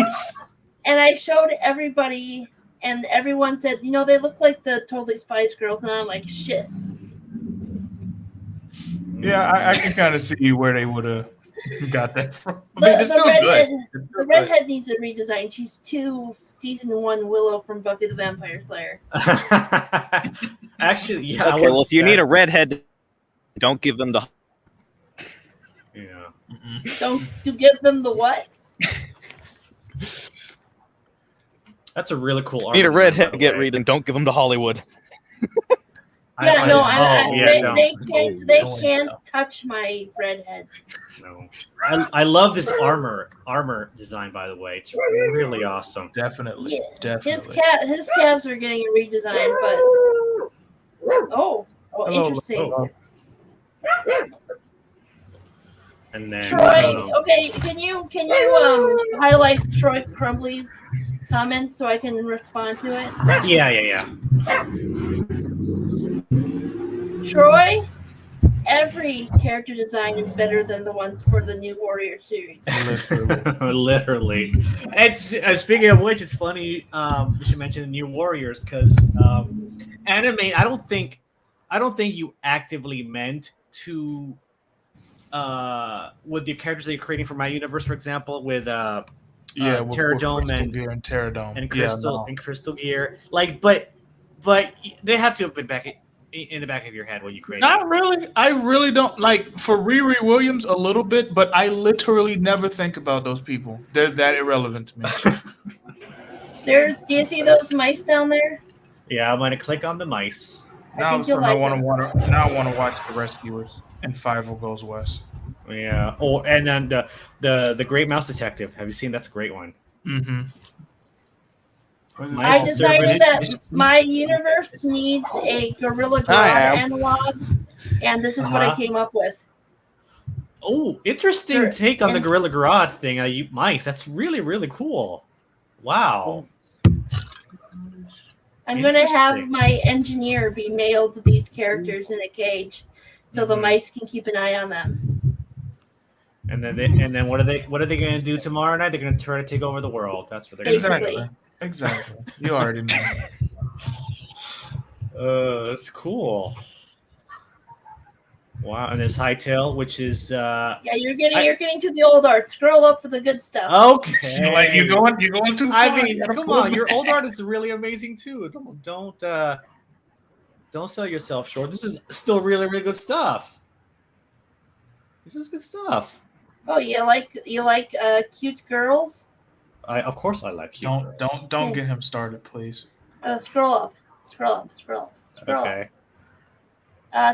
And I showed everybody, and everyone said, they look like the Totally Spice Girls, and I'm like, shit. Yeah, I can kind of see where they would have got that from. I The, mean, it's the still redhead, good. the redhead needs a redesign. She's too season 1 Willow from Buffy the Vampire Slayer. Actually, yeah. Okay, well, if you need a redhead, don't give them the. Yeah. Don't you give them the what? That's a really cool art. Need a redhead, get read, and don't give them to Hollywood. They can't touch my redheads. No, I love this armor design. By the way, it's really awesome. Definitely, Yeah. definitely. His calves are getting a redesign, but Hello, interesting. hello. And then Troy, okay, can you highlight Troy Crumbly's comment so I can respond to it? Yeah. Troy, every character design is better than the ones for the New Warrior series. Literally. And speaking of which, it's funny you should mention the New Warriors because anime. I don't think you actively meant to with the characters that you're creating for my universe, for example, with Terradome and Terradome and Crystal Gear. Like, but they have to have been back in the back of your head when you created. Not really. I really don't like for Riri Williams a little bit, but I literally never think about those people. They're that irrelevant to me. Do you see those mice down there? Yeah, I'm gonna click on the mice. Now I want to watch The Rescuers and Five Goes West. Yeah. Oh, and then the Great Mouse Detective. Have you seen? That's a great one. Mm-hmm. I decided that my universe needs a Gorilla Grodd analog, and this is what I came up with. Oh, interesting take on the Gorilla Grodd thing. Mice. That's really, really cool. Wow. I'm going to have my engineer be nailed to these characters in a cage, so the mice can keep an eye on them. And then what are they going to do tomorrow night? They're going to try to take over the world. That's what they're going to do. Exactly. You already know. That's cool. Wow, and there's Hightail, which is you're getting to the old art. Scroll up for the good stuff. Okay. Like you're going too far. I mean, come on, your old art is really amazing too. Don't sell yourself short. This is still really, really good stuff. This is good stuff. Oh, you like cute girls? Of course I like cute girls. Don't get him started, please. Scroll up. Okay.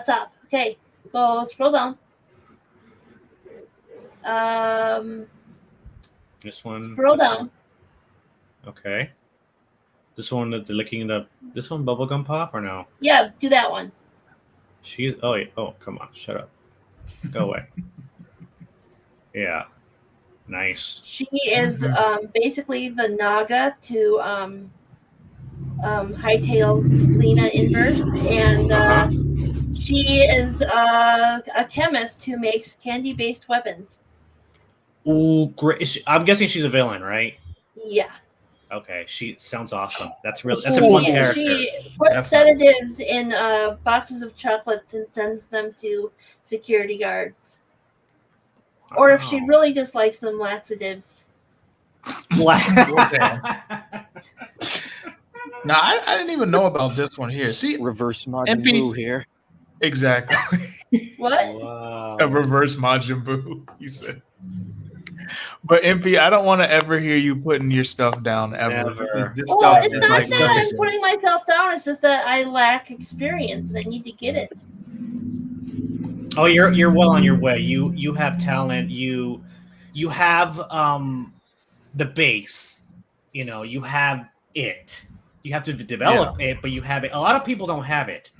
Stop. Okay. Go scroll down. This one. Scroll down. Okay. This one that they're licking this one bubblegum pop or no? Yeah, do that one. Oh, come on, shut up. Go away. Yeah. Nice. She is basically the Naga to Hightail's Lena inverse, and she is a chemist who makes candy-based weapons. Ooh, great! I'm guessing she's a villain, right? Yeah. Okay, she sounds awesome. That's a fun character. She puts sedatives in boxes of chocolates and sends them to security guards. Or if she really just likes them, laxatives. Now, I didn't even know about this one here. See, reverse Majin Buu here. Exactly. What? Wow. A reverse Majin Buu, you said. But MP, I don't want to ever hear you putting your stuff down ever. It's not that I'm putting myself down. It's just that I lack experience and I need to get it. Oh, you're well on your way. You have talent. You have the base. You have it. You have to develop it, but you have it. A lot of people don't have it,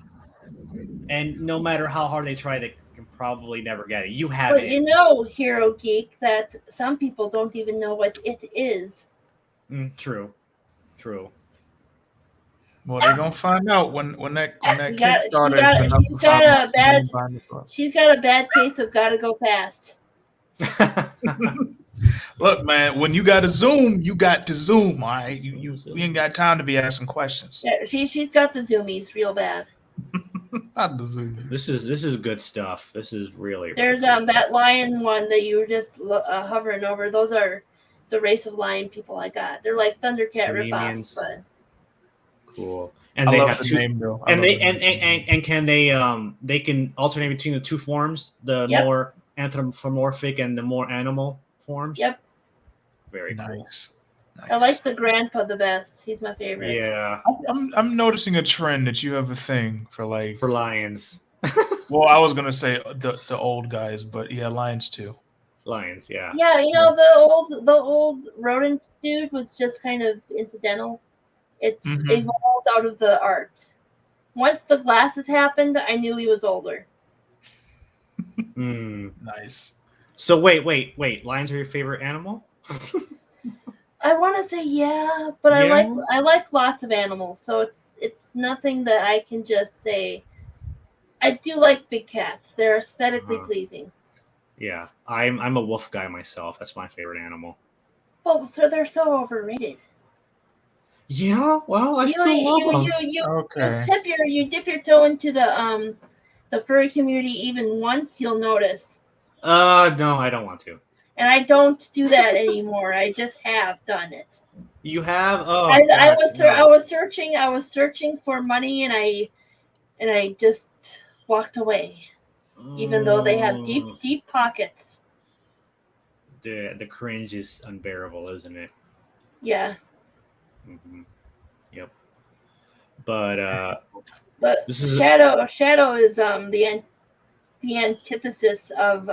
and no matter how hard they try, they can probably never get it. You have it. But Hero Geek, that some people don't even know what it is. True. Well, they're gonna find out when that Kickstarter she's got a bad case of gotta go fast. Look, man, when you got to zoom, you got to zoom. All right, we ain't got time to be asking questions. Yeah, she's got the zoomies real bad. Not the zoomies. This is good stuff. This is really. There's that lion one that you were just hovering over. Those are the race of lion people I got. They're like Thundercat ripoffs, but cool. And I they love have the two. name, though. And can they can alternate between the two forms, the more anthropomorphic and the more animal forms. Yep. Very nice. I like the grandpa the best. He's my favorite. Yeah. I'm noticing a trend that you have a thing for lions. Well, I was gonna say the old guys, but yeah, lions too. Lions, yeah. Yeah, the old rodent dude was just kind of incidental. It's evolved out of the art. Once the glasses happened, I knew he was older. Nice. So wait. Lions are your favorite animal? I want to say yeah, but Yeah. I like lots of animals, so it's nothing that I can just say. I do like big cats. They're aesthetically pleasing. Yeah, I'm a wolf guy myself. That's my favorite animal. Well, so they're so overrated. Yeah, well, I still love them. You dip your toe into the furry community even once, you'll notice. No, I don't want to. And I don't do that anymore. I just have done it. You have? Oh, I was searching for money, and I just walked away, even though they have deep pockets. The cringe is unbearable, isn't it? Yeah. Mm-hmm. Yep. But Shadow is the antithesis of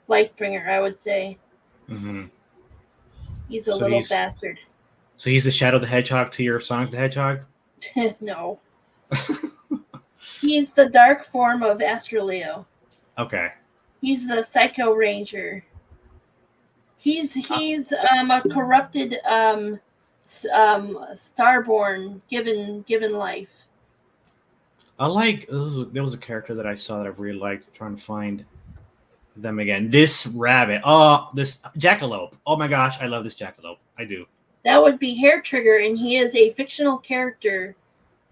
Lightbringer, I would say. Mm-hmm. He's a little bastard. So he's the Shadow the Hedgehog to your Sonic the Hedgehog? No. He's the dark form of Astroleo. Okay. He's the Psycho Ranger. He's a corrupted Starborn given life. I like there was a character that I saw that I really liked. I'm trying to find them again. This rabbit. This jackalope. Oh my gosh, I love this jackalope. I do. That would be Hair Trigger, and he is a fictional character,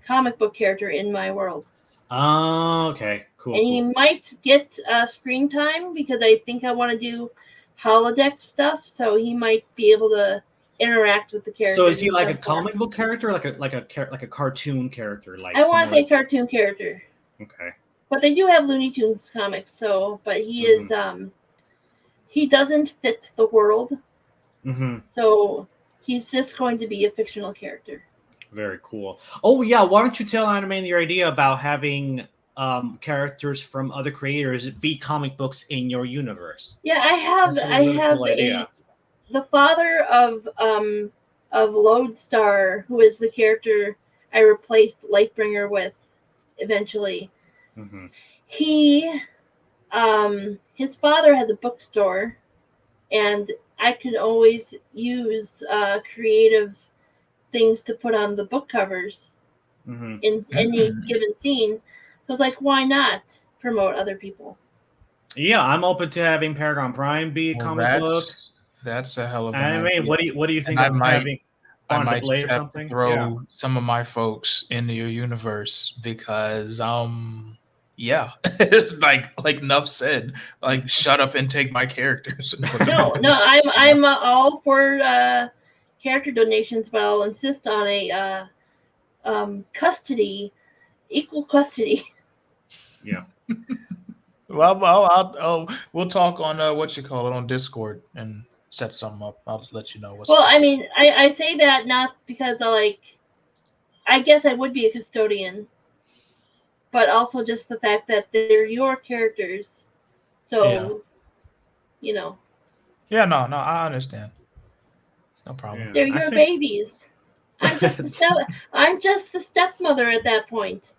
comic book character in my world. Oh, okay, cool. And he might get screen time because I think I want to do holodeck stuff, so he might be able to interact with the character. So is he like a comic book character, like a cartoon character? Like I want to say cartoon character. Okay. But they do have Looney Tunes comics, but he is he doesn't fit the world. Mm-hmm. So he's just going to be a fictional character. Very cool. Oh yeah, why don't you tell Anime your idea about having characters from other creators be comic books in your universe? Yeah, I have the father of Lodestar, who is the character I replaced Lightbringer with eventually. Mm-hmm. His father has a bookstore, and I could always use creative things to put on the book covers in any given scene. So I was like, why not promote other people? Yeah, I'm open to having Paragon Prime be a comic book. That's a hell of an idea. What do you think of having I might Blade or have something? to throw some of my folks into your universe because yeah, like Nuff said, like shut up and take my characters. No, I'm all for character donations, but I'll insist on a equal custody. Yeah. Well, we'll talk on on Discord and set something up. I'll let you know what's. Well, I mean, I say that not because I guess I would be a custodian, but also just the fact that they're your characters. So, Yeah, no, I understand. It's no problem. They're your babies. I'm just the stepmother at that point.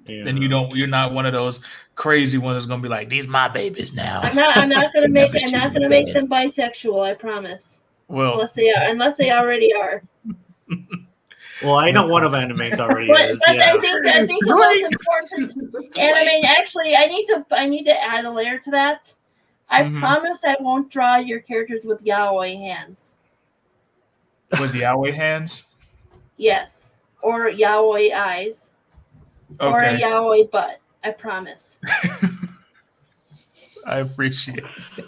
Yeah. Then you're not one of those crazy ones that's gonna be like, these my babies now. I'm not gonna make them bisexual, I promise. Well, unless they already are. Well, I know one of Animate's already is. But I think the most important Animate, actually I need to add a layer to that. I promise I won't draw your characters with yaoi hands. With yaoi hands? Yes. Or yaoi eyes. Okay. Or a yaoi butt. I promise. I appreciate it.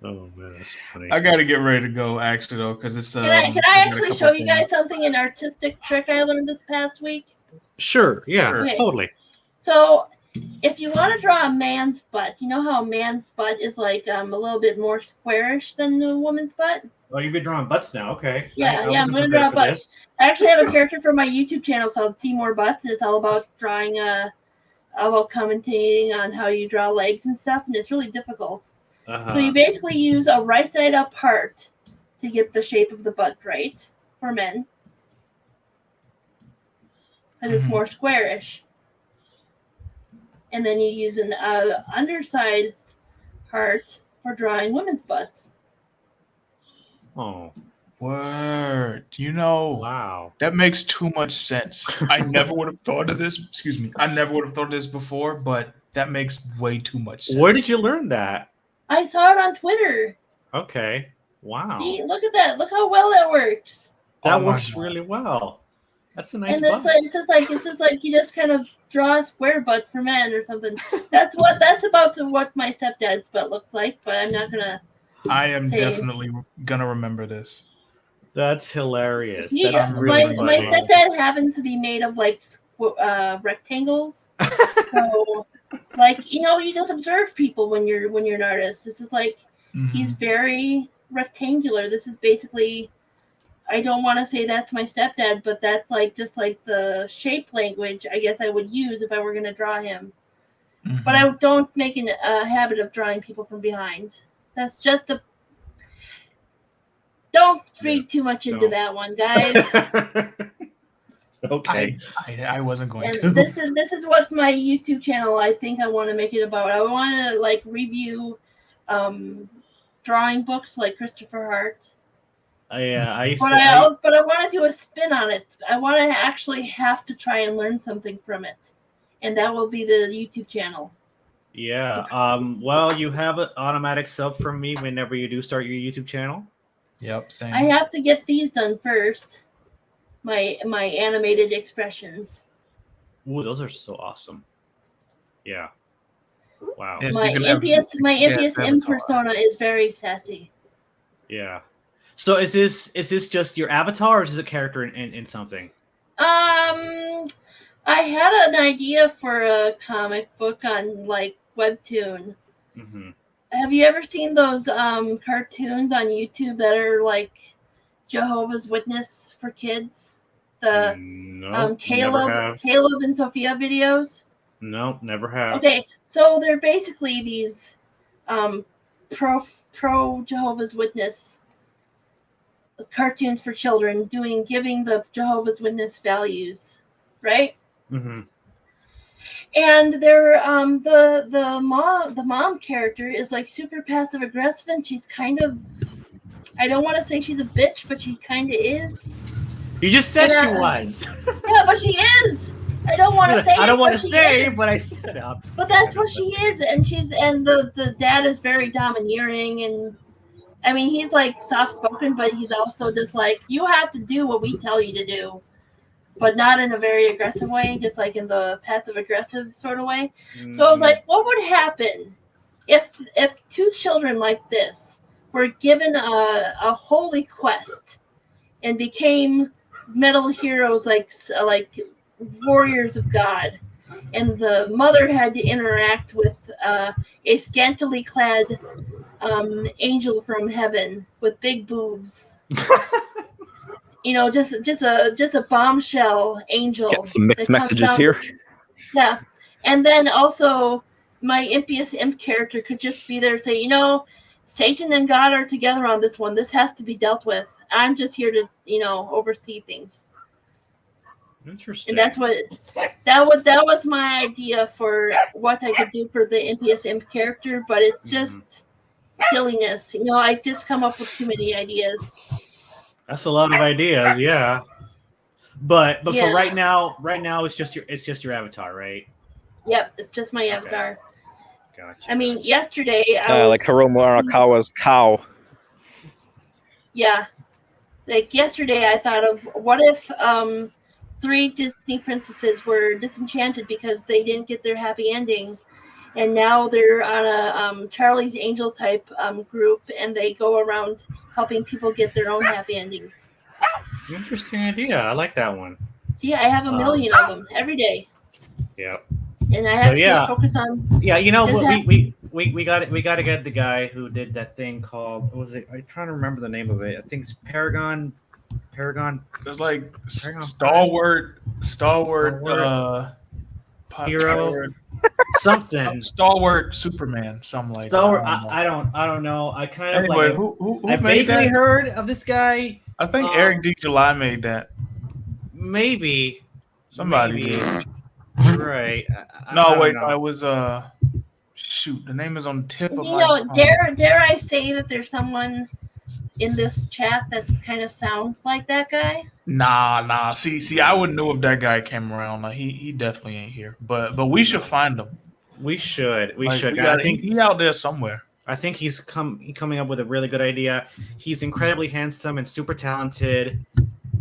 Oh man, that's funny. I gotta get ready to go actually though, because it's Can I actually show you guys something, an artistic trick I learned this past week? Sure, yeah, okay. Totally. So if you want to draw a man's butt, you know how a man's butt is like a little bit more squarish than a woman's butt? Oh, you've been drawing butts now, okay. Yeah, I'm gonna draw butts. I actually have a character for my YouTube channel called See More Butts, and it's all about drawing about commentating on how you draw legs and stuff, and it's really difficult. So you basically use a right side up heart to get the shape of the butt right for men. Because it's more squarish. And then you use an undersized heart for drawing women's butts. Oh. Word. Wow. That makes too much sense. I never would have thought of this. Excuse me. I never would have thought of this before, but that makes way too much sense. Where did you learn that? I saw it on Twitter. Okay. Wow. See, look at that. Look how well that works. That works really well. That's a nice butt. And it's just like you just kind of draw a square butt for men or something. That's about what my stepdad's butt looks like, but I'm not gonna. I am definitely gonna remember this. That's hilarious. Yeah, That's really my stepdad happens to be made of like rectangles. So, like, you just observe people when you're an artist. This is like he's very rectangular. This is basically, I don't want to say that's my stepdad, but that's like just like the shape language I guess I would use if I were going to draw him. But I don't make a habit of drawing people from behind. That's just a. Don't read too much into that one, guys. Okay. I wasn't going to. This is what my YouTube channel, I think I want to make it about. I want to like review drawing books like Christopher Hart. Yeah, but I want to do a spin on it. I want to actually have to try and learn something from it. And that will be the YouTube channel. Yeah. Well, you have an automatic sub from me whenever you do start your YouTube channel. Yep, same. I have to get these done first. My animated expressions. Ooh, those are so awesome. Yeah. Wow. Yes, my NPS M persona is very sassy. Yeah. So is this just your avatar, or is this a character in something? I had an idea for a comic book on like Webtoon. Have you ever seen those cartoons on YouTube that are like Jehovah's Witness for kids? The Caleb and Sophia videos? No, never have. Okay, so they're basically these pro Jehovah's Witness cartoons for children, giving the Jehovah's Witness values, right? And they're the mom character is like super passive aggressive, and she's kind of, I don't want to say she's a bitch, but she kind of is. You just said she was. Yeah, but she is. I don't want to say. I don't want to say, but I said it. But that's what she is, and the dad is very domineering, and I mean he's like soft spoken, but he's also just like, you have to do what we tell you to do. But not in a very aggressive way, just like in the passive-aggressive sort of way. So I was like, what would happen if two children like this were given a holy quest and became metal heroes, like warriors of God, and the mother had to interact with a scantily clad angel from heaven with big boobs. Just a bombshell angel. Get some mixed messages here. Yeah. And then also my impious imp character could just be there and say, Satan and God are together on this one. This has to be dealt with. I'm just here to, oversee things. Interesting. And that's that was my idea for what I could do for the impious imp character, but it's just silliness. I just come up with too many ideas. That's a lot of ideas, yeah. But for right now it's just your avatar, right? Yep, it's just my avatar. I mean, yesterday I was like Hiromu Arakawa's cow. Yeah, like yesterday I thought of what if 3 Disney princesses were disenchanted because they didn't get their happy ending, and now they're on a Charlie's Angel type group, and they go around helping people get their own happy endings. Interesting idea. I like that one. See, I have a million of them every day. Yeah. And I have to just focus on. Yeah, you know what? We got it. We got to get the guy who did that thing called. What was it? I'm trying to remember the name of it. I think it's Paragon. It's like stalwart hero. Something. Stalwart Superman. Something like Stalwart. that. I don't know. I kind of anyway, like. Who I made vaguely that? heard of this guy. I think Eric D. July made that. Maybe. Somebody did. Right. It was shoot. The name is on the tip of my tongue. Dare I say that there's someone in this chat that kind of sounds like that guy? Nah. See, I wouldn't know if that guy came around. Like, he definitely ain't here. But we should find him. We should. I think he's out there somewhere. I think he's coming up with a really good idea. He's incredibly handsome and super talented,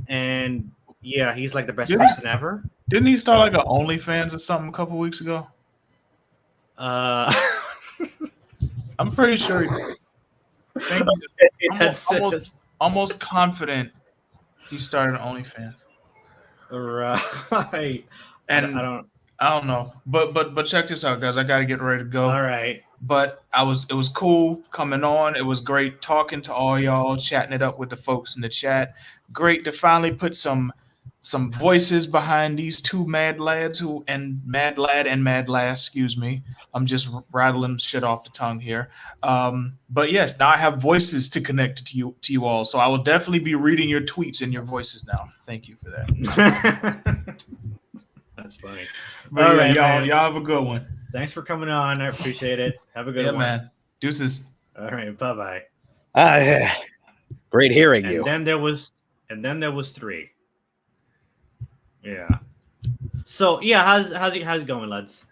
and yeah, he's like the best person ever. Didn't he start like an OnlyFans or something a couple weeks ago? I'm pretty sure. Almost confident he started OnlyFans. Right. And I don't know. But check this out, guys. I gotta get ready to go. All right. But it was cool coming on. It was great talking to all y'all, chatting it up with the folks in the chat. Great to finally put some voices behind these two mad lads mad lass, excuse me. I'm just rattling shit off the tongue here. But yes, now I have voices to connect to you all. So I will definitely be reading your tweets and your voices now. Thank you for that. That's funny. But all right, y'all have a good one. Thanks for coming on. I appreciate it. Have a good one. Yeah, man. Deuces. All right. Bye-bye. Great hearing you. And then there was 3. Yeah. So yeah, how's it going, Lugs?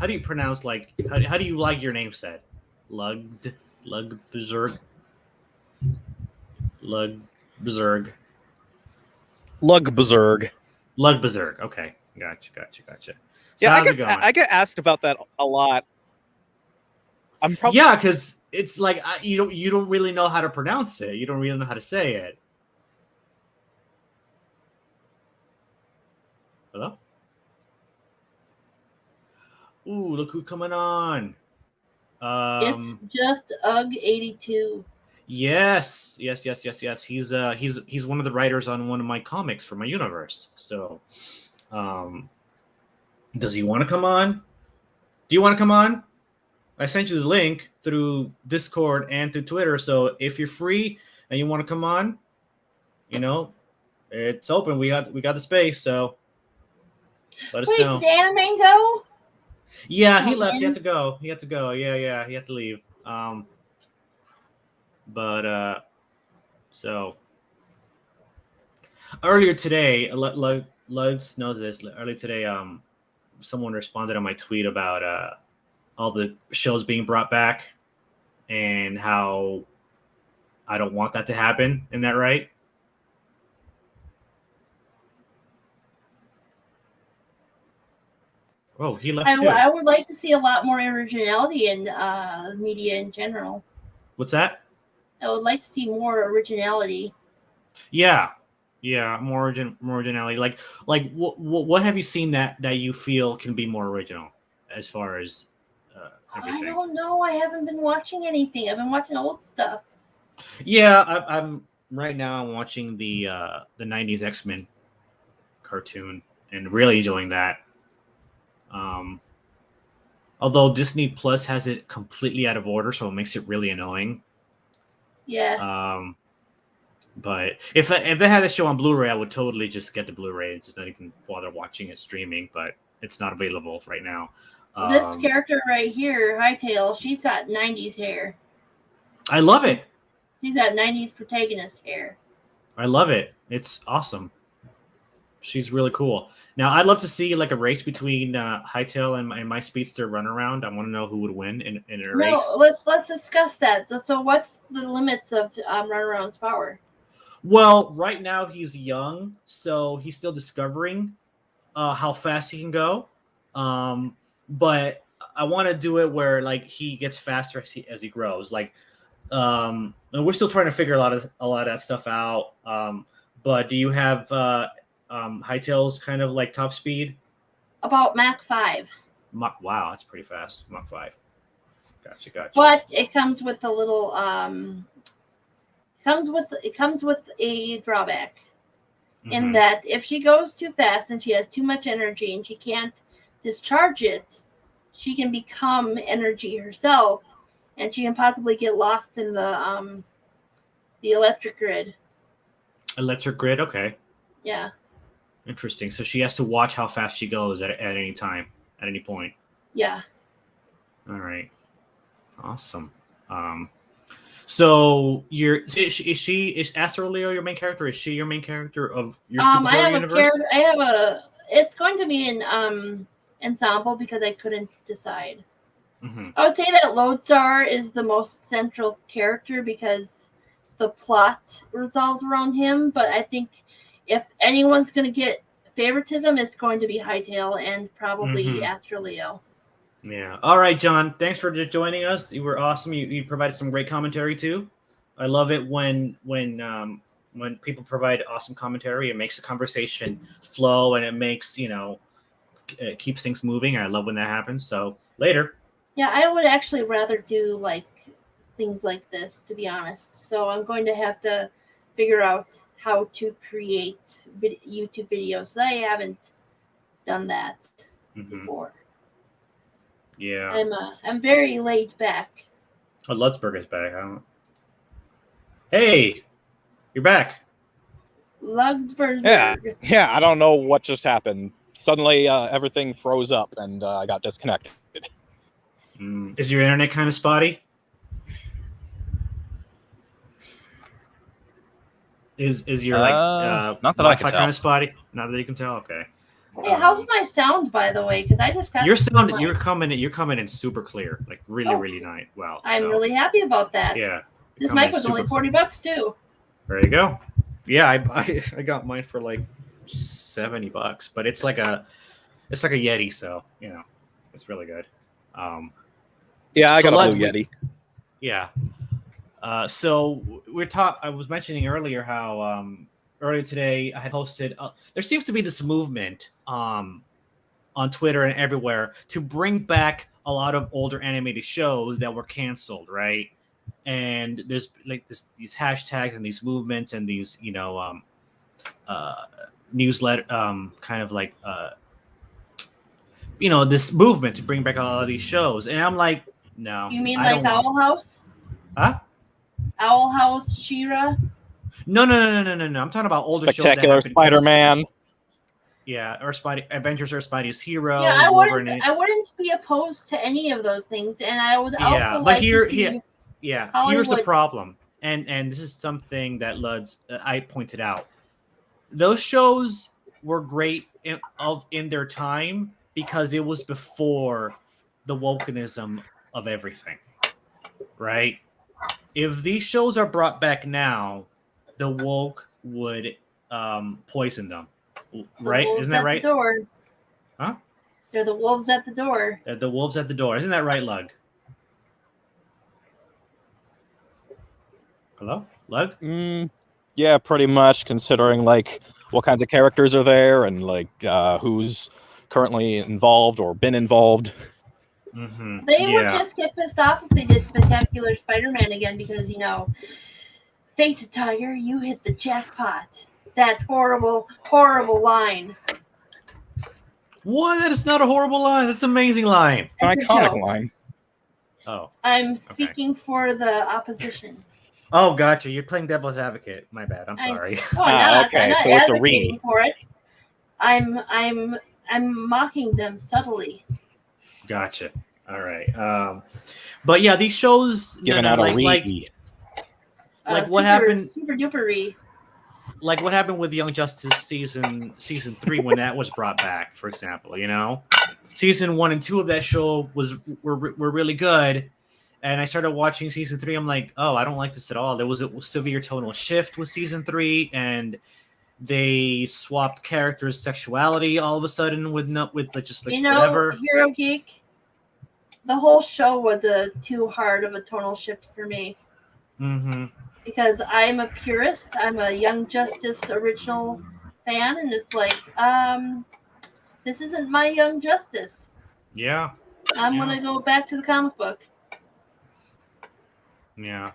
How do you pronounce how do you like your name said? Lug Berserk. Lug Berserk. Okay. Gotcha. So yeah, I get asked about that a lot. because it's like you don't really know how to pronounce it. You don't really know how to say it. Hello? Ooh, look who's coming on. It's just UG82. Yes. He's one of the writers on one of my comics for my universe. So, does he want to come on? Do you want to come on? I sent you the link through Discord and through Twitter. So if you're free and you want to come on, it's open. We got the space. So let us know. Did Anime go? Yeah, he left. He had to go. Yeah, he had to leave. So earlier today, Lugs knows this. Earlier today, someone responded on my tweet about all the shows being brought back and how I don't want that to happen. Isn't that right? Oh, he left too. I would like to see a lot more originality in media in general. What's that? I would like to see more originality. Yeah, more originality. Like what have you seen that you feel can be more original as far as everything? I don't know. I haven't been watching anything. I've been watching old stuff. Yeah, I'm right now. I'm watching the '90s X-Men cartoon and really enjoying that. Although Disney Plus has it completely out of order, so it makes it really annoying. Yeah. But if it had a show on Blu-ray, I would totally just get the Blu-ray and just not even bother watching it streaming. But it's not available right now. This character right here, Hightail, she's got 90s hair. I love it. She's got 90s protagonist hair. I love it. It's awesome. She's really cool. Now, I'd love to see like a race between Hightail and my speedster run around. I want to know who would win in a race. No, let's discuss that. So, what's the limits of Runaround's power? Well, right now he's young, so he's still discovering how fast he can go. But I want to do it where like he gets faster as he grows. Like, and we're still trying to figure a lot of that stuff out. But do you have Hightail's kind of like top speed? About Mach 5. Wow, that's pretty fast. Mach 5. Gotcha. But it comes with a little it comes with a drawback in that if she goes too fast and she has too much energy and she can't discharge it, she can become energy herself, and she can possibly get lost in the electric grid. Electric grid, okay. Yeah. Interesting. So she has to watch how fast she goes at any time, at any point. Yeah. All right. Awesome. So is Astro Leo your main character? Is she your main character of your superhero universe? It's going to be an ensemble because I couldn't decide. I would say that Lodestar is the most central character because the plot revolves around him, but I think if anyone's going to get favoritism, it's going to be Hightail and probably Astro Leo. Yeah. All right, John. Thanks for joining us. You were awesome. You provided some great commentary too. I love it when people provide awesome commentary. It makes the conversation flow and it makes it keeps things moving. I love when that happens. So later. Yeah, I would actually rather do like things like this, to be honest. So I'm going to have to figure out how to create YouTube videos. I haven't done that before. Yeah, I'm very laid back. Oh, Lutzberg is back. Hey, you're back. Lutzberg. Yeah. I don't know what just happened. Suddenly, everything froze up and I got disconnected. Is your internet kind of spotty? Is your not that Wi-Fi I can tell. kind of spotty? Not that you can tell. Okay. Hey, how's my sound, by the way? Because I just got your sound. You're coming in super clear, like really nice. Wow. I'm really happy about that. Yeah. This mic was only $40 too. There you go. Yeah, I got mine for like $70, but it's like a Yeti, so it's really good. Yeah, I got a blue Yeti. Yeah. So I was mentioning earlier how earlier today I had posted. There seems to be this movement on Twitter and everywhere to bring back a lot of older animated shows that were canceled, right? And there's like these hashtags and these movements and these newsletter kind of like this movement to bring back all of these shows, and I'm like, no. You mean like Owl House? Huh? Owl House, She-Ra? No. I'm talking about older Spectacular shows. Spectacular Spider-Man. Yeah, or Adventures or Spidey's Hero. Yeah, I wouldn't be opposed to any of those things, and I would also like to see here's the problem, and this is something that I pointed out. Those shows were great in their time because it was before the wokenism of everything, right? If these shows are brought back now, the woke would poison them, right? Isn't that right? The door. Huh? They're the wolves at the door. They're the wolves at the door. Isn't that right, Lug? Hello, Lug? Yeah, pretty much. Considering like what kinds of characters are there and like who's currently involved or been involved. They would just get pissed off if they did Spectacular Spider-Man again because, face it, Tiger, you hit the jackpot. That horrible, horrible line. What? That is not a horrible line. That's an amazing line. It's an iconic line. Oh. I'm speaking for the opposition. Oh, gotcha. You're playing devil's advocate. My bad. I'm sorry. Okay, so it's a read. For it. I'm mocking them subtly. Gotcha. All right. But yeah, these shows giving out a read. Like what happened? Super duper read. like what happened with Young Justice season 3 when that was brought back, for example. You know, season 1 and 2 of that show were really good, and I started watching season 3. I'm like, oh, I don't like this at all. There was a severe tonal shift with season 3, and they swapped characters' sexuality all of a sudden with just like whatever. Hero Geek, the whole show was too hard of a tonal shift for me. Mm-hmm. Because I'm a purist, I'm a Young Justice original fan, and it's like, this isn't my Young Justice. Yeah. I'm gonna go back to the comic book. Yeah.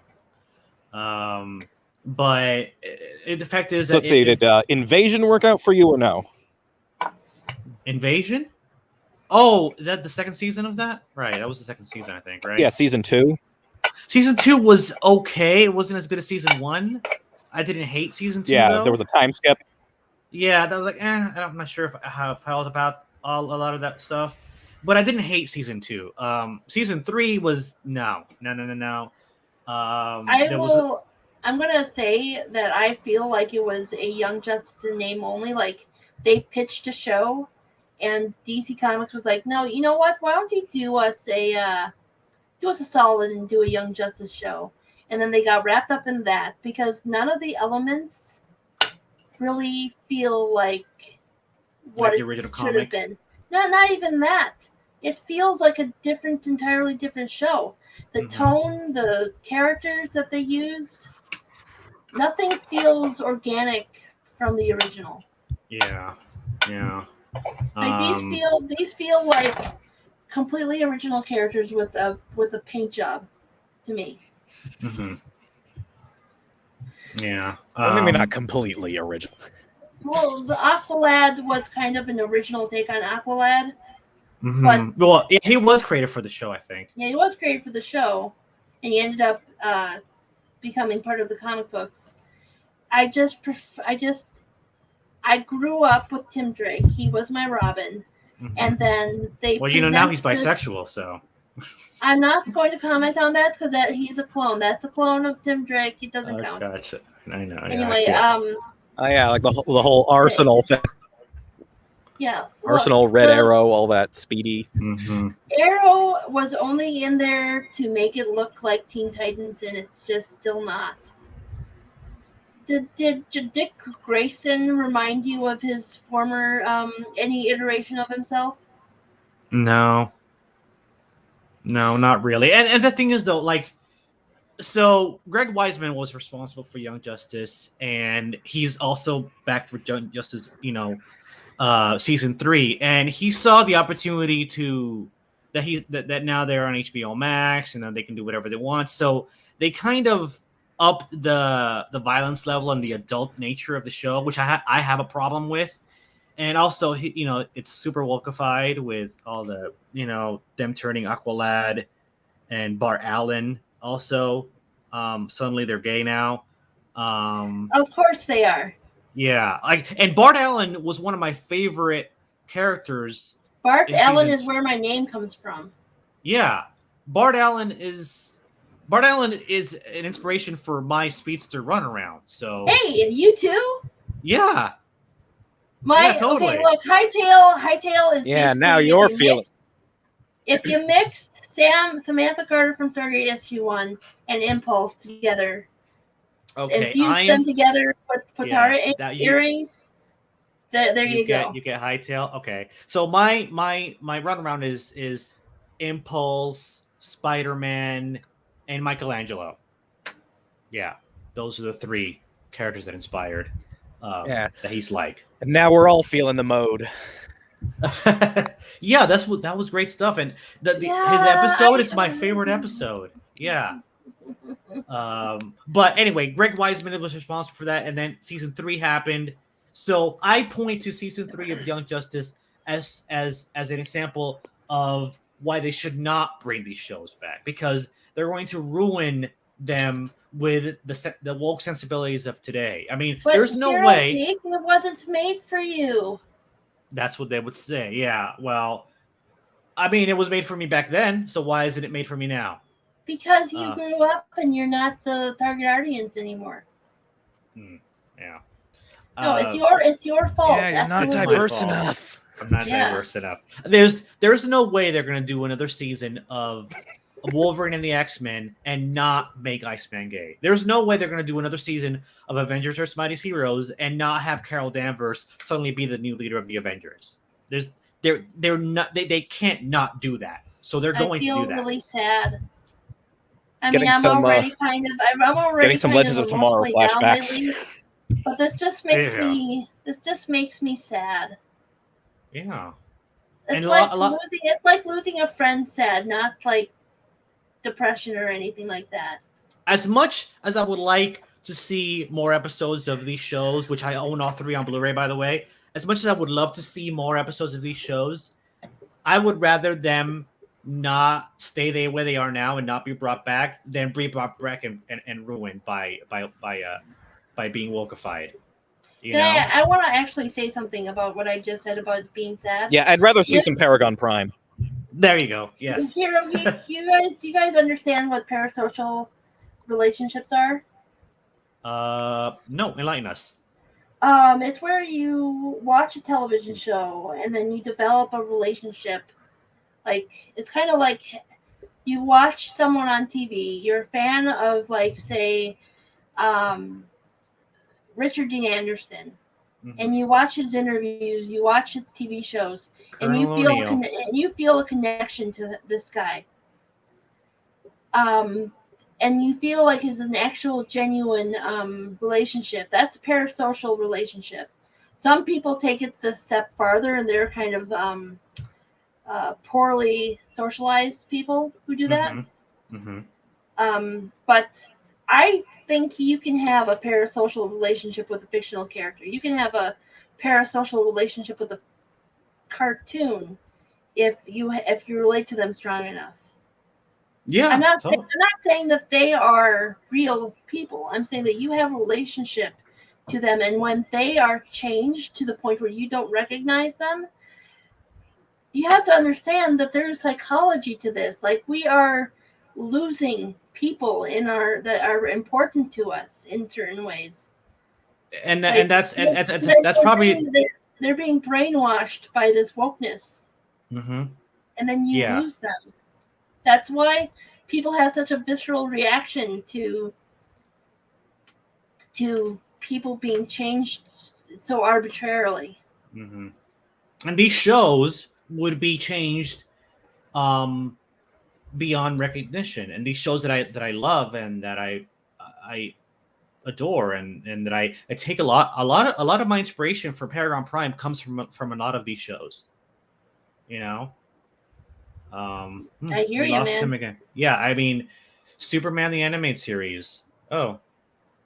But the fact is that let's see, did Invasion work out for you or no? Invasion? Oh, is that the second season of that? Right, that was the second season, I think, right? Yeah, season 2. Season 2 was okay. It wasn't as good as season 1. I didn't hate season 2. Yeah, though. There was a time skip. Yeah, that was like, I'm not sure how I felt about a lot of that stuff, but I didn't hate season 2. Season 3 was no. I'm gonna say that I feel like it was a Young Justice in name only. Like they pitched a show, and DC Comics was like, "No, you know what? Why don't you do us a solid and do a Young Justice show?" And then they got wrapped up in that because none of the elements really feel like what the original it should have been. Not even that. It feels like a entirely different show. The tone, the characters that they used, nothing feels organic from the original. Yeah. Like these feel like completely original characters with a paint job to me. Mm-hmm. Yeah. Maybe not completely original. Well, the Aqualad was kind of an original take on Aqualad. Mm-hmm. But he was created for the show, I think. Yeah, he was created for the show, and he ended up becoming part of the comic books. I grew up with Tim Drake. He was my Robin, and then they. Well, now he's bisexual, so. I'm not going to comment on that because he's a clone. That's a clone of Tim Drake. He doesn't count. Gotcha. I know. Anyway, like the whole Arsenal thing. Yeah. Arsenal, Red Arrow, all that speedy. Mm-hmm. Arrow was only in there to make it look like Teen Titans, and it's just still not. Did Dick Grayson remind you of his former any iteration of himself? No, not really. And the thing is, though, like, so Greg Weisman was responsible for Young Justice, and he's also back for Young Justice, season 3, and he saw the opportunity that now they're on HBO Max, and then they can do whatever they want. So they kind of upped the violence level and the adult nature of the show, which I have a problem with. And also, it's super wokeified with all the, them turning Aqualad and Bart Allen also. Suddenly they're gay now. Of course they are. Yeah, and Bart Allen was one of my favorite characters. Bart Allen is where my name comes from. Yeah, Bart Allen is an inspiration for my speedster runaround. So hey, you too? Yeah. Totally. Okay, look, Hightail is now you're feeling. If you mixed Samantha Carter from Stargate SG-1 and Impulse together. Okay, and fuse them together with Potara earrings. There you go. You get Hightail. Okay, so my runaround is Impulse, Spider-Man, and Michelangelo. Yeah, those are the 3 characters that inspired. That he's like. And now we're all feeling the mode. Yeah, that was great stuff, and his episode is my favorite episode. Yeah. But anyway, Greg Weisman was responsible for that, and then season 3 happened. So I point to season 3 of Young Justice as an example of why they should not bring these shows back, because they're going to ruin them with the woke sensibilities of today. I mean, there's no way it wasn't made for you. That's what they would say. Yeah. Well, I mean, it was made for me back then, so why isn't it made for me now? Because you grew up and you're not the target audience anymore. Yeah. No, it's your fault. Yeah, you're not diverse enough. I'm not diverse enough. There's no way they're gonna do another season of Wolverine and the X-Men and not make Iceman gay. There's no way they're gonna do another season of Avengers vs. Mighty Heroes and not have Carol Danvers suddenly be the new leader of the Avengers. They're not they can't not do that. So they're going to do that. I feel really sad. I'm getting some Legends of Tomorrow flashbacks. Lately, but this just makes me sad. Yeah. It's like losing a friend sad, not like depression or anything like that. As much as I would like to see more episodes of these shows, which I own all 3 on Blu-ray, by the way, as much as I would love to see more episodes of these shows, I would rather them not stay there where they are now and not be brought back than be brought back and ruined by being wokeified. I want to actually say something about what I just said about being sad. Yeah, I'd rather see some Paragon Prime. There you go. Yes. Do you guys understand what parasocial relationships are? No, enlighten us. It's where you watch a television show and then you develop a relationship. Like, it's kind of like you watch someone on TV. You're a fan of, like, say, Richard Dean Anderson, and you watch his interviews, you watch his TV shows, and you feel a connection to this guy. And you feel like it's an actual genuine relationship. That's a parasocial relationship. Some people take it the step farther, and they're kind of poorly socialized people who do that. But I think you can have a parasocial relationship with a fictional character. You can have a parasocial relationship with a cartoon if you relate to them strong enough. Yeah, I'm not saying that they are real people. I'm saying that you have a relationship to them, and when they are changed to the point where you don't recognize them, you have to understand that there's psychology to this. Like, we are losing people that are important to us in certain ways, and that's probably they're being brainwashed by this wokeness, and then you lose them. That's why people have such a visceral reaction to people being changed so arbitrarily. And these shows would be changed beyond recognition, and these shows that I love and that I adore and that I take a lot of my inspiration for Paragon Prime comes from a lot of these shows. I hear you, lost man. him again. Yeah, I mean, Superman the animated series. Oh,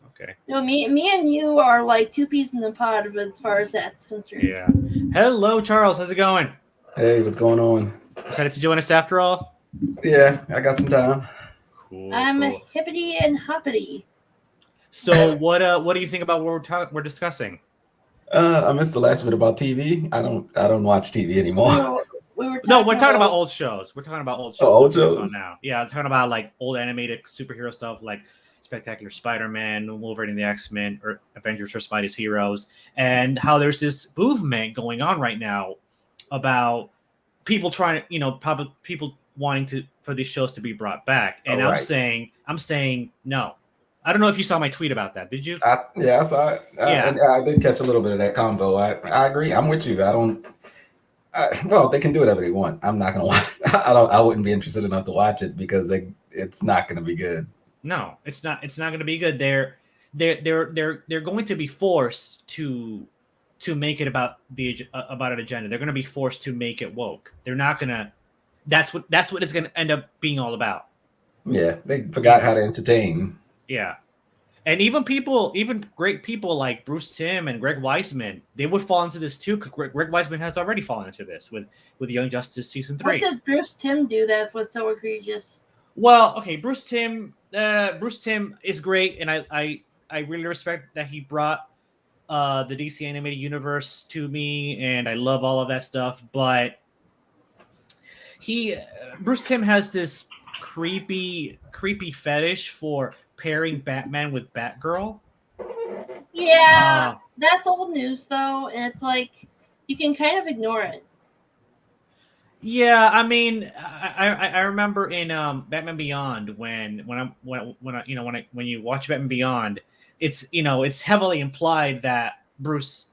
okay. No, me and you are like 2 peas in the pod as far as that's concerned. Yeah. Hello, Charles. How's it going? Hey, what's going on? Decided to join us after all? Yeah, I got some time. Cool. I'm hippity and hoppity. So what do you think about what we're discussing? I missed the last bit about TV. I don't watch TV anymore. We're talking about old shows. We're talking about old shows. Oh, old shows on now. Yeah, I'm talking about like old animated superhero stuff like Spectacular Spider-Man, Wolverine and the X-Men, or Avengers vs. Mighty Heroes, and how there's this movement going on right now about people trying to, people wanting for these shows to be brought back. And I'm saying no. I don't know if you saw my tweet about that. Did you? I saw it. I did catch a little bit of that convo. I agree. I'm with you. Well, they can do whatever they want. I'm not gonna watch. I wouldn't be interested enough to watch it because it's not gonna be good. No, it's not. It's not gonna be good. They're going to be forced to make it about an agenda. They're going to be forced to make it woke. They're not gonna. That's what it's going to end up being all about. Yeah, they forgot how to entertain. Yeah, and even great people like Bruce Timm and Greg Weisman, they would fall into this too. Greg Weisman has already fallen into this with Young Justice season 3. What did Bruce Timm do that was so egregious? Well, okay, Bruce Timm is great, and I really respect that he brought the DC animated universe to me, and I love all of that stuff. But Bruce Timm has this creepy fetish for pairing Batman with Batgirl, Yeah, that's old news though, and it's like you can kind of ignore it. Yeah, I mean, I remember in Batman Beyond when you watch Batman Beyond, it's heavily implied that Bruce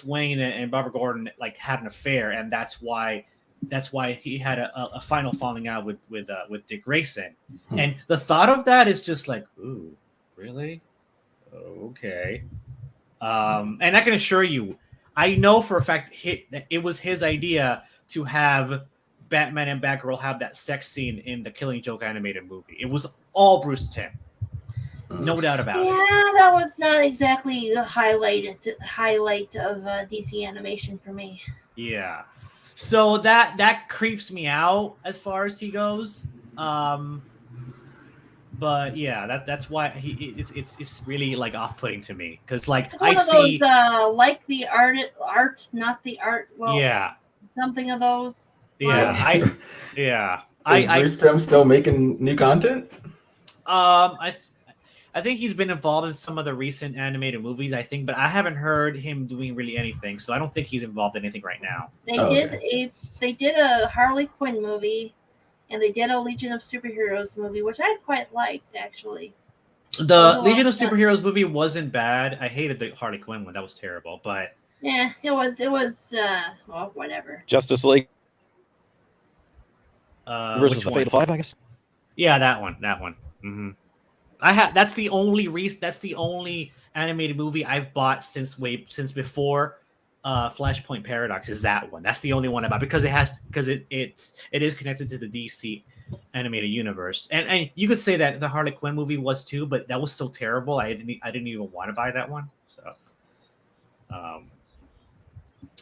Wayne and Barbara Gordon like had an affair, and that's why he had a final falling out with Dick Grayson. And the thought of that is just like, ooh, really? Okay. And I can assure you, I know for a fact that it was his idea to have Batman and Batgirl have that sex scene in the Killing Joke animated movie. It was all Bruce Timm. No doubt about it. Yeah, that was not exactly the highlight of DC animation for me. Yeah. So that creeps me out as far as he goes. But yeah, that's why it's really like off-putting to me because like it's one of those like the art, not the art. Well, yeah, something of those. Yeah, Is Bruce Timm still making new content? I think he's been involved in some of the recent animated movies. I think, but I haven't heard him doing really anything. So I don't think he's involved in anything right now. They did a Harley Quinn movie. And they did a Legion of Superheroes movie, which I quite liked, actually. The Legion of Superheroes movie wasn't bad. I hated the Harley Quinn one. That was terrible. But yeah, it was. Well, whatever. Justice League versus the Fatal Five, I guess. Yeah, that one. Mm-hmm. That's the only reason. That's the only animated movie I've bought since before Flashpoint Paradox is that one. That's the only one about because it is connected to the DC animated universe. And you could say that the Harley Quinn movie was too, but that was so terrible. I didn't even want to buy that one. So,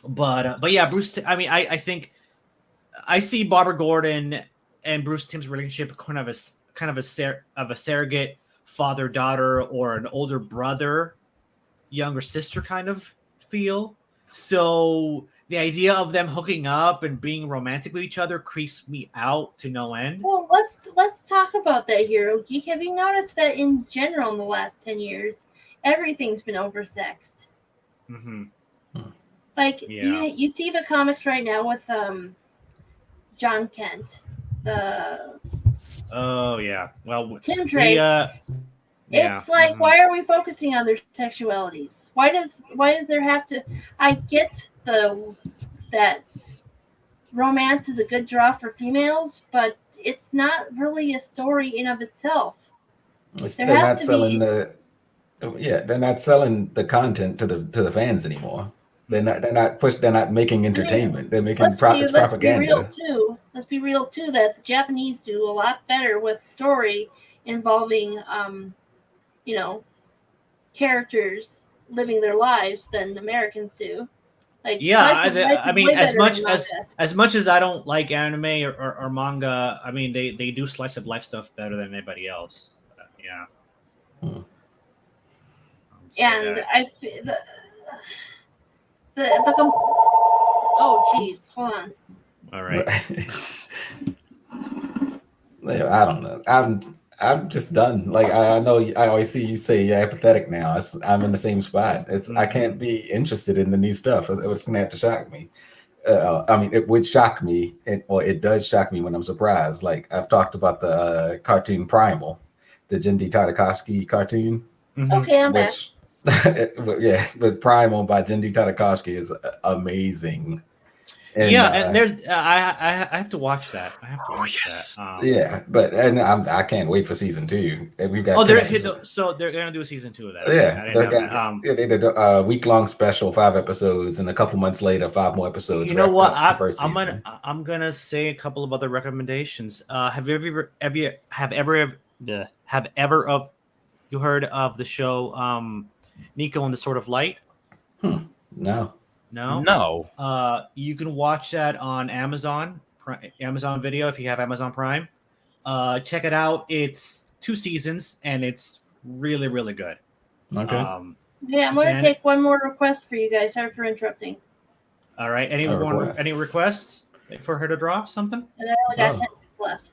but yeah, Bruce. I mean, I think I see Barbara Gordon and Bruce Timm's relationship kind of a surrogate father-daughter or an older brother, younger sister kind of feel. So the idea of them hooking up and being romantic with each other creeps me out to no end. Well, let's talk about that here, Oki. Have you noticed that in general in the last 10 years, everything's been oversexed? Mm-hmm. Like you see the comics right now with John Kent, the Tim Drake. It's like, why are we focusing on their sexualities? Why does there have to? I get that romance is a good draw for females, but it's not really a story in of itself. They're not selling the content to the fans anymore. They're not making entertainment. They're making propaganda. Let's be real too. That the Japanese do a lot better with story involving characters living their lives than Americans do. Like, I mean, as much as I don't like anime or manga, I mean, they do slice of life stuff better than anybody else. And I oh geez, hold on. All right. I don't know. I'm just done. Like I know I always see you say you're apathetic now. I'm in the same spot. I can't be interested in the new stuff. It's going to have to shock me. I mean, it would shock me, it does shock me when I'm surprised. Like I've talked about the cartoon Primal, the Jindy Tartakovsky cartoon. Mm-hmm. Okay, I'm back. But Primal by Jindy Tartakovsky is amazing. And, and there's I have to watch that. that. But I can't wait for season 2. And we've got so they're gonna do a season 2 of that. They did a week-long special, 5 episodes, and a couple months later, 5 more episodes. You know what? I'm gonna say a couple of other recommendations. Have you heard of the show Nico and the Sword of Light? No. You can watch that on Amazon Video if you have Amazon Prime. Check it out. It's 2 seasons and it's really, really good. Okay. I'm going to take one more request for you guys. Sorry for interrupting. All right. Any requests for her to draw something? And I only got 10 minutes left.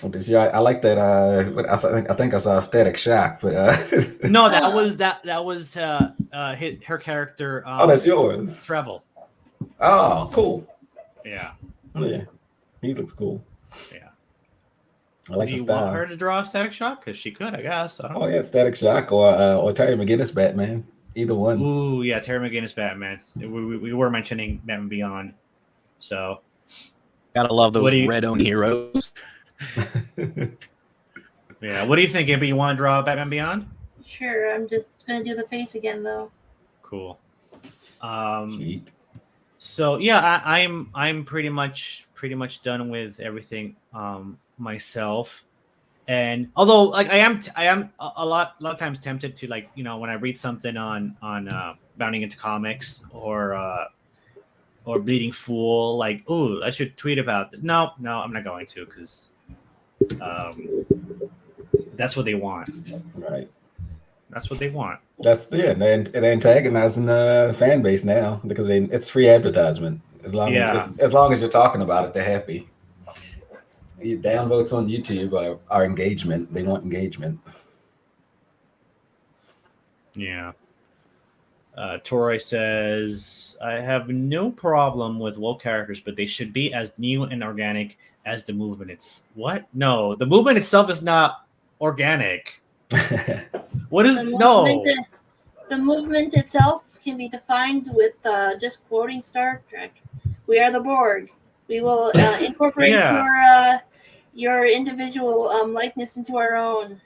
I like that. I think I saw Static Shock, but no, that was her character. Oh, that's yours. Treble. Oh, cool. Yeah. Yeah, he looks cool. Yeah. I like Do the you style. want her to draw Static Shock? Because she could, I guess. I don't know. Yeah, Static Shock or Terry McGinnis Batman. Either one. Ooh, yeah, Terry McGinnis Batman. We were mentioning Batman Beyond, so gotta love those red-owned heroes. Yeah, what do you think, Abby? You want to draw Batman Beyond? Sure, I'm just gonna do the face again though. Cool. Sweet. So yeah, I'm pretty much done with everything myself. And although like I am a lot of times tempted to, like, you know, when I read something on Bounding into Comics or Bleeding Fool, like, oh, I should tweet about it. No, I'm not going to, because that's what they want. Right. That's what they want. That's they're antagonizing the fan base now because it's free advertisement. As long as you're talking about it, they're happy. Downvotes on YouTube are engagement. They want engagement. Yeah. Toroi says, I have no problem with woke characters, but they should be as new and organic as the movement. It's what? No, the movement itself is not organic. What is The movement itself can be defined with just quoting Star Trek. We are the Borg. We will incorporate your individual likeness into our own.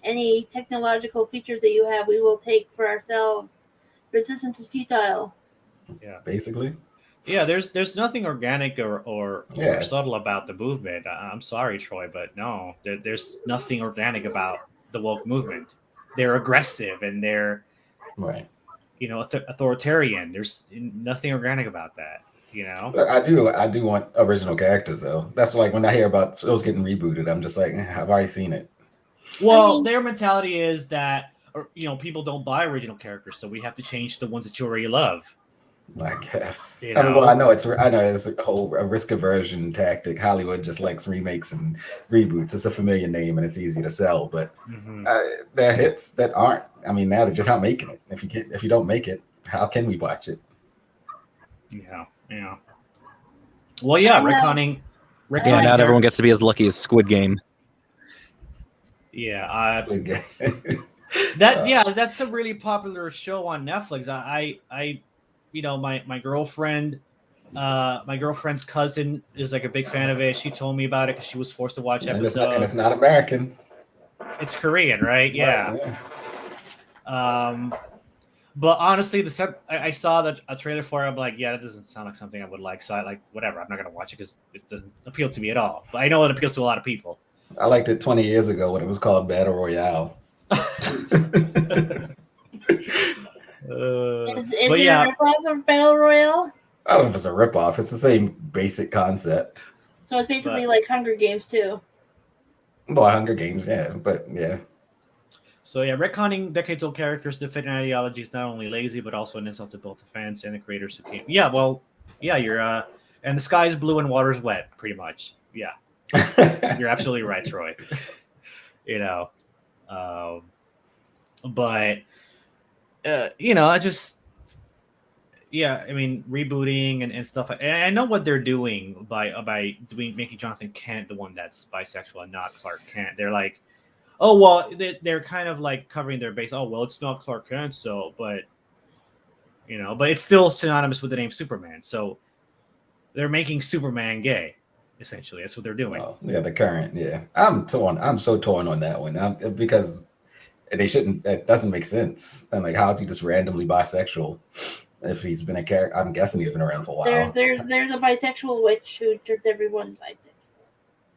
Any technological features that you have, we will take for ourselves. Resistance is futile. Yeah, basically. Yeah, there's nothing organic or subtle about the movement. I'm sorry, Troy, but no, there's nothing organic about the woke movement. They're aggressive and they're you know, authoritarian. There's nothing organic about that. You know, I do want original characters though. That's like when I hear about shows getting rebooted, I'm just like, I've already seen it. Well, their mentality is that, you know, people don't buy original characters, so we have to change the ones that you already love. I guess. You know? I know it's a whole risk aversion tactic. Hollywood just likes remakes and reboots. It's a familiar name and it's easy to sell, but there are hits that aren't. I mean, now they're just not making it. If you don't make it, how can we watch it? Yeah. Well, yeah, retconning. Not everyone gets to be as lucky as Squid Game. Yeah, Squid Game. That's a really popular show on Netflix. I you know, my girlfriend's cousin is like a big fan of it. She told me about it because she was forced to watch episodes. And it's not American. It's Korean, right? Yeah. But honestly, I saw a trailer for it. I'm like, yeah, that doesn't sound like something I would like. So I like, whatever. I'm not gonna watch it because it doesn't appeal to me at all. But I know it appeals to a lot of people. I liked it 20 years ago when it was called Battle Royale. Is it a ripoff of Battle Royale? I don't know if it's a ripoff. It's the same basic concept. So it's basically like Hunger Games too. Well, Hunger Games, but yeah. So yeah, retconning decades-old characters to fit an ideology is not only lazy, but also an insult to both the fans and the creators who came. Yeah, well, yeah, you're and the sky is blue and water's wet, pretty much. Yeah, you're absolutely right, Troy. You know, but you know, I mean, rebooting and stuff. And I know what they're doing by making Jonathan Kent the one that's bisexual and not Clark Kent. They're like, oh, well, they're kind of like covering their base. Oh, well, it's not Clark Kent, but it's still synonymous with the name Superman. So they're making Superman gay, essentially. That's what they're doing. Oh, yeah, the current, I'm so torn on that one because they shouldn't. It doesn't make sense. And like, how is he just randomly bisexual? If he's been a character, I'm guessing he's been around for a while. There's a bisexual witch who turns everyone bisexual.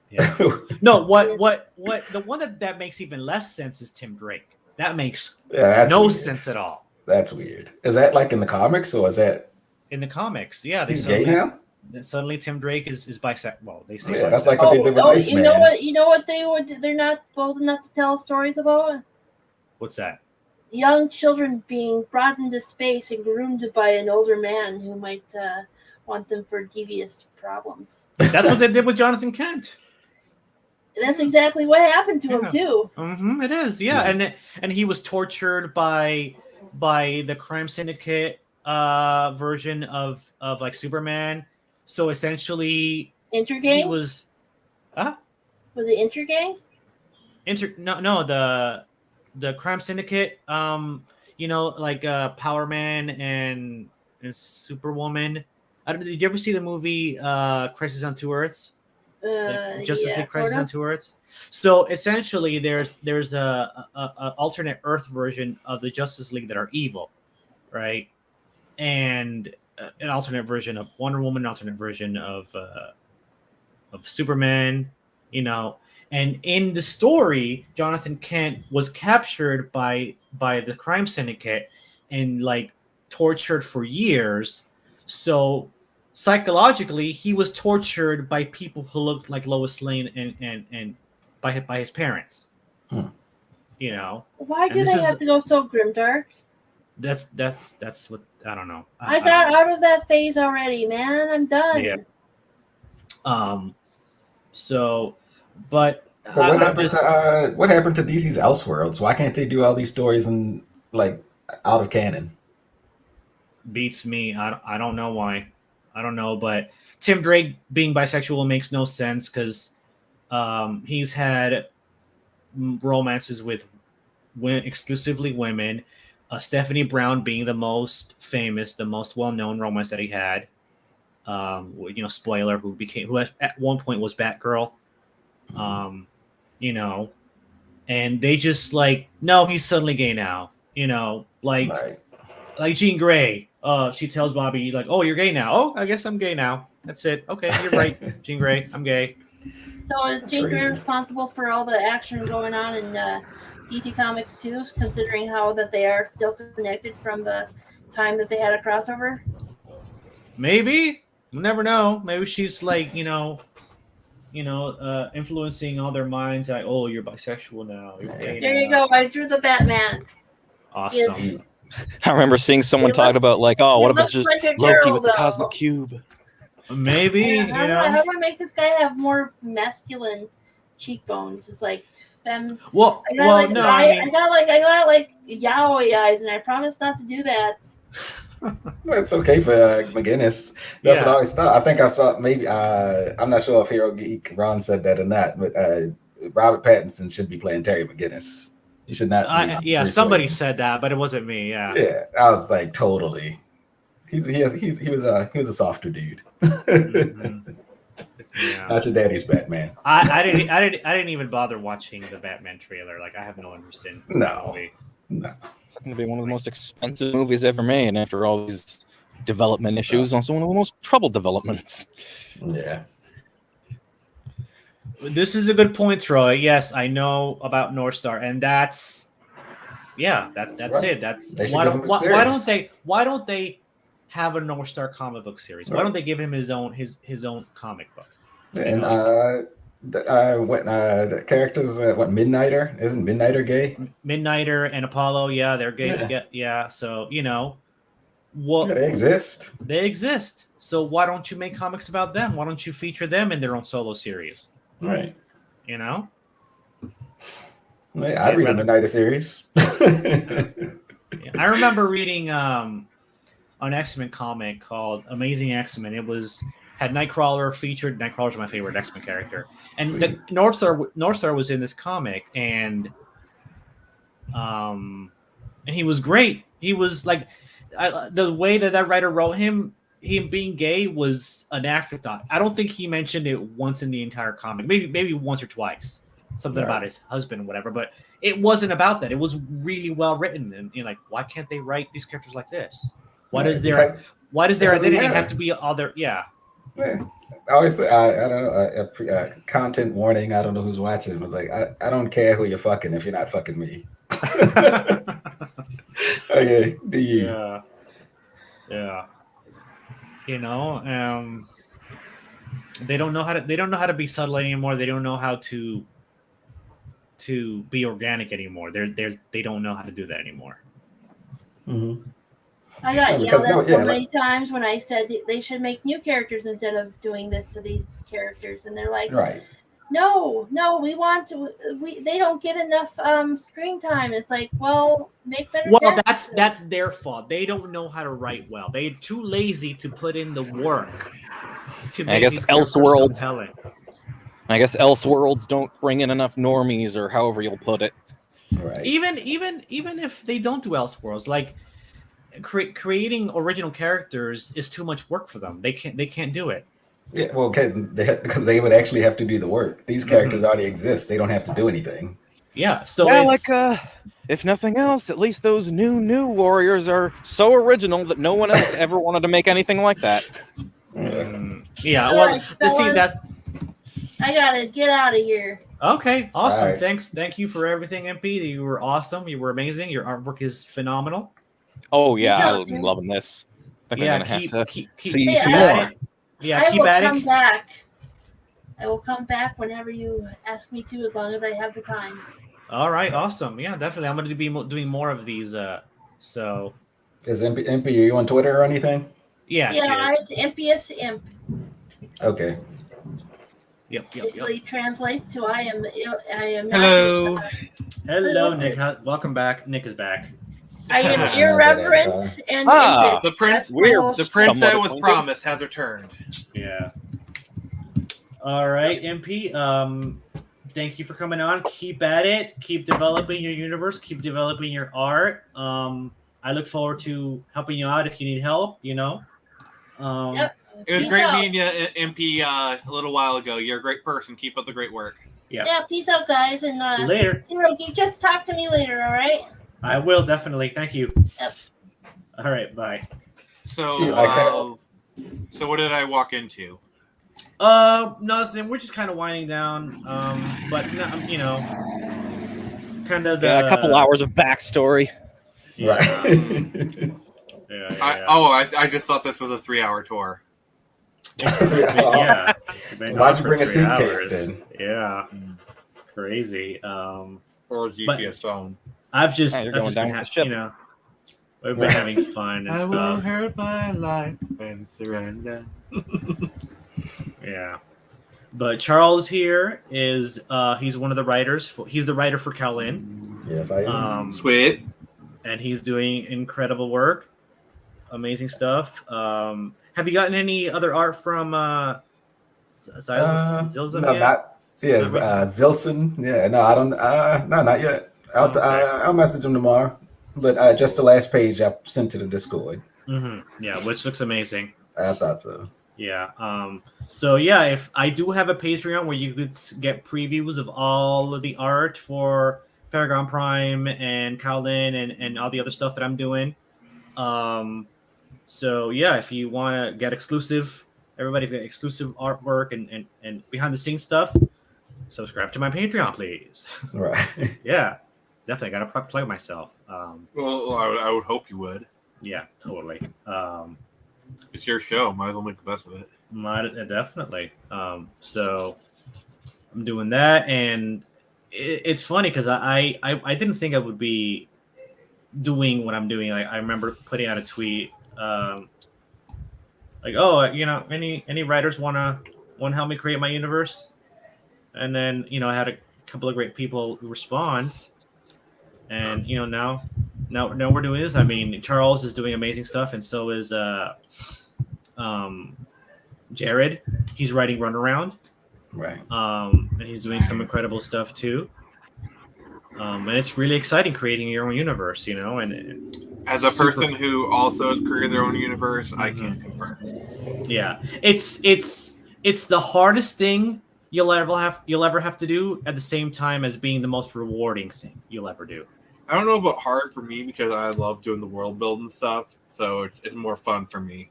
Yeah. No, what the one that makes even less sense is Tim Drake. That makes no weird. sense at all. That's weird. Is that like in the comics or is that in the comics? Yeah, he's gay now. Suddenly, Tim Drake is bisexual. Well, they say that's like what they did with Iceman. You know what they're not bold enough to tell stories about. What's that? Young children being brought into space and groomed by an older man who might want them for devious problems. That's what they did with Jonathan Kent. that's exactly what happened to him too. Mm-hmm, it is, yeah. And he was tortured by the crime syndicate version of like Superman. So essentially, Intergang? He was, Was it Intergang? No, the crime syndicate. Like Power Man and Superwoman. Did you ever see the movie Crisis on Two Earths? Justice League Crisis on Two Earths. So essentially, there's a alternate Earth version of the Justice League that are evil, right? And an alternate version of Wonder Woman, an alternate version of Superman, And in the story, Jonathan Kent was captured by the crime syndicate and like tortured for years. So psychologically, he was tortured by people who looked like Lois Lane and by his parents. Why do they have to go so grimdark? That's what I don't know. I got out of that phase already, man. I'm done. Yeah. But what happened to DC's Elseworlds? Why can't they do all these stories in like out of canon? Beats me. I don't know why. I don't know, but Tim Drake being bisexual makes no sense because he's had romances with exclusively women. Stephanie Brown being the most famous, the most well-known romance that he had. Spoiler, who at one point was Batgirl. And they just no, he's suddenly gay now. Like Jean Grey. She tells Bobby, oh, you're gay now. Oh, I guess I'm gay now. That's it. Okay, you're right, Jean Grey. I'm gay. So is Jean Grey responsible for all the action going on in DC Comics too, considering how that they are still connected from the time that they had a crossover? Maybe. You never know. Maybe she's influencing all their minds. Like, oh, you're bisexual now. You're gay there now. you go. I drew the Batman. Awesome. Yes. I remember seeing someone talking about what if it's just Loki with the cosmic cube? Maybe. How do I make this guy have more masculine cheekbones? It's like them. Well, I got yaoi eyes, and I promise not to do that. Well, it's okay for McGinnis. That's what I always thought. I think I saw maybe I'm not sure if Hero Geek Ron said that or not, but Robert Pattinson should be playing Terry McGinnis. He should not. Somebody said that, but it wasn't me. Yeah. Yeah, I was like totally. He was a softer dude. Mm-hmm. Yeah. Not your daddy's Batman. I didn't even bother watching the Batman trailer. Like I have no interest in No. movie. No. It's going to be one of the most expensive movies ever made after all these development issues. Also one of the most troubled developments. Yeah. This is a good point, Troy. Yes, I know about North Star, and that's right. it. That's why don't they have a North Star comic book series? Why don't they give him his own comic book? And the characters, Midnighter? Isn't Midnighter gay? Midnighter and Apollo, they're gay together. Yeah, so they exist. They exist. So why don't you make comics about them? Why don't you feature them in their own solo series? Right. I'd read a Midnighter series. I remember reading an X-Men comic called Amazing X-Men. It had Nightcrawler featured. Nightcrawler's my favorite X-Men character, and the North Star was in this comic, and he was great. He was the way that writer wrote him being gay was an afterthought. I don't think he mentioned it once in the entire comic. Maybe once or twice, something about his husband or whatever. But it wasn't about that. It was really well written, and why can't they write these characters like this? Why does their identity have to be other? Yeah. Yeah. I always say, I don't know, a content warning. I don't know who's watching. It was like, I don't care who you're fucking if you're not fucking me. Okay, do you? Yeah. They don't know how to be subtle anymore. They don't know how to be organic anymore. They don't know how to do that anymore. Mm-hmm. I got yelled at so many times when I said they should make new characters instead of doing this to these characters, and they're like, right. No, we want to. They don't get enough screen time. It's like, well, make better. Well, that's their fault. They don't know how to write well. They're too lazy to put in the work to make these characters compelling. I guess Elseworlds don't bring in enough normies, or however you'll put it. Right. Even if they don't do Elseworlds, like creating original characters is too much work for them. They can't do it. Yeah, well, because they would actually have to do the work. These characters already exist. They don't have to do anything. Yeah. So if nothing else, at least those new warriors are so original that no one else ever wanted to make anything like that. Yeah. Well, see that. I gotta get out of here. Okay, awesome. Right. Thank you for everything, MP. You were awesome. You were amazing. Your artwork is phenomenal. Oh yeah, I'm loving this. I think I'm gonna have to see some at more. it. Yeah, keep at it. Come back. I will come back whenever you ask me to, as long as I have the time. All right, awesome. Yeah, definitely. I'm going to be doing more of these. So, Is MP, are you on Twitter or anything? Yeah, it's Impious Imp. Okay. Yep. Basically translates to I am. Hello. Hello, Nick. Welcome back. Nick is back. I am irreverent and the prince. The prince that was promised has returned. Yeah. All right, MP. Thank you for coming on. Keep at it. Keep developing your universe. Keep developing your art. I look forward to helping you out if you need help. Yep. It was great meeting you, MP, a little while ago. You're a great person. Keep up the great work. Yeah. Peace out, guys, and later. You just talk to me later. All right. I will definitely. Thank you. Yep. All right. Bye. So, so what did I walk into? Nothing. We're just kind of winding down. But kind of a couple hours of backstory. Yeah. Right. I just thought this was a 3-hour tour. Yeah. Why'd you bring a suitcase then? Yeah. Crazy. Or a GPS phone. I've just going down with the ship. We've been having fun and I stuff. will hurt my life and surrender. Yeah. But Charles here is he's one of the writers. He's the writer for Kowlin. Yes, I am. Sweet. And he's doing incredible work. Amazing stuff. Have you gotten any other art from Zilzin yet? Zilson. Yeah, no, I don't. No, not yet. I'll message him tomorrow. But just the last page I sent to the Discord. Mm-hmm. Yeah, which looks amazing. I thought so. Yeah. So yeah, if I do have a Patreon where you could get previews of all of the art for Paragon Prime and Kowlin and all the other stuff that I'm doing. So yeah, if you want to get exclusive, everybody get exclusive artwork and behind the scenes stuff, subscribe to my Patreon, please. Right. Yeah, definitely got to plug myself. Well, I would hope you would. Yeah, totally. It's your show. Might as well make the best of it. Definitely. So I'm doing that, and it's funny because I didn't think I would be doing what I'm doing. I remember putting out a tweet, any writers want to help me create my universe, and then I had a couple of great people respond, and now we're doing this. I mean, Charles is doing amazing stuff, and so is Jared. He's writing Runaround. Right. And he's doing some incredible stuff too. And it's really exciting creating your own universe, and as a person who also has created their own universe, I can confirm. Yeah, it's the hardest thing you'll ever have to do at the same time as being the most rewarding thing you'll ever do. I don't know about hard for me because I love doing the world building stuff, so it's more fun for me.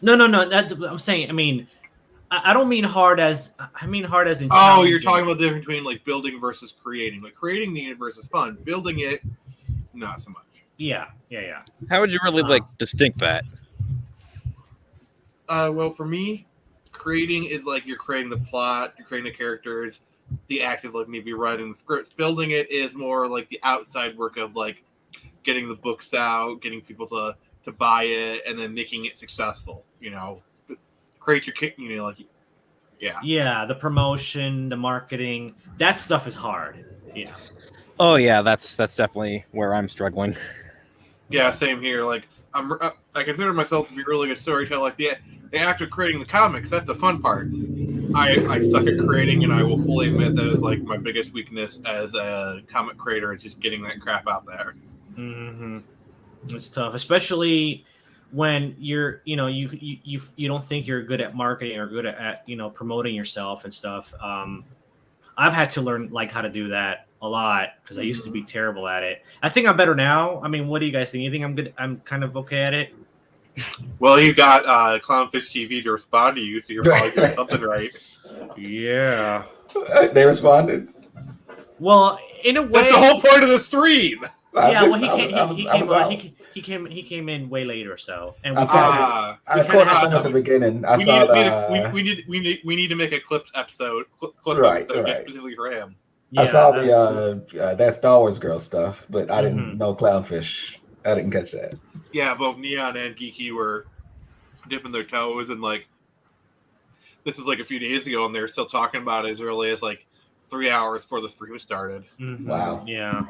No. I'm saying. I mean, I don't mean hard as. I mean hard as in. Oh, you're talking about the difference between like building versus creating. Like creating the universe is fun. Building it, not so much. Yeah. How would you really distinct that? Well, for me, creating is like you're creating the plot, you're creating the characters, the active like maybe writing the scripts. Building it is more like the outside work of like getting the books out, getting people to buy it, and then making it successful. Create your like Yeah, the promotion, the marketing, that stuff is hard. Yeah. Oh yeah, that's definitely where I'm struggling. Yeah, same here. Like I consider myself to be a really good storyteller. Like the act of creating the comics, that's the fun part. I suck at creating, and I will fully admit that is like my biggest weakness as a comic creator is just getting that crap out there. Mm-hmm. It's tough, especially when you don't think you're good at marketing or good at promoting yourself and stuff. I've had to learn like how to do that a lot because I used to be terrible at it. I think I'm better now. I mean, what do you guys think? You think I'm good? I'm kind of okay at it. Well, you got Clownfish TV to respond to you, so you're probably doing something right. Yeah, they responded. Well, in a way, that's the whole point of the stream. Yeah, well, he came in way later, so and we I caught us at the beginning. We need to make a clip episode right. just specifically for him. I saw the that Star Wars girl stuff, but I didn't know Clownfish. I didn't catch that. Yeah, both Neon and Geeky were dipping their toes, and like this is like a few days ago, and they're still talking about it as early as like 3 hours before the stream started. Mm-hmm. Wow. Yeah.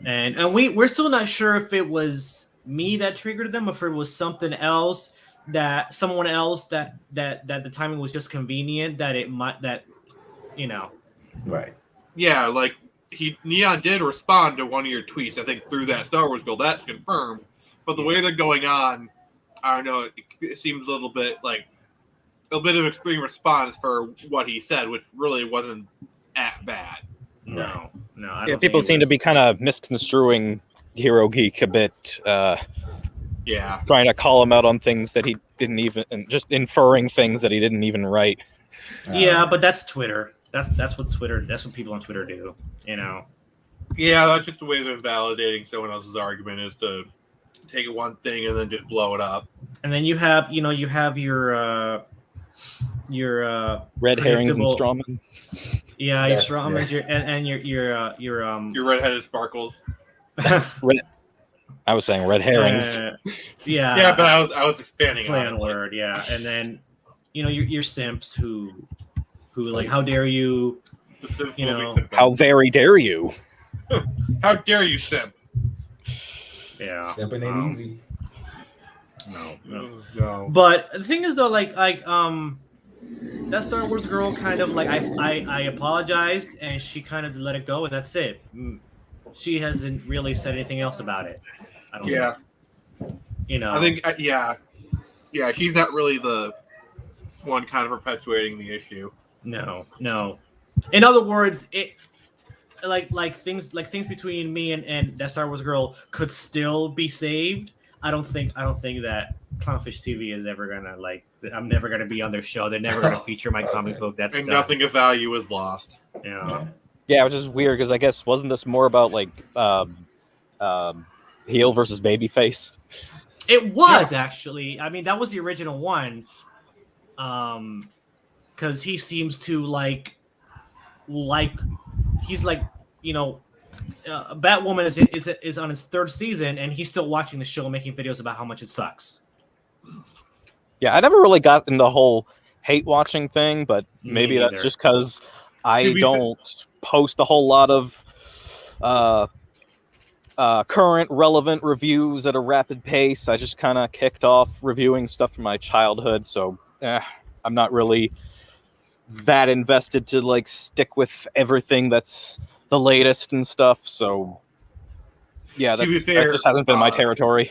And we're still not sure if it was me that triggered them, or if it was something else someone else that the timing was just convenient Right. Yeah, like Neon did respond to one of your tweets, I think through that Star Wars bill. That's confirmed. But the way they're going on, I don't know, it seems a little bit like a bit of extreme response for what he said, which really wasn't that bad. No. People seem to be kind of misconstruing Hero Geek a bit. Trying to call him out on things that he didn't even, and just inferring things that he didn't even write. Yeah, but that's Twitter. That's what Twitter. That's what people on Twitter do. Yeah, that's just a way of invalidating someone else's argument, is to take one thing and then just blow it up. And then you have your red herrings and strawmen. Yeah, your strawmen, your redheaded sparkles. I was saying red herrings. Yeah, but I was expanding play on word. Yeah, and then your simps who like, how dare you? How very dare you? How dare you, simp? Yeah, simping ain't easy. No. But the thing is, though, like that Star Wars girl kind of like I apologized and she kind of let it go, and that's it. She hasn't really said anything else about it. I don't think. I think he's not really the one kind of perpetuating the issue. No. In other words, it like things between me and that Star Wars girl could still be saved. I don't think that Clownfish TV is ever gonna I'm never gonna be on their show. They're never gonna feature my comic book. That's nothing of value is lost. Yeah, which is weird because I guess wasn't this more about like heel versus babyface? It was actually. I mean, that was the original one. Because he seems to he's like Batwoman is on its third season, and he's still watching the show, making videos about how much it sucks. Yeah, I never really got in the whole hate watching thing, but maybe that's just because I don't post a whole lot of current relevant reviews at a rapid pace. I just kind of kicked off reviewing stuff from my childhood, so I'm not really that invested to like stick with everything that's the latest and stuff. So yeah, that just hasn't been my territory.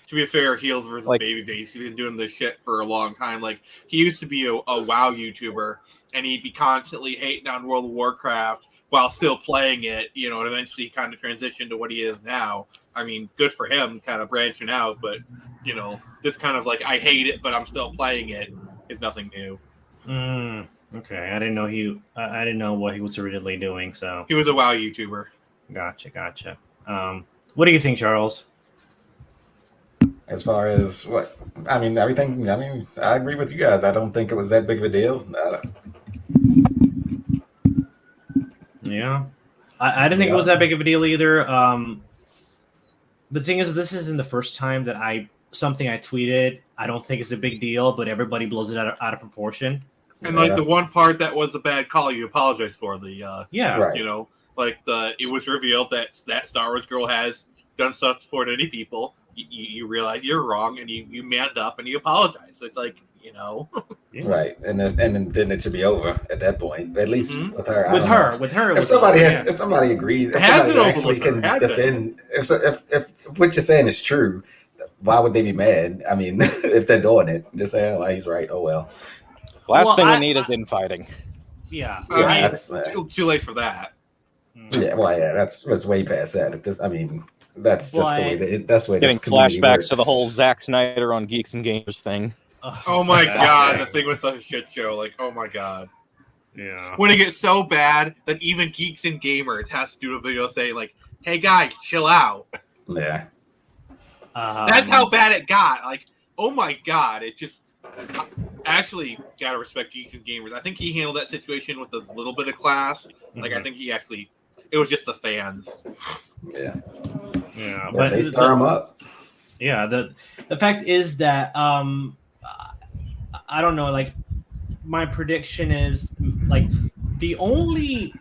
To be fair, heels versus babyface, he's been doing this shit for a long time. Like, he used to be a WoW YouTuber, and he'd be constantly hating on World of Warcraft while still playing it, and eventually he kind of transitioned to what he is now. I mean, good for him, kind of branching out, but, this kind of like, I hate it, but I'm still playing it, is nothing new. Okay, I didn't know I didn't know what he was originally doing, so. He was a WoW YouTuber. Gotcha. What do you think, Charles? As far as what? I mean, everything. I mean, I agree with you guys. I don't think it was that big of a deal. Yeah. I didn't think it was that big of a deal either. The thing is, this isn't the first time that something I tweeted, I don't think it's a big deal, but everybody blows it out of proportion. And like the one part that was a bad call, you apologize for the you know, like it was revealed that Star Wars girl has done stuff to support any people. You realize you're wrong, and you manned up and you apologize. So it's like, you know, right, and then it should be over at that point. At least with her, with her. If somebody agrees, if somebody actually can defend, if what you're saying is true, why would they be mad? I mean, if they're doing it, just say, "Oh, he's right." Oh well. Last thing we need is infighting. Yeah, that's too late for that. Yeah, well, yeah, that's way past that. I mean. That's just the way that's the way getting this community flashbacks works. to the whole Zack Snyder on Geeks and Gamers thing. Oh my god, the thing was such a shit show. Like, oh my god. Yeah. When it gets so bad that even Geeks and Gamers has to do a video saying like, "Hey guys, chill out." Yeah. That's how bad it got. Like, oh my god, it just actually gotta respect Geeks and Gamers. I think he handled that situation with a little bit of class. Like, I think it was just the fans. Yeah. Yeah, but they stir them up. Yeah, the fact is that I don't know. Like, my prediction is like the only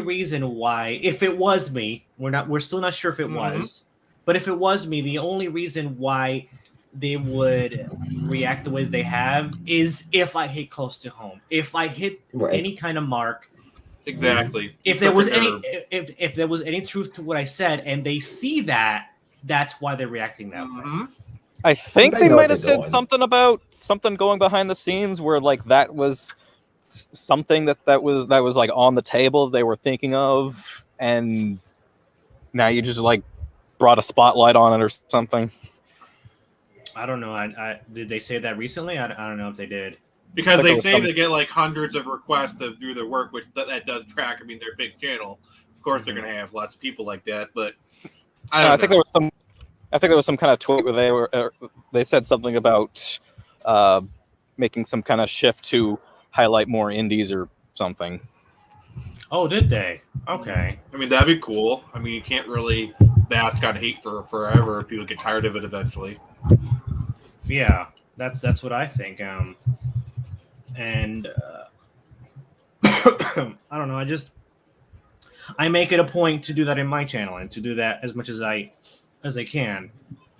reason why, if it was me, we're still not sure if it was, but if it was me, the only reason why they would react the way they have is if I hit close to home, if I hit any kind of mark. Exactly. If there was if there was any truth to what I said, and they see that, that's why they're reacting that way. I think they might have said something about something going behind the scenes where like that was something that was like on the table they were thinking of, and now you just like brought a spotlight on it or something. I don't know. I did they say that recently? I don't know if they did. Because they say they get like hundreds of requests to do their work, which that does track. I mean, they're a big channel. Of course, they're going to have lots of people like that. But I think there was some kind of tweet where they said something about making some kind of shift to highlight more indies or something. Oh, did they? Okay. I mean, that'd be cool. I mean, you can't really bask on hate for forever. People get tired of it eventually. Yeah, that's what I think. And I don't know. I make it a point to do that in my channel and to do that as much as I can.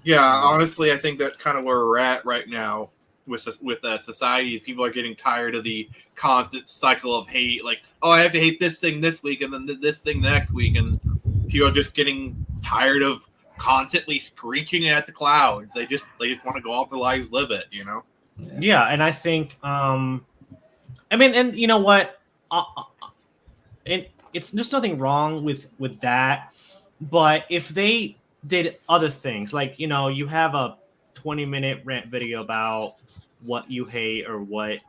Yeah, honestly, I think that's kind of where we're at right now with society. People are getting tired of the constant cycle of hate. Like, oh, I have to hate this thing this week and then this thing the next week, and people are just getting tired of constantly screeching at the clouds. They just want to go off their lives, live it, you know. Yeah, and I think, I mean, and you know what? It's there's nothing wrong with that, but if they did other things, like, you know, you have a 20-minute rant video about what you hate or what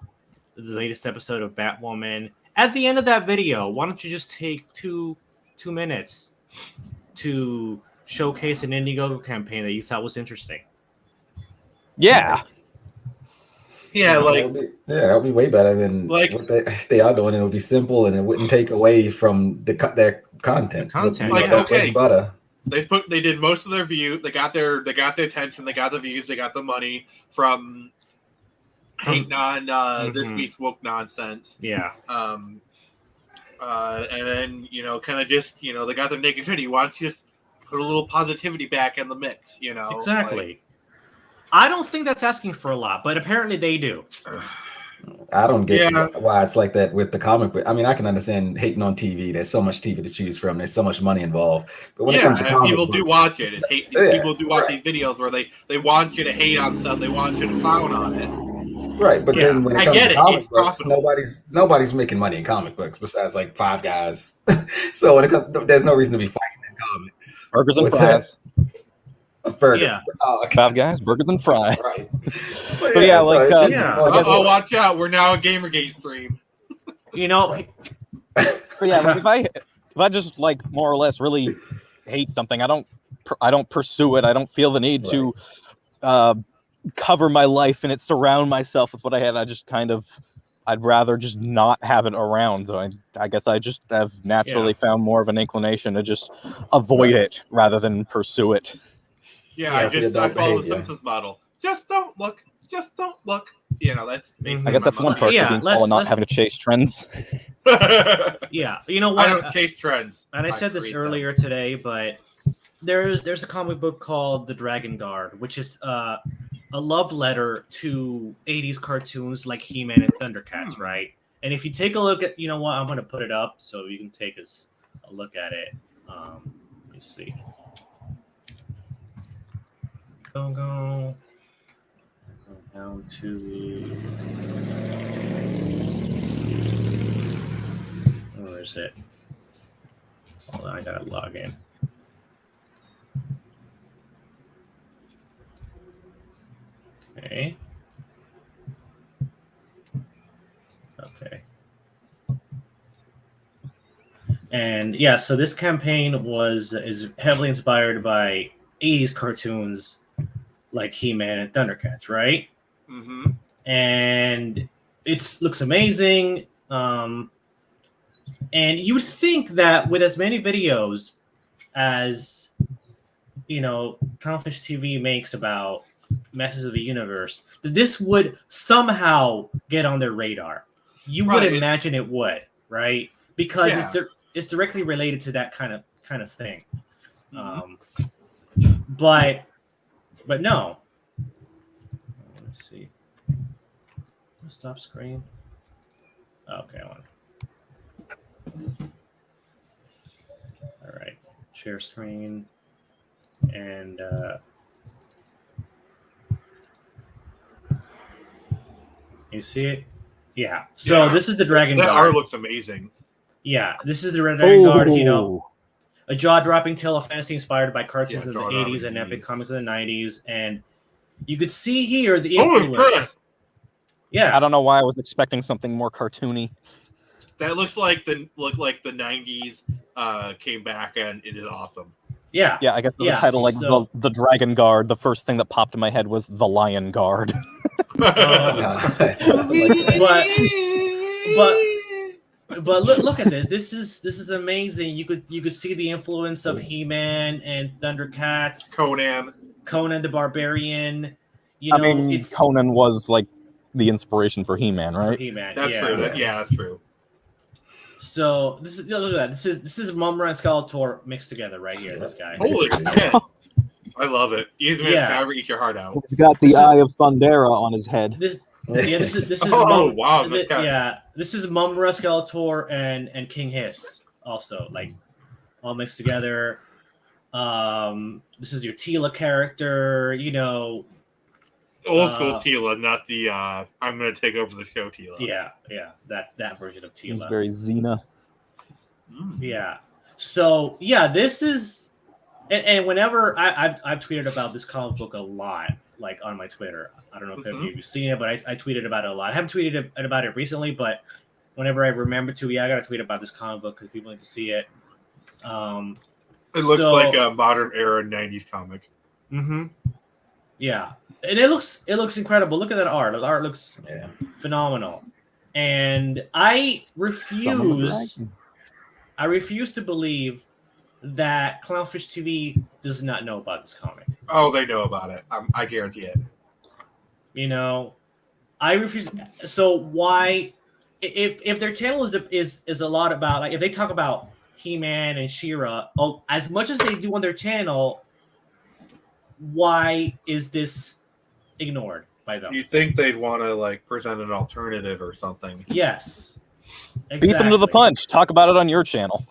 the latest episode of Batwoman. At the end of that video, why don't you just take two minutes to showcase an Indiegogo campaign that you thought was interesting? Yeah. Yeah, like that would be way better than like what they are doing. It would be simple and it wouldn't take away from their content. Like, okay, butter. They did most of their view. They got their attention. They got the views. They got the money from hating on this week's woke nonsense. Yeah. And then, you know, kind of just, you know, they got the negativity. Why don't you just put a little positivity back in the mix? You know, exactly. Like, I don't think that's asking for a lot, but apparently they do. I don't get why it's like that with the comic book. I mean, I can understand hating on TV. There's so much TV to choose from. There's so much money involved. But when it comes to comic people books, do watch it. People do watch these videos where they want you to hate on stuff. They want you to clown on it. Right, but then when it comes to comic books, profitable. nobody's making money in comic books besides like Five Guys. So when it comes, there's no reason to be fighting in comics. Burgers and fries. Burgers. Yeah. Five Guys, burgers and fries. Right. But yeah, like watch out! We're now a Gamergate stream. You know. But yeah, like if I just like more or less really hate something, I don't pursue it. I don't feel the need to cover my life in it, surround myself with what I had. I just I'd rather just not have it around. So I guess I just have naturally found more of an inclination to just avoid it rather than pursue it. Yeah, I follow the Simpsons model. Just don't look. just don't look. You know, that's basically I guess that's one part of being small and not having to chase trends. Yeah, you know what? I don't chase trends. And I said this earlier today, but there's a comic book called The Dragon Guard, which is a love letter to 80s cartoons like He-Man and Thundercats, right? And if you take a look at, you know what, I'm going to put it up so you can take a look at it. Let me see. Go down to... Where is it? Hold on, I gotta log in. Okay. Okay. And yeah, so this campaign is heavily inspired by 80s cartoons like He-Man and Thundercats, right? Mm-hmm. And it looks amazing. And you would think that with as many videos as, you know, Clownfish TV makes about Masters of the Universe, that this would somehow get on their radar. You would imagine it would, right? Because it's directly related to that kind of thing. But no. Let's see. Stop screen. Okay, I want. All right, share screen, and you see it? Yeah. So this is the Dragon Guard. That art looks amazing. Yeah, this is the Dragon Guard. You know, a jaw-dropping tale of fantasy inspired by cartoons of the 80s and epic comics of the 90s, and you could see here the influence. Yeah, I don't know why I was expecting something more cartoony. That looks like the 90s came back, and it is awesome. Yeah, I guess the title, like the Dragon Guard. The first thing that popped in my head was the Lion Guard. But look at this. This is amazing. You could see the influence of He-Man and Thundercats, Conan the Barbarian. You know, Conan was like the inspiration for He-Man, right? He-Man. That's true. That's true. So look at that. This is Mumra and Skeletor mixed together right here. This guy. Holy shit! I love it. Skyward, eat your heart out. He's got the Eye of Thundera on his head. This is wow. This is Mumra, Skeletor, and King Hiss also, like, all mixed together. This is your Tila character, you know. Old school Tila, not the I'm gonna take over the show Tila. Yeah, that version of Tila. He's very Xena. Yeah. So this is, and whenever I've tweeted about this comic book a lot, like on my Twitter. I don't know if any of you've seen it, but I tweeted about it a lot. I haven't tweeted about it recently, but whenever I remember to, I got to tweet about this comic book because people need to see it. It looks like a modern era 90s comic. Mm-hmm. Yeah. And it looks incredible. Look at that art. The art looks phenomenal. And I refuse to believe that Clownfish TV does not know about this comic. Oh, they know about it. I guarantee it. You know, I refuse. So why, if their channel is a lot about, like, if they talk about He-Man and She-Ra, as much as they do on their channel, why is this ignored by them? You think they'd want to, like, present an alternative or something? Yes. Exactly. Beat them to the punch. Talk about it on your channel.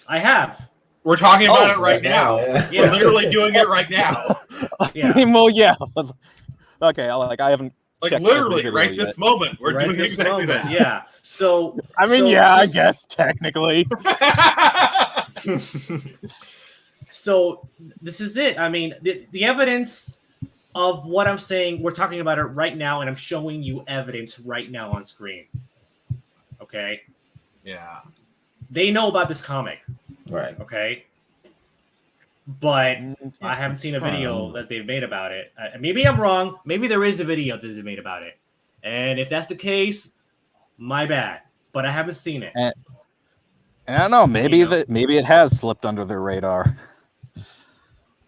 I have. We're talking about it right now. Yeah. We're literally doing it right now. Yeah. I mean, well, yeah. Okay, I haven't checked literally right this moment. We're doing exactly that. Yeah. So I mean, I guess technically. So this is it. I mean, the evidence of what I'm saying, we're talking about it right now, and I'm showing you evidence right now on screen. Okay? Yeah. They know about this comic. Right. Okay? But I haven't seen a video that they've made about it. Maybe I'm wrong. Maybe there is a video that they've made about it. And if that's the case, my bad. But I haven't seen it. And I don't know. Maybe it has slipped under their radar.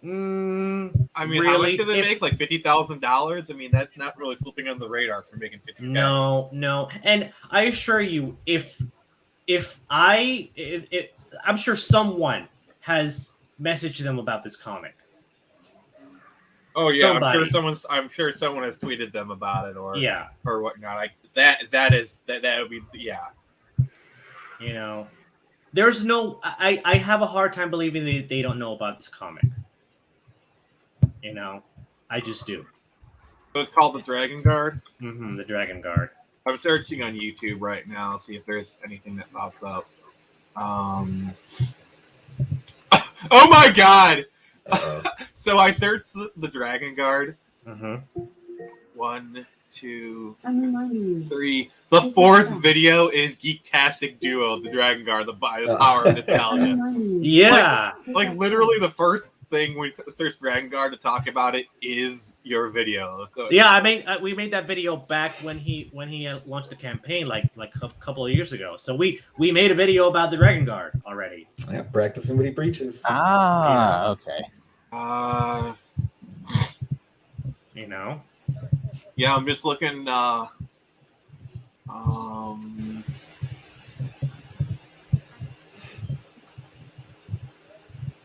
I mean, really, how much do they make? Like $50,000? I mean, that's not really slipping under the radar for making $50,000. No, and I assure you, if I'm sure someone has messaged them about this comic. Oh yeah, Somebody. I'm sure someone has tweeted them about it or yeah or whatnot. Like that would be yeah. You know, there's no. I have a hard time believing they don't know about this comic. You know, I just do. So it's called The Dragon Guard. Mm-hmm, The Dragon Guard. I'm searching on YouTube right now, see if there's anything that pops up. Oh my god! So I searched The Dragon Guard. Mm-hmm. 1, 2, 3. The fourth video is Geektastic Duo, The Dragon Guard, the Power of Nostalgia. Yeah. Like literally the first thing we search Dragon Guard to talk about it is your video. So yeah, we made that video back when he launched the campaign like a couple of years ago. So we made a video about the Dragon Guard already. Yeah, practicing what he preaches. Okay. You know. Yeah, I'm just looking.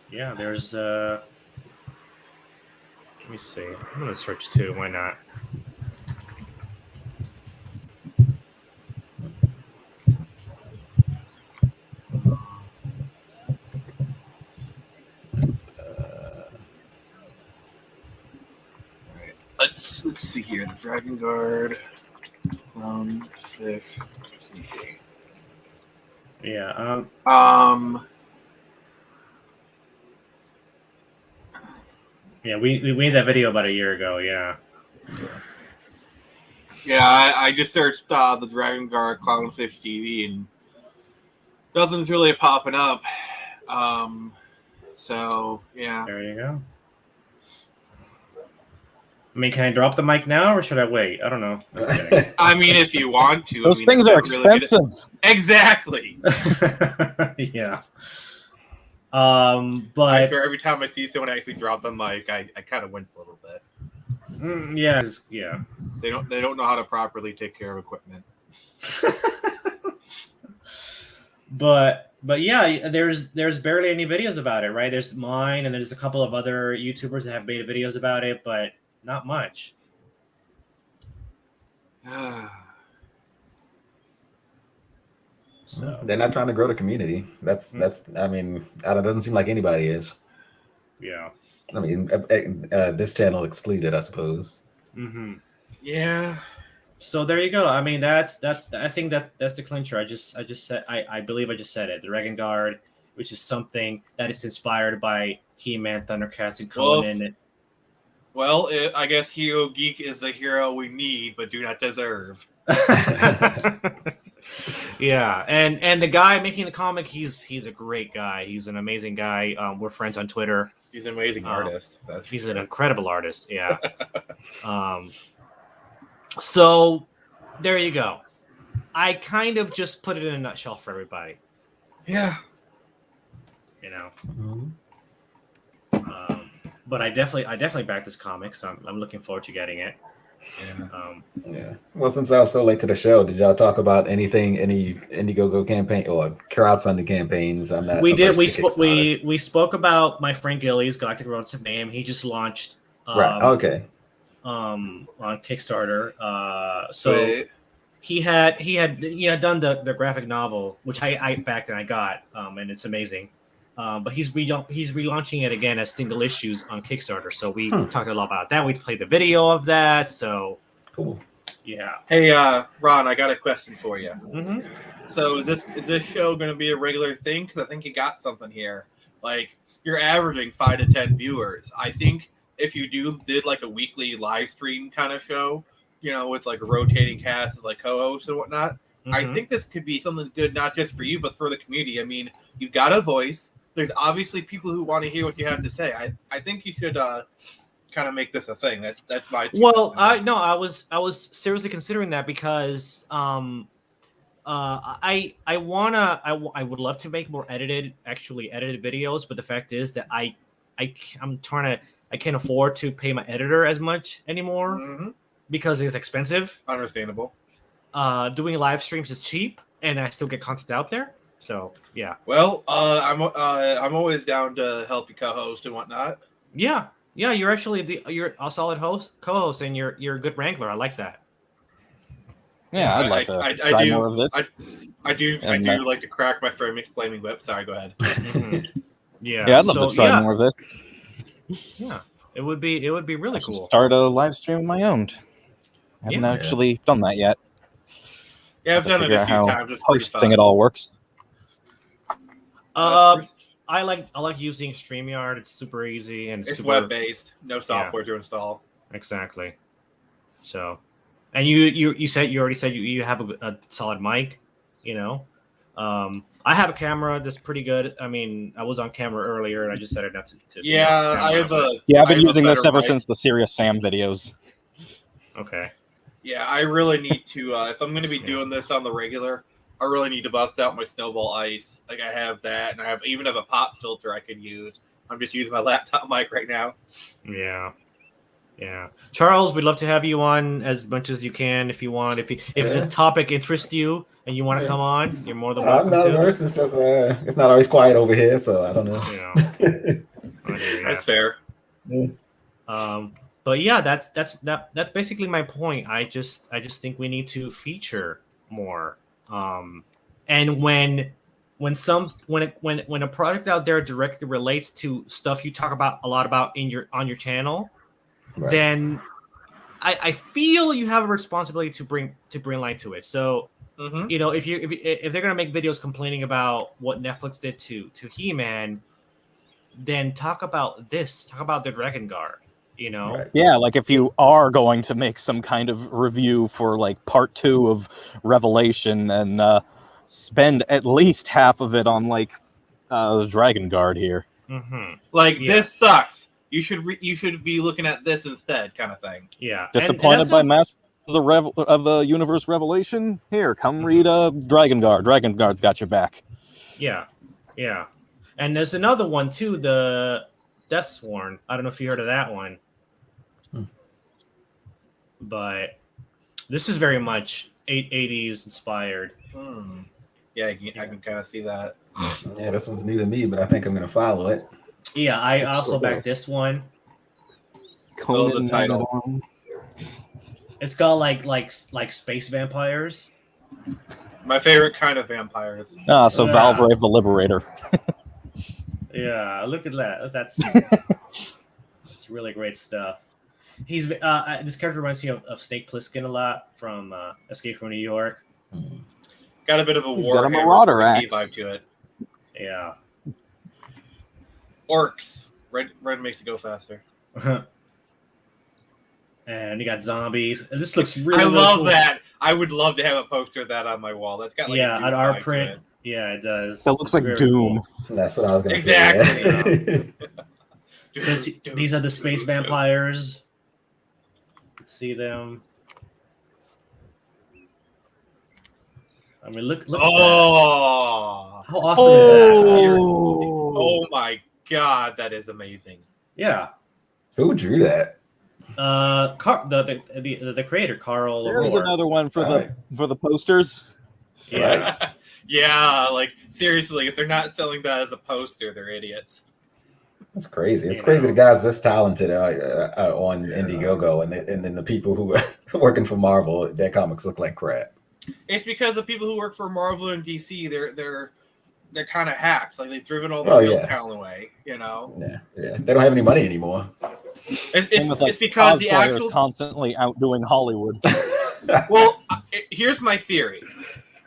Yeah, there's. Let me see. I'm gonna search too. Why not? Let's see here. The Dragon Guard. Clone 5. Yeah. Yeah, we made that video about a year ago. Yeah. Yeah, I just searched the Dragon Guard Clownfish TV and nothing's really popping up. So yeah. There you go. I mean, can I drop the mic now or should I wait? I don't know. I mean, if you want to. Those things are expensive. Really exactly. Yeah. But I swear every time I see someone actually drop the mic, I kind of wince a little bit. Yeah. They don't know how to properly take care of equipment. But yeah, there's barely any videos about it, right? There's mine and there's a couple of other YouTubers that have made videos about it, but not much. So they're not trying to grow the community. That's I mean, it doesn't seem like anybody is. Yeah. I mean, this channel excluded, I suppose. Mm-hmm. Yeah. So there you go. I mean, that's I think that's the clincher. I just said I believe I just said it. The Dragon Guard, which is something that is inspired by He-Man, Thundercats, and Conan. Well, I guess Hero Geek is the hero we need, but do not deserve. Yeah, and the guy making the comic, he's a great guy. He's an amazing guy. We're friends on Twitter. He's an amazing artist. He's an incredible artist. Yeah. So there you go. I kind of just put it in a nutshell for everybody. Yeah. You know. But I definitely backed this comic, so I'm looking forward to getting it. Yeah. Well, since I was so late to the show, did y'all talk about any Indiegogo campaign or crowdfunding campaigns? I'm not. We did. We spoke about my friend Gilly's Galactic Roads of Mayhem. He just launched. Right. Okay. On Kickstarter. So he had done the graphic novel, which I backed and I got, and it's amazing. But he's relaunching it again as single issues on Kickstarter. So we talked a lot about that. We played the video of that. So cool. Yeah. Hey, Ron, I got a question for you. Mm-hmm. So is this show going to be a regular thing? Because I think you got something here. Like you're averaging 5 to 10 viewers. I think if you did like a weekly live stream kind of show, with like a rotating cast of like co-hosts and whatnot, I think this could be something good, not just for you, but for the community. I mean, you've got a voice. There's obviously people who want to hear what you have to say. I think you should kind of make this a thing. That's my. Well, I was seriously considering that because I would love to make more edited videos, but the fact is that I I'm trying to. I can't afford to pay my editor as much anymore because it's expensive. Understandable. Doing live streams is cheap, and I still get content out there. So yeah. Well, I'm always down to help you co-host and whatnot. Yeah. You're actually you're a solid co-host, and you're a good wrangler. I like that. Yeah, I'd like to try more of this. I do like to crack my flaming whip. Sorry, go ahead. Yeah, I'd love to try more of this. Yeah, it would be really cool. Start a live stream of my own. I haven't actually done that yet. Yeah, I've done it a few times. It's hosting it all works. I like using StreamYard. It's super easy and it's web based. No software to install. Exactly. So, and you already said you have a solid mic. You know, I have a camera that's pretty good. I mean, I was on camera earlier, and I just set it up to I've been using this ever since the Serious Sam videos. Okay. Yeah, I really need to. If I'm going to be doing this on the regular, I really need to bust out my snowball ice. Like I have that, and I even have a pop filter I can use. I'm just using my laptop mic right now. Yeah. Charles, we'd love to have you on as much as you can if you want. If the topic interests you and you want to come on, you're more than welcome. I'm not averse. It's just it's not always quiet over here, so I don't know. That's fair. But yeah, that's basically my point. I just think we need to feature more. And when a product out there directly relates to stuff you talk about a lot about on your channel, right, then I feel you have a responsibility to bring light to it. So you know, if they're gonna make videos complaining about what Netflix did to He-Man, then talk about the Dragon Guard. You know, right. Yeah, like if you are going to make some kind of review for like part 2 of Revelation, and spend at least half of it on like the Dragon Guard here. Like this sucks. You should be looking at this instead, kind of thing. Yeah. Disappointed by Master of the Universe Revelation? Here, come read Dragon Guard. Dragon Guard's got your back. Yeah. And there's another one too, the Deathsworn. I don't know if you heard of that one. But this is very much 80s inspired. Yeah, I can kind of see that. Yeah, this one's new to me, but I think I'm going to follow it. Yeah, I also back this one. The title. It's got like space vampires. My favorite kind of vampires. So Valvrave the Liberator. Yeah, look at that. That's it's really great stuff. He's this character reminds me of Snake Plissken a lot from Escape from New York. Got a bit of a Marauder vibe to it. Yeah. Orcs. Red makes it go faster. And you got zombies. This looks really. I love cool. that. I would love to have a poster of that on my wall. That's got like an art print. Yeah, it does. That looks like Doom. Cool. That's what I was going to say. Exactly. So these are the space vampires. See them. I mean, look. Oh, at that. How awesome is that? Oh my god, that is amazing. Yeah. Who drew that? The creator, Carl. There's another one for the posters. Yeah. Yeah, like seriously, if they're not selling that as a poster, they're idiots. That's crazy. It's crazy. The guy's this talented on Indiegogo, and then the people who are working for Marvel, their comics look like crap. It's because the people who work for Marvel and DC, they're kind of hacks. Like they've driven all the real talent away. You know. Yeah. They don't have any money anymore. It's because the actual constantly outdoing Hollywood. Well, here's my theory.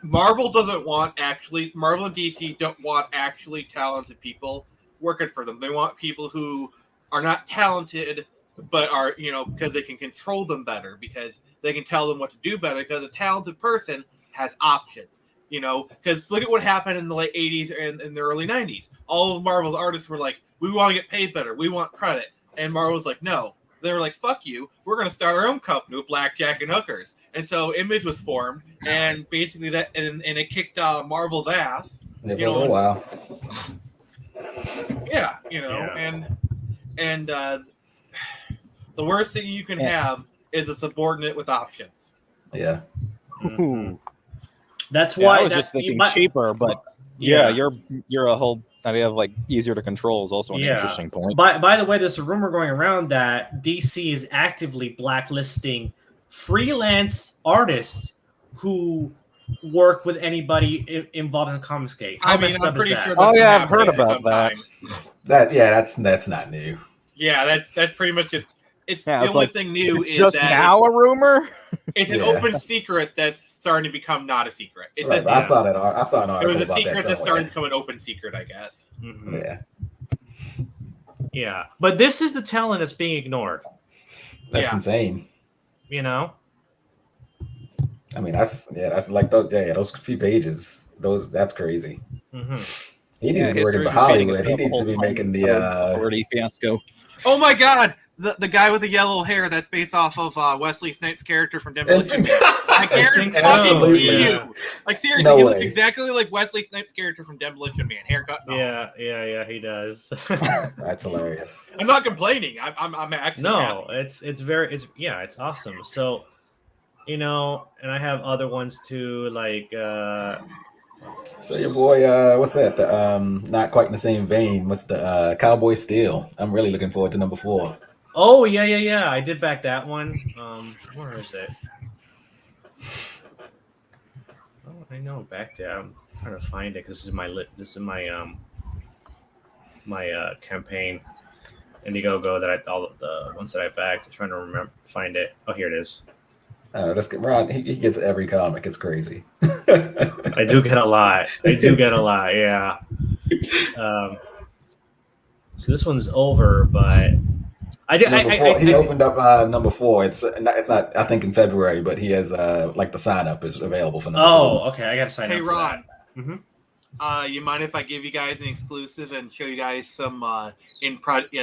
Marvel and DC don't want actually talented people working for them. They want people who are not talented, but are, because they can control them better, because they can tell them what to do better, because a talented person has options, because look at what happened in the late 80s and in the early 90s. All of Marvel's artists were like, we want to get paid better. We want credit. And Marvel's like, no. They were like, fuck you. We're going to start our own company with blackjack and hookers. And so Image was formed, and basically and it kicked Marvel's ass. For a while. Yeah, and and the worst thing you can have is a subordinate with options. Yeah. Ooh. That's why I was just thinking cheaper, but you're a whole. I mean, like easier to control is also an interesting point. By the way, there's a rumor going around that DC is actively blacklisting freelance artists who work with anybody involved in the comics game. I'm pretty sure. Oh yeah, I've heard about that. That's not new. Yeah, that's pretty much just. It's the only thing new is just that now a rumor. It's an open secret that's starting to become not a secret. It's right, I saw that. I saw an article. It was a about secret that that's starting to become an open secret, I guess. Mm-hmm. Yeah. Yeah, but this is the talent that's being ignored. That's insane. You know. I mean, that's like those. Yeah, those few pages. That's crazy. Mm-hmm. He needs to be working for Hollywood. He needs to be making the fiasco. Oh my God! The guy with the yellow hair that's based off of Wesley Snipes' character from Demolition. I guarantee you. Like seriously, he looks exactly like Wesley Snipes' character from Demolition Man. Haircut. Yeah, he does. That's hilarious. I'm not complaining. I'm actually happy. It's awesome. So, you know, and I have other ones too, like. So your boy, what's that? The not quite in the same vein. What's the Cowboy Steel? I'm really looking forward to number 4. Oh yeah. I did back that one. Where is it? Oh, I know back there. I'm trying to find it because this is my my campaign Indiegogo that all the ones that I backed. I'm trying to find it. Oh, here it is. Ron, he gets every comic. It's crazy. I do get a lot. Yeah. So this one's over, but he opened up number 4. It's not. I think in February, but he has like the sign up is available for number 4. Oh, okay. I got to sign up. Hey, Ron. Mm-hmm. You mind if I give you guys an exclusive and show you guys some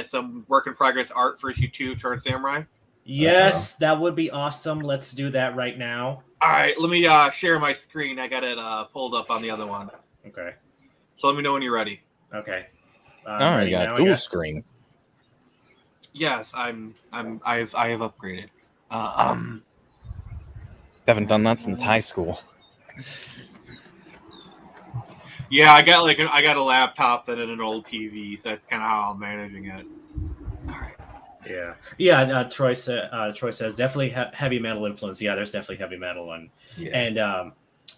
some work in progress art for issue 2 of Turn Samurai? Yes, that would be awesome. Let's do that right now. All right, let me share my screen. I got it pulled up on the other one. Okay. So let me know when you're ready. Okay. You got dual screen. Yes, I have upgraded. Haven't done that since high school. Yeah, I got a laptop and an old TV, so that's kind of how I'm managing it. All right. Yeah. Troy says definitely heavy metal influence. Yeah, there's definitely heavy metal and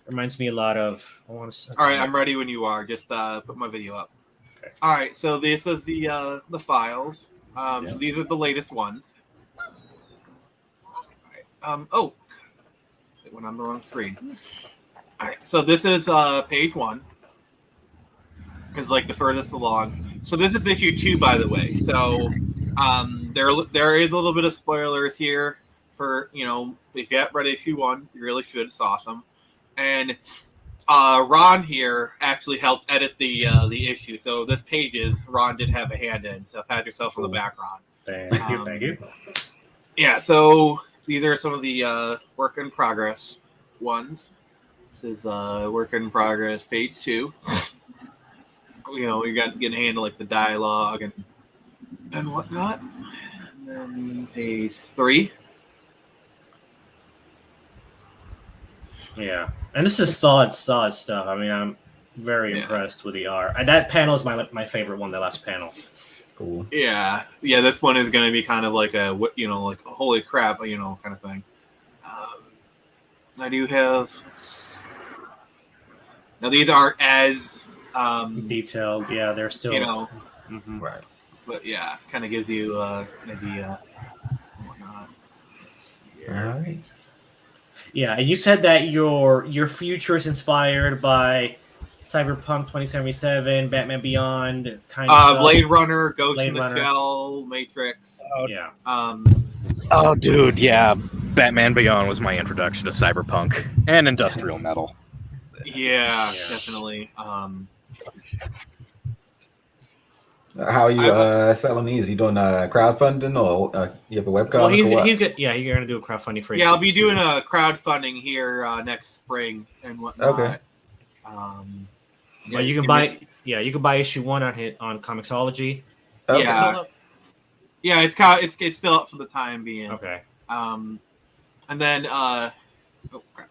reminds me a lot of. All right, I'm ready when you are. Just put my video up. Okay. All right, so this is the files. So these are the latest ones. All right. It went on the wrong screen. All right, so this is page 1. Is like the furthest along. So this is issue 2, by the way. So there is a little bit of spoilers here for, you know, if you haven't read issue 1, you really should. It's awesome. And Ron here actually helped edit the issue. So this pages Ron did have a hand in. So pat yourself on the back, Ron. Thank you. Yeah. So these are some of the work in progress ones. This is work in progress page 2. You know, you got to get a handle like the dialogue and whatnot. And then page 3. Yeah, and this is solid stuff. I mean, I'm very impressed with the art. That panel is my favorite one. The last panel. Cool. Yeah. This one is going to be kind of like a holy crap, kind of thing. I do have. Now these aren't as detailed. Yeah, they're still. Right. But yeah, kind of gives you an idea. Whatnot. All right. Yeah, and you said that your future is inspired by Cyberpunk 2077, Batman Beyond, kind of Blade Runner, Ghost in the Shell, Matrix. Oh, dude, yeah. Batman Beyond was my introduction to cyberpunk and industrial metal. Yeah, definitely. How are you selling these? You doing crowdfunding or you have a webcomic? Well, you're going to do a crowdfunding for. Yeah, I'll be doing a crowdfunding here next spring and whatnot. Okay. Well, you can buy issue 1 on Comixology. Okay. Yeah. Yeah, it's still up for the time being. Okay. And then oh crap.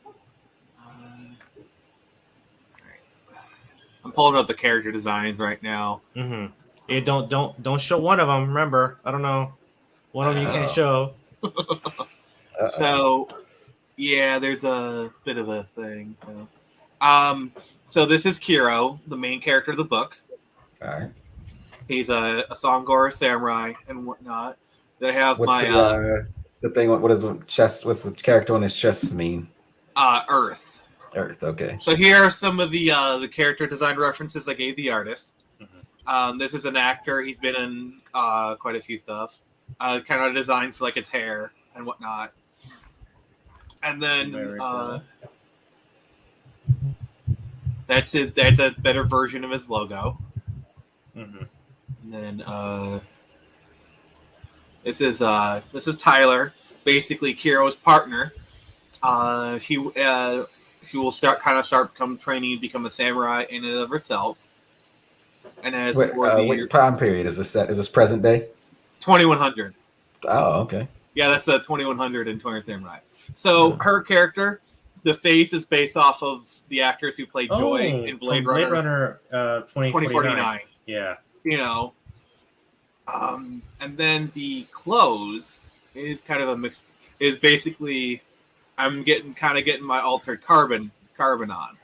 I'm pulling up the character designs right now. Mm-hmm. Yeah, don't show one of them. Remember, I don't know. One of them you can't show. So, yeah, there's a bit of a thing. So this is Kiro, the main character of the book. All right. He's a Songora samurai and whatnot. They have the thing. What is the chest? What's the character on his chest mean? Earth. Earth. Okay. So here are some of the character design references I gave the artist. Mm-hmm. This is an actor. He's been in quite a few stuff. Kind of designed for like his hair and whatnot. And then that's a better version of his logo. Mm-hmm. And then this is Tyler, basically Kiro's partner. She will start become training to become a samurai in and of herself. And as what time period is this set? Is this present day? 2100. Oh, okay. Yeah, that's the 2100 in 20th Samurai. So her character, the face is based off of the actors who played Joy in Blade Runner 2049. Yeah. You know. And then the clothes is kind of a mix. Is basically, I'm getting my Altered Carbon on.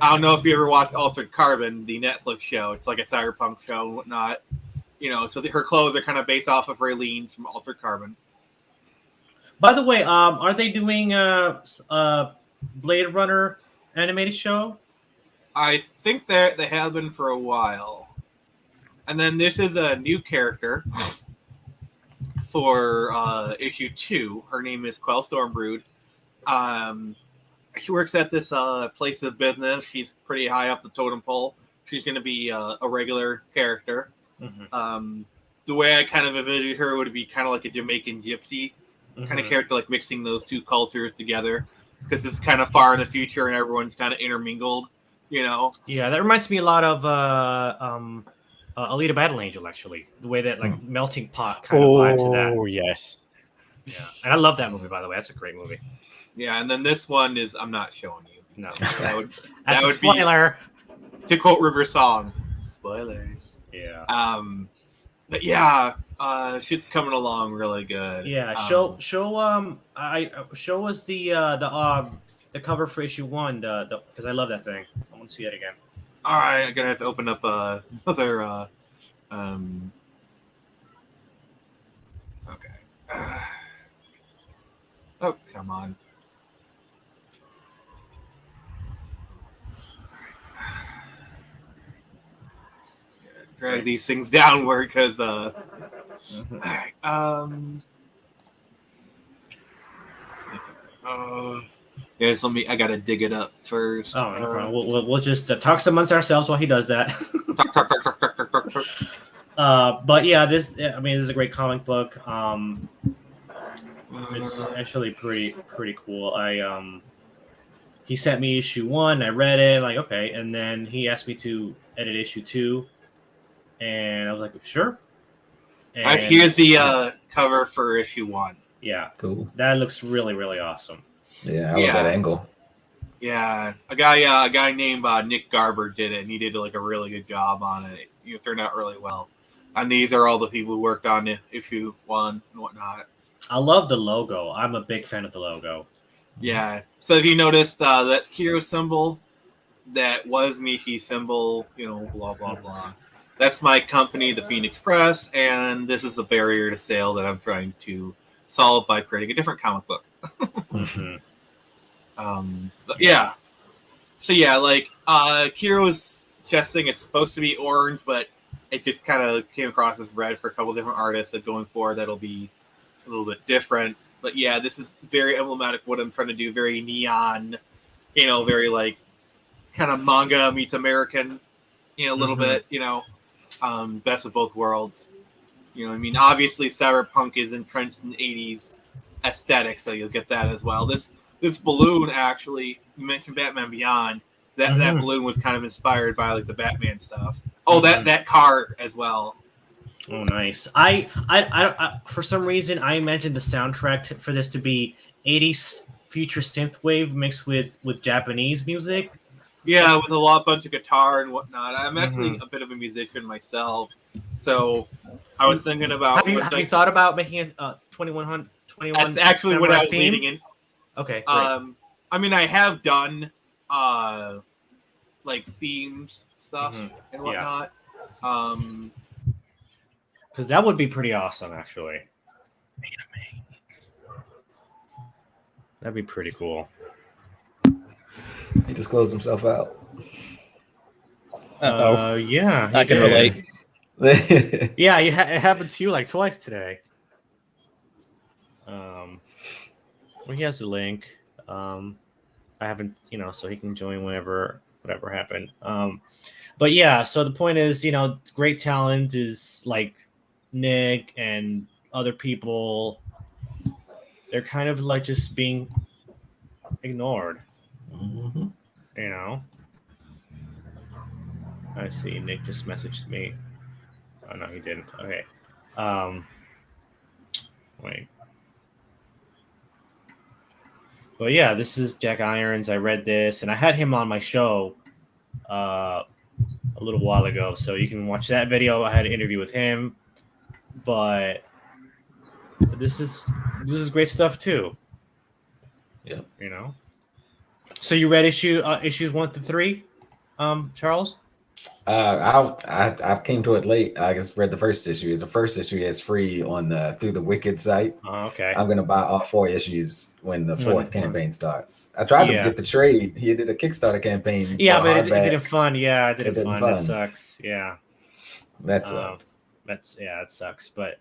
I don't know if you ever watched Altered Carbon, the Netflix show. It's like a cyberpunk show and whatnot. You know, so her clothes are kind of based off of Raylene's from Altered Carbon. By the way, aren't they doing Blade Runner animated show? I think they have been for a while. And then this is a new character for issue 2. Her name is Quell Stormbrood. She works at this place of business. She's pretty high up the totem pole. She's going to be a regular character. Mm-hmm. The way I kind of envisioned her would be kind of like a Jamaican gypsy kind of character, like mixing those two cultures together, because it's kind of far in the future and everyone's kind of intermingled, you know? Yeah, that reminds me a lot of Alita Battle Angel, actually. The way that like melting pot kind of vibe to that. Oh, yes. Yeah, and I love that movie, by the way. That's a great movie. Yeah, and then this one is, I'm not showing you. No. That would That's a spoiler. To quote River Song, spoilers. Yeah. But yeah, shit's coming along really good. Yeah, show us the cover for issue 1, because I love that thing. I want to see it again. All right, I'm gonna have to open up another. Okay. Oh, come on. Drag these things downward because all right, yes, I gotta dig it up first. Oh, no problem. We'll just talk amongst ourselves while he does that. But yeah, this is a great comic book. It's actually pretty cool. He sent me issue 1, I read it, like, okay, and then he asked me to edit issue 2, and I was like, sure. And here's the cover for issue 1. Yeah, cool. That looks really, really awesome. Yeah, I love that angle. Yeah, a guy named Nick Garber did it, and he did like a really good job on it. It turned out really well. And these are all the people who worked on issue 1 and whatnot. I love the logo. I'm a big fan of the logo. Yeah. So if you noticed, that's Kiro's symbol. That was Mishi's symbol. You know, blah blah blah. That's my company, the Phoenix Press, and this is the barrier to sale that I'm trying to solve by creating a different comic book. Mm-hmm. Yeah. So yeah, like Kiro's chest thing is supposed to be orange, but it just kind of came across as red for a couple different artists. So going forward, that'll be a little bit different. But yeah, this is very emblematic of what I'm trying to do. Very neon, you know, very like kind of manga meets American, you know, a little bit, you know, best of both worlds. You know, I mean, obviously cyberpunk is entrenched in 80s aesthetic, so you'll get that as well. This balloon, actually, you mentioned Batman Beyond. That balloon was kind of inspired by like the Batman stuff. Oh, that car as well. Oh, nice. I for some reason I imagined the soundtrack for this to be 80s future synthwave mixed with Japanese music. Yeah, with a bunch of guitar and whatnot. I'm actually a bit of a musician myself, so I was thinking about. Have you thought about making a 2100? That's actually what I was theme? leading in. Okay, great. I mean, I have done like themes stuff and whatnot. Because that would be pretty awesome, actually. That'd be pretty cool. He just closed himself out. Yeah, I can relate. Yeah, it happened to you like twice today. Well, he has the link. I haven't, so he can join whatever happened. But yeah, so the point is, great talent is like Nick and other people. They're kind of like just being ignored. I see. Nick just messaged me. Oh no, he didn't. Okay. Wait. But yeah, this is Jack Irons. I read this, and I had him on my show a little while ago, so you can watch that video. I had an interview with him, but this is great stuff too. Yeah. So you read issues 1 to 3, Charles? I came to it late. I just read the first issue. The first issue is free on the through the Wicked site. Oh, okay. I'm gonna buy all 4 issues when the 4th campaign starts. I tried to get the trade. He did a Kickstarter campaign. Yeah, but it didn't fund. Yeah, it didn't fund. That sucks. Yeah. That sucked. It sucks. But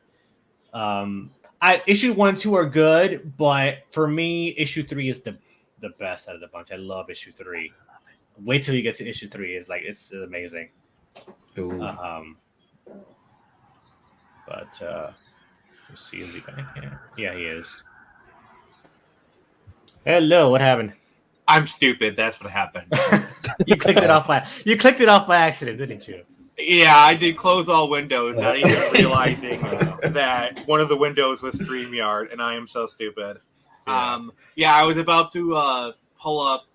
issue 1 and 2 are good, but for me, issue 3 is the best out of the bunch. I love issue 3. Wait till you get to issue 3. It's amazing. But let's see, is he back here? Yeah, he is. Hello, what happened? I'm stupid. That's what happened. You clicked it off by accident, didn't you? Yeah, I did close all windows, not even realizing that one of the windows was StreamYard, and I am so stupid. Yeah, I was about to pull up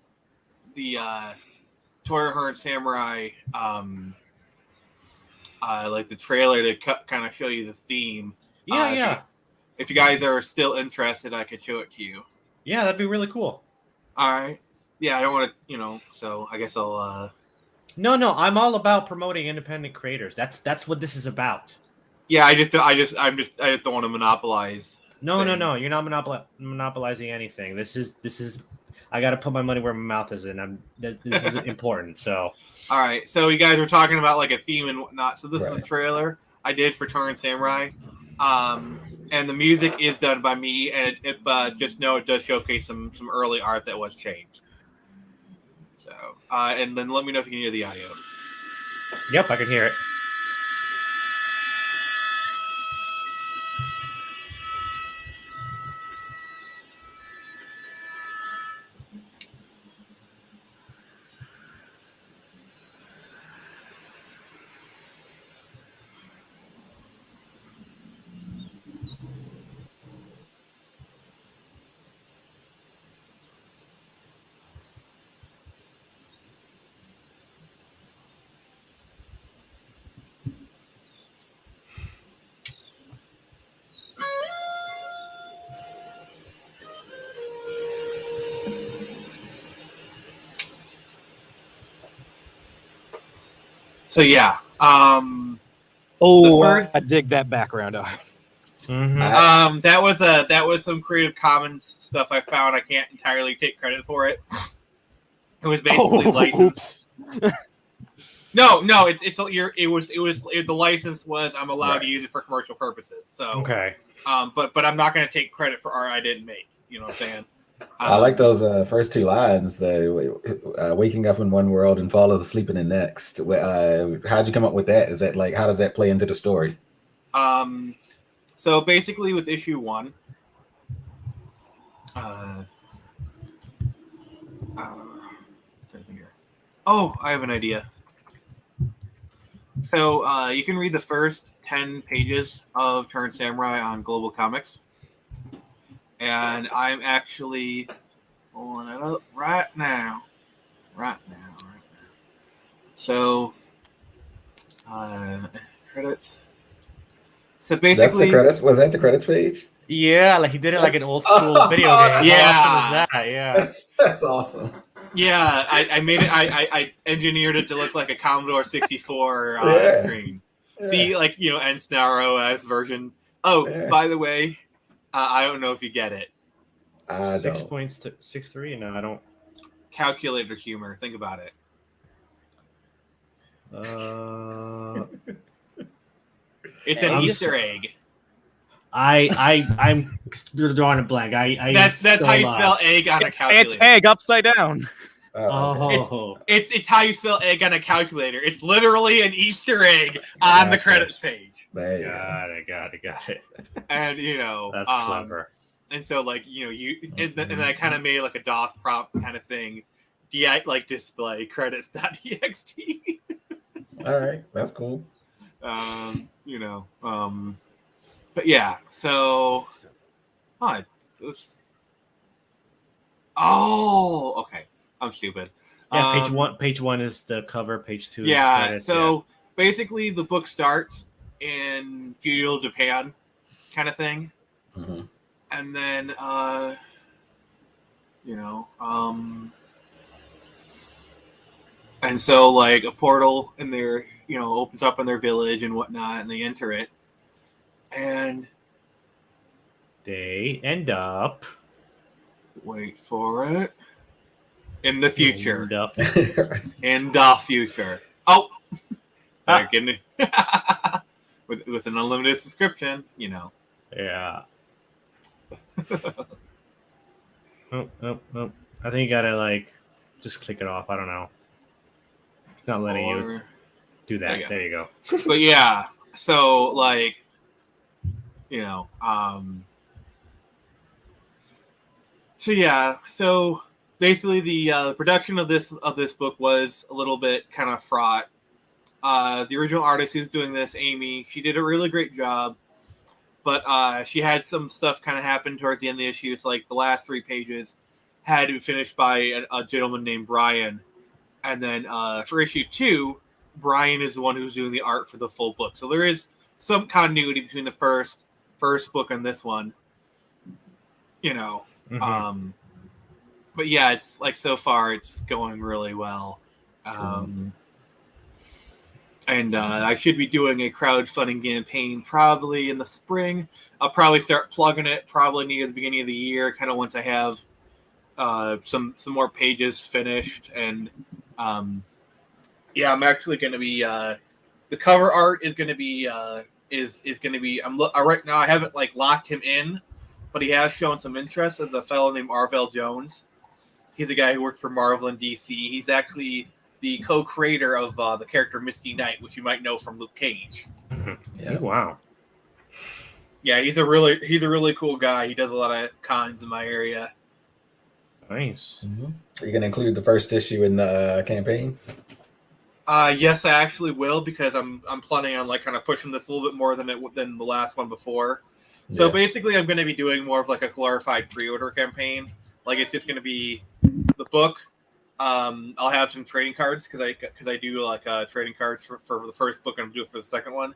the Toy Heart Samurai, like the trailer to kind of show you the theme. Yeah. If you guys are still interested, I could show it to you. Yeah, that'd be really cool. All right. Yeah, I don't want to, so I guess I'll. No, I'm all about promoting independent creators. That's what this is about. Yeah, I just don't want to monopolize. No, you're not monopolizing anything. This is. I got to put my money where my mouth is, and this is important. So. All right, so you guys were talking about like a theme and whatnot. So this is a trailer I did for Torrent Samurai, and the music is done by me, and it just know it does showcase some early art that was changed. So, and then let me know if you can hear the audio. Yep, I can hear it. So yeah, I dig that background art. That was some Creative Commons stuff I found. I can't entirely take credit for it. It was basically licensed. No, the license was I'm allowed to use it for commercial purposes. So okay, but I'm not going to take credit for art I didn't make. You know what I'm saying? I like those first 2 lines. The waking up in one world and fall asleep in the next. How'd you come up with that? Is that how does that play into the story? So basically, with issue 1, I have an idea. So you can read the first 10 pages of Turn Samurai on Global Comics. And I'm actually pulling it up right now. So, credits. So basically, that's the credits. Was that the credits page? Yeah, like he did it like an old school video game. Yeah, how awesome is that? Yeah, that's awesome. Yeah, I made it. I engineered it to look like a Commodore 64 screen. Yeah. See, like NSNAR OS version. Oh, by the way, I don't know if you get it. 6.63. No, I don't. Calculator humor. Think about it. It's an Easter egg. I'm drawing a blank. That's how you spell egg on a calculator. It's egg upside down. It's how you spell egg on a calculator. It's literally an Easter egg on the credits page. Got it. And that's clever. And so and I kind of made like a DOS prompt kind of thing. Like display credits.txt. All right, that's cool. But yeah, so okay. I'm stupid. Yeah, page one is the cover, page 2 yeah, is credits, so basically the book starts in feudal Japan kind of thing. Mm-hmm. And then and so like a portal in their opens up in their village and whatnot, and they enter it. And they end up. Wait for it. In the future. In the future. Oh! with an unlimited subscription, Yeah. Oh. I think you gotta just click it off. I don't know. It's not letting you do that. There you go. But yeah, so so basically the production of this book was a little bit kind of fraught. The original artist who's doing this, Amy, she did a really great job, but she had some stuff kind of happen towards the end of the issue. So like the last 3 pages had to be finished by a gentleman named Brian, and then for issue 2, Brian is the one who's doing the art for the full book. So there is some continuity between the first book and this one. Mm-hmm. But yeah, it's so far it's going really well. And I should be doing a crowdfunding campaign probably in the spring. I'll probably start plugging it probably near the beginning of the year, kind of once I have some more pages finished. And I'm actually going to be the cover art is going to be is going to be. Right now I haven't locked him in, but he has shown some interest as a fellow named Arvell Jones. He's a guy who worked for Marvel and DC. He's actually the co-creator of the character Misty Knight, which you might know from Luke Cage. Yeah. Wow. Yeah, he's a really cool guy. He does a lot of cons in my area. Nice. Mm-hmm. Are you going to include the first issue in the campaign? Yes, I actually will, because I'm planning on kind of pushing this a little bit more than the last one before. So basically, I'm going to be doing more of a glorified pre-order campaign. It's just going to be the book. I'll have some trading cards because I do trading cards for the first book, and I'm doing it for the second one.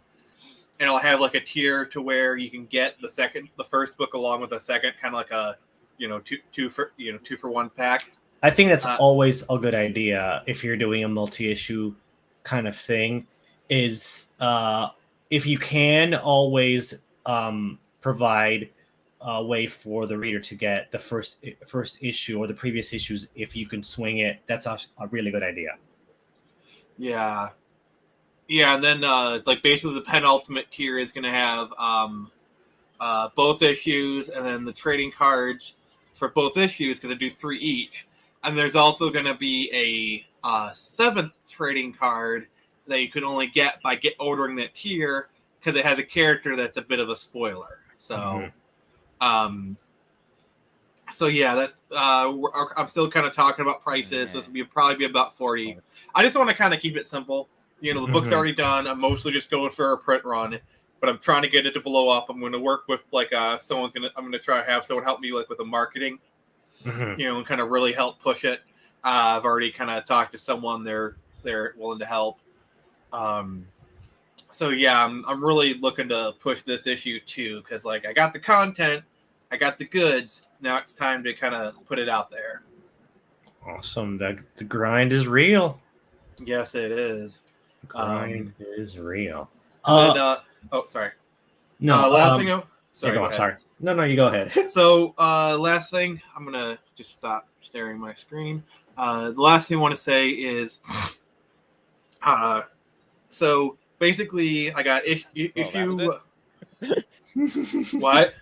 And I'll have a tier to where you can get the first book along with the second, kind of like a two for one pack. I think that's always a good idea if you're doing a multi-issue kind of thing. Is if you can always provide a way for the reader to get the first issue or the previous issues if you can swing it. That's a really good idea. Yeah, and then basically the penultimate tier is going to have both issues, and then the trading cards for both issues, because I do 3 each. And there's also going to be a 7th trading card that you can only get by ordering that tier, because it has a character that's a bit of a spoiler. So, so yeah, that's I'm still kind of talking about prices. This will probably be about $40. I just want to kind of keep it simple. The book's already done. I'm mostly just going for a print run. but I'm trying to get it to blow up. I'm going to work with like I'm going to try to have someone help me like with the marketing, and kind of really help push it. I've already kind of talked to someone they're willing to help. So yeah, I'm really looking to push this issue too, because like I got the content, I got the goods. Now it's time to kind of put it out there. Awesome. The grind is real. Yes, it is. The grind is real. And then, sorry. No. Last thing. Sorry. Go on, sorry. No, you go ahead. So, last thing, I'm gonna just stop staring at my screen. The last thing I want to say is, so basically, I got if you what?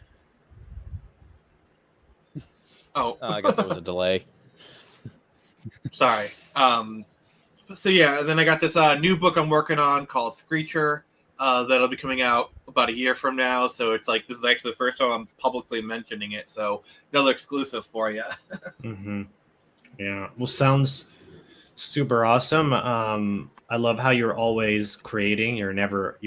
Oh, I guess there was a delay. Sorry. So yeah, and then I got this new book I'm working on called Screecher. That'll be coming out about a year from now. So it's like this is actually the first time I'm publicly mentioning it. So another exclusive for you. Yeah. Well, sounds super awesome. I love how you're always creating. You're never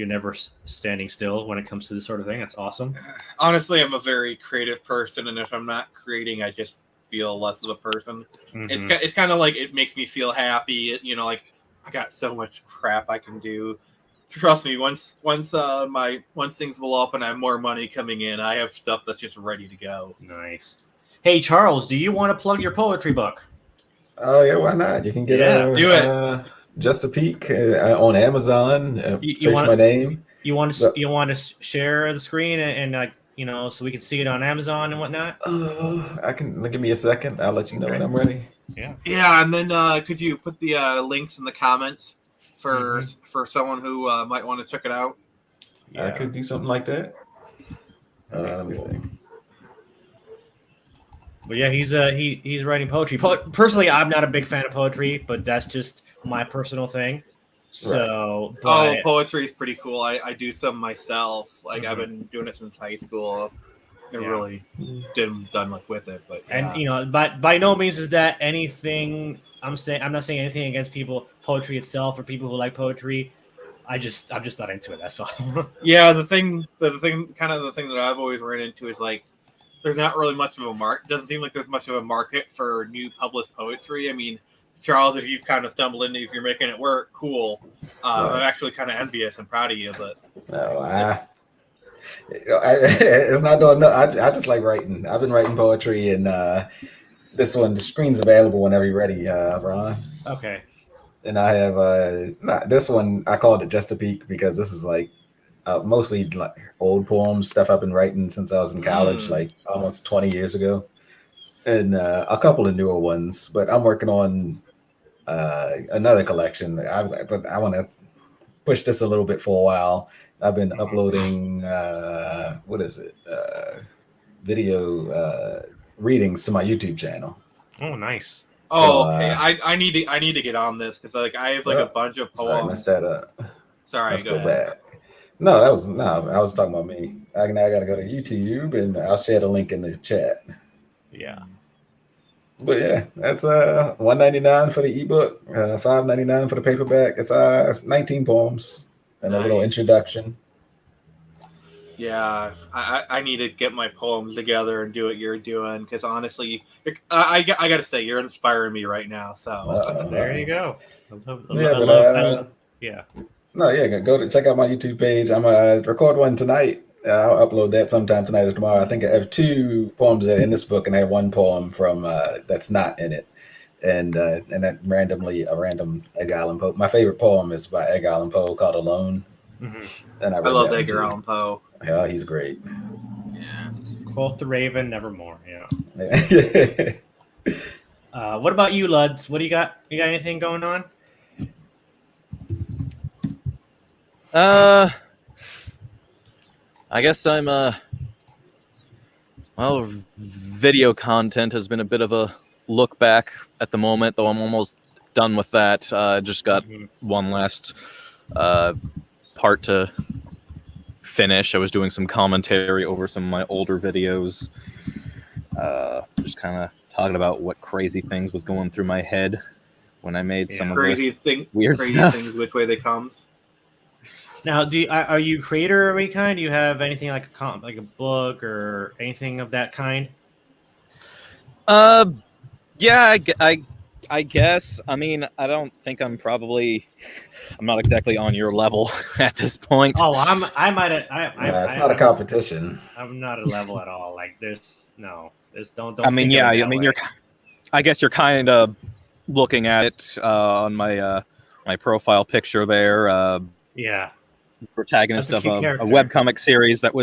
standing still when it comes to this sort of thing. That's awesome. Honestly, I'm a very creative person, and if I'm not creating, I just feel less of a person. It's kind of like it makes me feel happy. Like I got so much crap I can do. Trust me, once things blow up and I have more money coming in, I have stuff that's just ready to go. Nice. Hey Charles, do you want to plug your poetry book? Oh yeah, why not? You can get do it. Just a Peek on Amazon. Search my name. You want to share the screen and so we can see it on Amazon and whatnot? I can give me a second. I'll let you know when I'm ready. Yeah, and then could you put the links in the comments for someone who might want to check it out? I could do something like that. Let me see. But yeah, he's writing poetry. Personally, I'm not a big fan of poetry, but that's just my personal thing. So, poetry is pretty cool. I do some myself. Like I've been doing it since high school. I really didn't done much with it, but and by no means is that anything. I'm not saying anything against poetry itself or people who like poetry. I'm just not into it. That's all. Yeah, the thing that I've always ran into is like there's not really much of a market. Doesn't seem like there's much of a market for new published poetry. I mean, Charles, if you've kind of stumbled into, if you're making it work, cool. I'm actually kind of envious and proud of you, but no, it's not doing. No, I just like writing. I've been writing poetry, and this one, the screen's available whenever you're ready, Ron. Okay. And I have this one. I called it Just a Peek because this is like mostly like old poems, stuff I've been writing since I was in college, like almost 20 years ago, and a couple of newer ones. But I'm working on another collection. But I want to push this a little bit for a while. I've been uploading video readings to my YouTube channel. Oh, nice. Okay. I need to get on this because like I have like a bunch of poems. Sorry, I messed that up. Sorry, let's go back. No, I was talking about me. I got to go to YouTube, and I'll share the link in the chat. Yeah. But yeah, that's $1.99 for the ebook, $5.99 for the paperback. It's 19 poems and a little introduction. Yeah, I need to get my poems together and do what you're doing because honestly, I got to say you're inspiring me right now. So there you go. Yeah. No, yeah, go to check out my YouTube page. I'm gonna record one tonight. I'll upload that sometime tonight or tomorrow. I think I have 2 poems that are in this book, and I have 1 poem from that's not in it, and that randomly a random Edgar Allan Poe. My favorite poem is by Edgar Allan Poe called "Alone," and I love Edgar Allan Poe. Yeah, he's great. Yeah, quoth the raven, nevermore. Yeah. What about you, Luds? What do you got? You got anything going on? I guess I'm video content has been a bit of a look back at the moment, though I'm almost done with that. I just got one last part to finish. I was doing some commentary over some of my older videos, just kind of talking about what crazy things was going through my head when I made some of the weird crazy stuff. things, which way they comes. Now, are you a creator of any kind? Do you have anything like a book or anything of that kind? Yeah, I guess. I mean, I don't think I'm not exactly on your level at this point. Oh, I might have. It's not a competition. I'm not a level at all. Like don't. I mean, yeah. I mean, way. I guess you're kind of looking at it on my my profile picture there. Yeah. Protagonist of a webcomic series that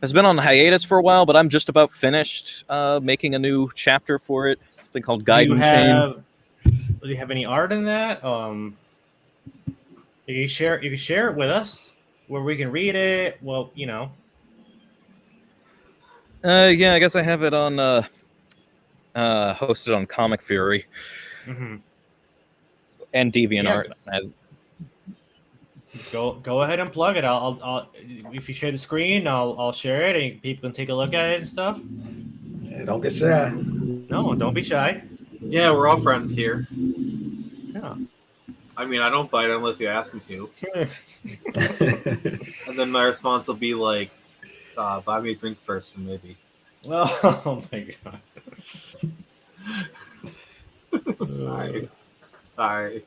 has been on hiatus for a while, but I'm just about finished making a new chapter for it. Something called Gaiden Chain. Do you have any art in that? You can share it with us where we can read it. Well, you know. Yeah, I guess I have it on hosted on Comic Fury and DeviantArt. Go ahead and plug it. I'll if you share the screen, I'll share it and people can take a look at it and stuff. Yeah, don't get shy. No, don't be shy. Yeah, we're all friends here. Yeah. I mean, I don't bite unless you ask me to. And then my response will be like, buy me a drink first, and maybe. Oh my god. Sorry.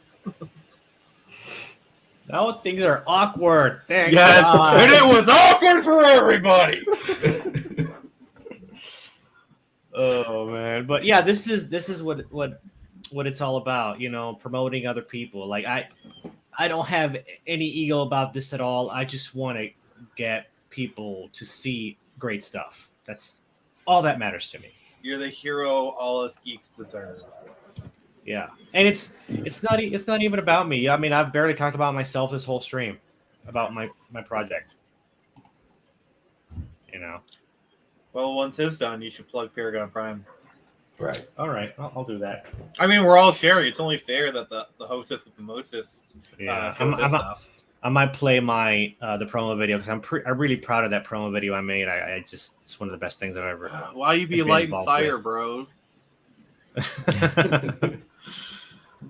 Now things are awkward. Thanks. Yes, and it was awkward for everybody. Oh man, but yeah, this is what it's all about. You know, promoting other people. Like I don't have any ego about this at all. I just want to get people to see great stuff. That's all that matters to me. You're the hero all us geeks deserve. Yeah, and it's not even about me. I mean, I've barely talked about myself this whole stream, about my project. You know. Well, once it's done, you should plug Paragon Prime. Right. All right, I'll do that. I mean, we're all sharing. It's only fair that the hostess with the mostest stuff. I might play my the promo video because I'm really proud of that promo video I made. It's one of the best things I've ever. Why you be lighting fire, bro?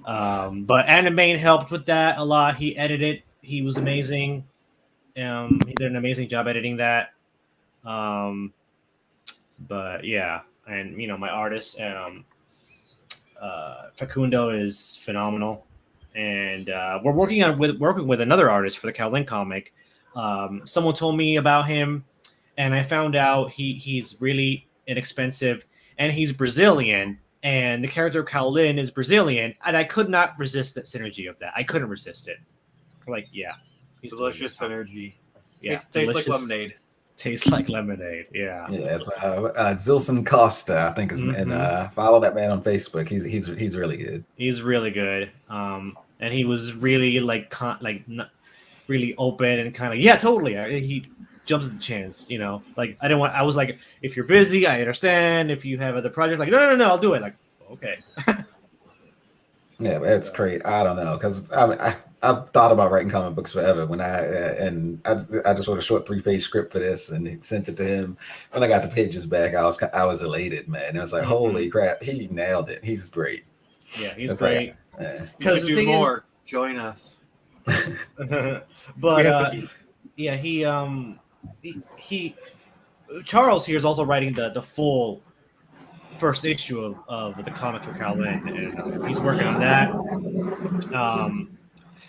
But Animane helped with that a lot. He edited. He was amazing. He did an amazing job editing that. But yeah, and you know my artist Facundo is phenomenal, and we're working with another artist for the Kowlin comic. Someone told me about him, and I found out he's really inexpensive, and he's Brazilian. And the character Kowlin is Brazilian, and I could not resist that synergy of that. I couldn't resist it. Like, yeah. Delicious synergy. Yeah. Tastes like lemonade. Tastes like lemonade, yeah. Yeah, it's Zilson Costa, I think, and follow that man on Facebook. He's really good. He's really good. And he was really really open and kind of totally. He jumped at the chance, you know. Like I was like, if you're busy, I understand. If you have other projects, like no, I'll do it. Like, okay. Yeah, it's great. I don't know, because I've thought about writing comic books forever. When I just wrote a short 3-page script for this and sent it to him. When I got the pages back, I was elated, man. It was like, holy crap, he nailed it. He's great. Yeah, he's great. Because do more. Join us. But yeah, he Charles here is also writing the full first issue of the comic for Kowlin, and he's working on that.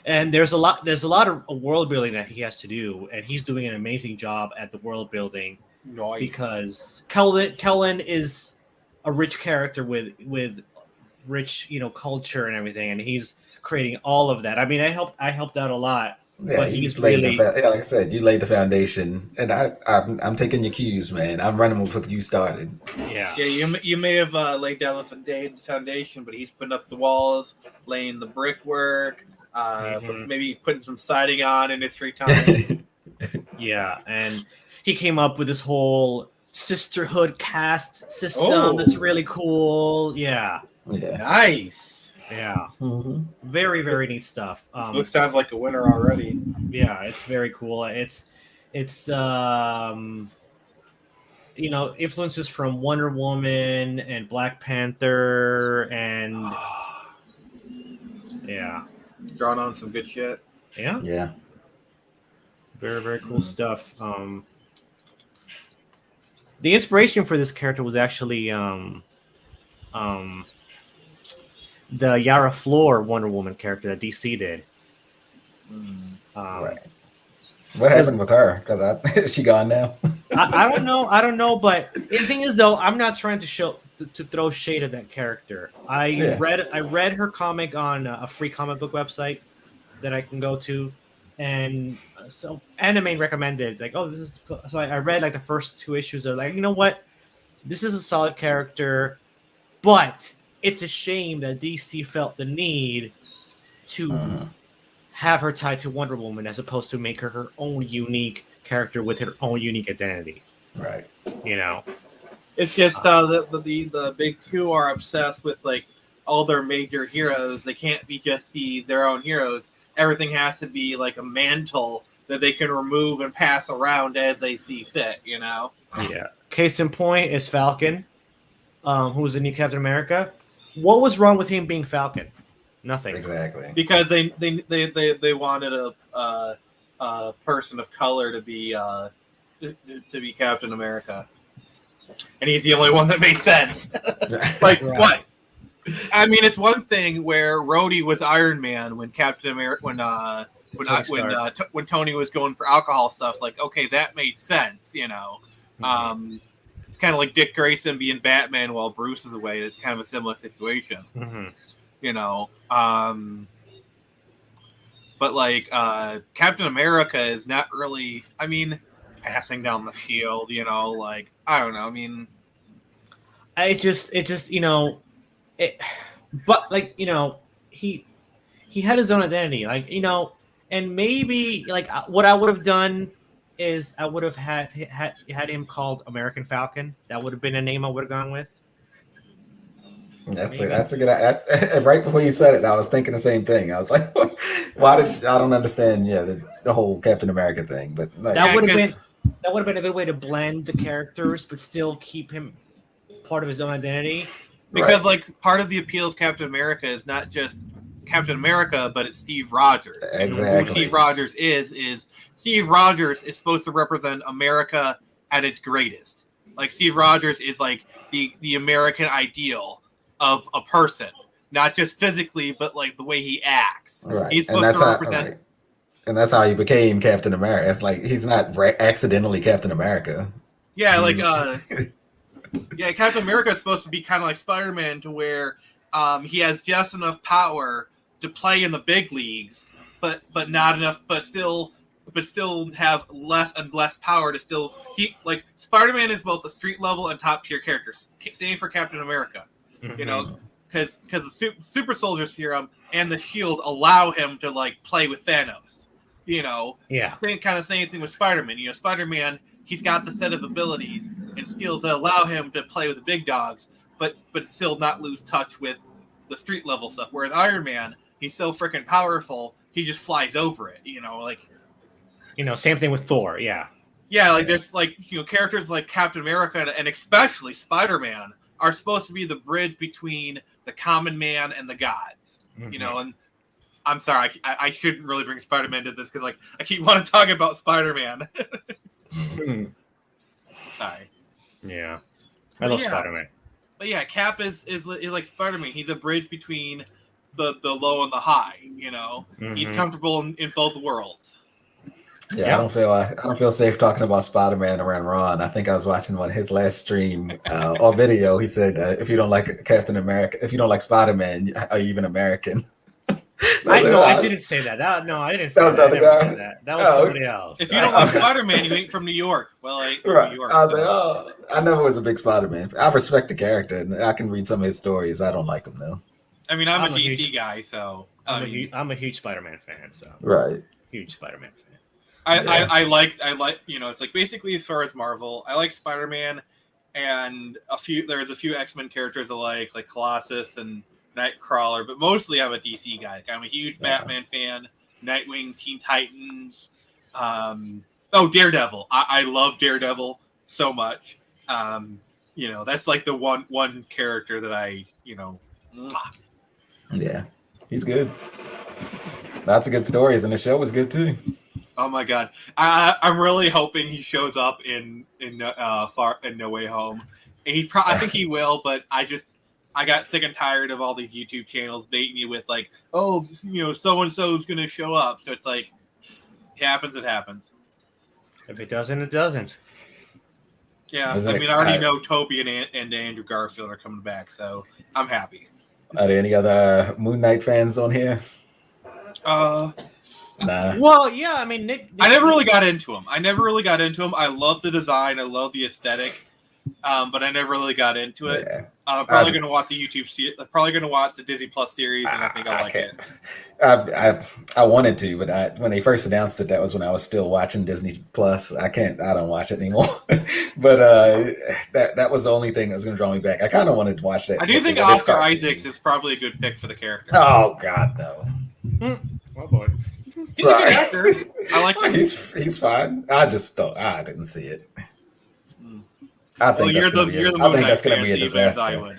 And there's a lot of world building that he has to do, and he's doing an amazing job at the world building. Nice. Because Kowlin is a rich character with rich, you know, culture and everything, and he's creating all of that. I mean, I helped out a lot. Yeah, but he's really, like I said, you laid the foundation, and I'm taking your cues, man. I'm running with what you started. Yeah. You may have laid down the foundation, but he's putting up the walls, laying the brickwork, maybe putting some siding on in his free time. Yeah, and he came up with this whole sisterhood caste system that's really cool. Yeah. Nice. Yeah. Very, very neat stuff. This book sounds like a winner already. Yeah, it's very cool. It's you know, influences from Wonder Woman and Black Panther and Drawn on some good shit. Yeah. Very, very cool stuff. The inspiration for this character was actually the Yara Flor Wonder Woman character that DC did. Right. What happened with her? Because is she gone now? I don't know. I don't know. But the thing is, though, I'm not trying to throw shade at that character. I read her comic on a free comic book website that I can go to, and so Anime recommended like, oh, this is cool. So I read like the first 2 issues. Of like, you know what, this is a solid character, but it's a shame that DC felt the need to have her tied to Wonder Woman as opposed to make her own unique character with her own unique identity. Right. You know, it's just the big two are obsessed with like all their major heroes. They can't be their own heroes. Everything has to be like a mantle that they can remove and pass around as they see fit. You know. Yeah. Case in point is Falcon, who was the new Captain America. What was wrong with him being Falcon? Nothing. Exactly. Because they wanted a person of color to be Captain America, and he's the only one that makes sense. Like right. What? I mean, it's one thing where Rhodey was Iron Man when Captain America when Tony was going for alcohol stuff. Like, okay, that made sense, you know. Mm-hmm. It's kind of like Dick Grayson being Batman while Bruce is away. It's kind of a similar situation. Mm-hmm. You know, but like Captain America is not really, I mean, passing down the field, you know, like, I don't know. I mean, it just, you know, but like, you know, he had his own identity, like, you know, and maybe like what I would have done is I would have had him called American Falcon. That would have been a name I would have gone with. That's a good. That's right before you said it. I was thinking the same thing. I was like, "Why did I don't understand?" Yeah, the whole Captain America thing. But like, that would have been a good way to blend the characters, but still keep him part of his own identity. Because like part of the appeal of Captain America is not just Captain America, but it's Steve Rogers. Exactly. Who Steve Rogers is Steve Rogers is supposed to represent America at its greatest. Like Steve Rogers is like the American ideal of a person, not just physically, but like the way he acts. Right. He's supposed to represent. Right. And that's how he became Captain America. It's like he's not accidentally Captain America. Yeah, like yeah, Captain America is supposed to be kind of like Spider-Man, to where he has just enough power to play in the big leagues, but not enough, but still have less and less power to still. He like Spider-Man is both the street level and top tier characters. Same for Captain America. You know, because the super soldier serum and the shield allow him to like play with Thanos. You know, yeah. Same thing with Spider-Man. You know, Spider-Man, he's got the set of abilities and skills that allow him to play with the big dogs, but still not lose touch with the street level stuff. Whereas Iron Man, he's so freaking powerful, he just flies over it. You know, like, you know, same thing with Thor. Yeah. Yeah, like there's like, you know, characters like Captain America and especially Spider-Man are supposed to be the bridge between the common man and the gods, you know. And I'm sorry, I shouldn't really bring Spider-Man to this because like I keep wanting to talk about Spider-Man. Sorry. Yeah, I love Spider-Man. But yeah, Cap is like Spider-Man. He's a bridge between the low and the high. You know, he's comfortable in both worlds. Yeah, I don't feel safe talking about Spider-Man around Ron. I think I was watching one of his last stream or video. He said, "If you don't like Captain America, if you don't like Spider-Man, are you even American?" I didn't say that. I didn't say that. That was the other guy. That was somebody else. If you don't like Spider-Man, you ain't from New York. Well, I ain't from New York. I was like, I never was a big Spider-Man. I respect the character, and I can read some of his stories. I don't like him though. I mean, I'm a DC guy, so I'm a huge Spider-Man fan. So right, huge Spider-Man fan. I like, you know, it's like basically as far as Marvel, I like Spider-Man and there's a few X-Men characters I like Colossus and Nightcrawler, but mostly I'm a DC guy. I'm a huge Batman fan, Nightwing, Teen Titans, Daredevil. I love Daredevil so much. You know, that's like the one character that I, you know, yeah, he's good. Lots of good stories, and the show was good too. Oh my god, I'm really hoping he shows up in No Way Home. I think he will, but I got sick and tired of all these YouTube channels baiting you with like, oh, so and so is going to show up. So it's like, it happens. If it doesn't, it doesn't. Yeah, I already know Toby and Andrew Garfield are coming back, so I'm happy. Are there any other Moon Knight fans on here? Nah. Well, yeah, I mean, Nick I never really got into him. I love the design. I love the aesthetic. But I never really got into it. Yeah. I'm probably going to watch the YouTube series. Probably going to watch the Disney Plus series, and I think I'll like it. I wanted to, but when they first announced it, that was when I was still watching Disney Plus. I don't watch it anymore. But that was the only thing that was going to draw me back. I kind of wanted to watch that. I do think Oscar Isaacs is probably a good pick for the character. Oh God, no. Oh boy. He's a good actor. I like him. He's fine. I didn't see it. I think that's going to be a disaster.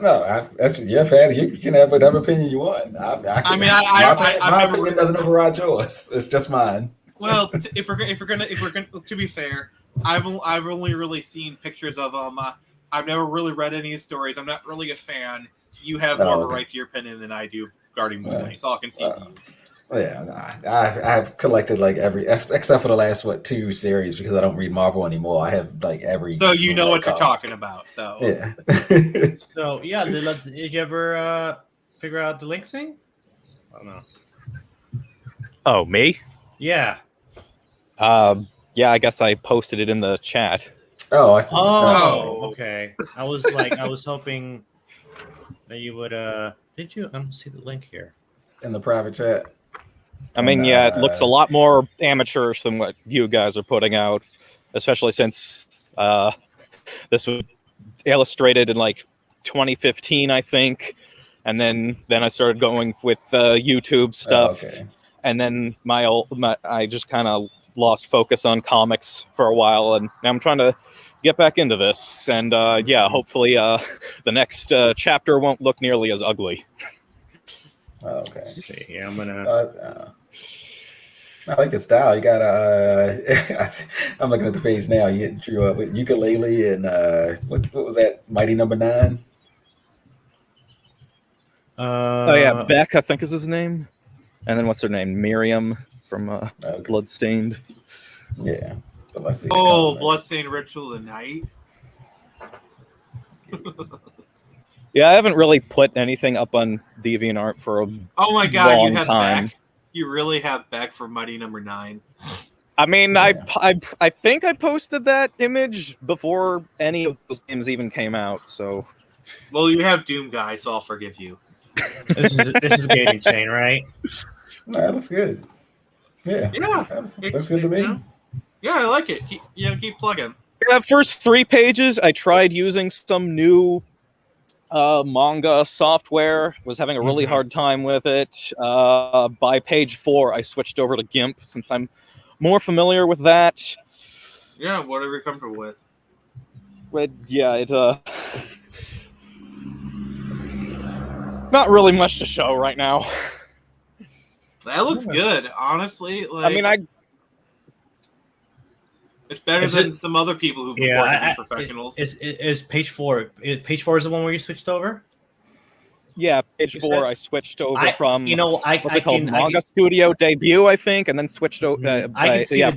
No, that's your fan. You can have whatever opinion you want. My opinion doesn't override yours. It's just mine. Well, if we're gonna, to be fair, I've only really seen pictures of him. I've never really read any of his stories. I'm not really a fan. You have more of a right to your opinion than I do regarding Moon Knight, so I'll concede to you. Yeah, I've collected like except for the last 2 series because I don't read Marvel anymore. I have like every. So you know what you're talking about. So yeah. So yeah, did you ever figure out the link thing? I don't know. Oh, me? Yeah. Yeah, I guess I posted it in the chat. Oh, I see. Oh, okay. I was hoping that you would. Did you? I don't see the link here. In the private chat. I mean, yeah, it looks a lot more amateurish than what you guys are putting out, especially since this was illustrated in like 2015, I think, and then I started going with YouTube stuff, and then I just kind of lost focus on comics for a while, and now I'm trying to get back into this, and hopefully the next chapter won't look nearly as ugly. Okay. Yeah, I'm gonna. I like your style. You got I'm looking at the page now. You drew up with ukulele and what was that? Mighty Number 9. Oh yeah, Beck, I think is his name, and then what's her name? Miriam from Bloodstained. Yeah. So let's see. Oh, Bloodstained Ritual of the Night. Yeah, I haven't really put anything up on DeviantArt for a long time. Beck? You really have Beck for Mighty Number 9. I mean, I think I posted that image before any of those games even came out. So, well, you have Doom Guy, so I'll forgive you. This is Gaming Chain, right? No, that looks good. Yeah, that's good to me. Yeah, I like it. Keep plugging. Yeah, first 3 pages, I tried using some new manga software, was having a really hard time with it. By page 4, I switched over to GIMP since I'm more familiar with that. Yeah, whatever you're comfortable with. But yeah, it not really much to show right now. That looks good, honestly. Like, I mean, it's better than some other people who've been working professionals. Is page 4? Page 4 is the one where you switched over? Yeah, page 4. I switched over from what's it called? Manga Studio Debut, I think, and then switched over.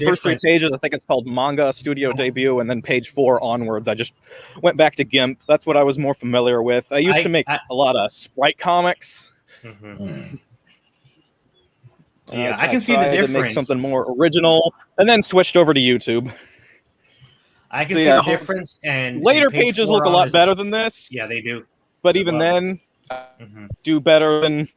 First 3 pages, I think it's called Manga Studio Debut, and then page 4 onwards, I just went back to GIMP. That's what I was more familiar with. I used to make a lot of sprite comics. Yeah, I can see the difference. To make something more original, and then switched over to YouTube. I can see the difference, and later pages look a lot better than this. Yeah, they do. But even then, do better than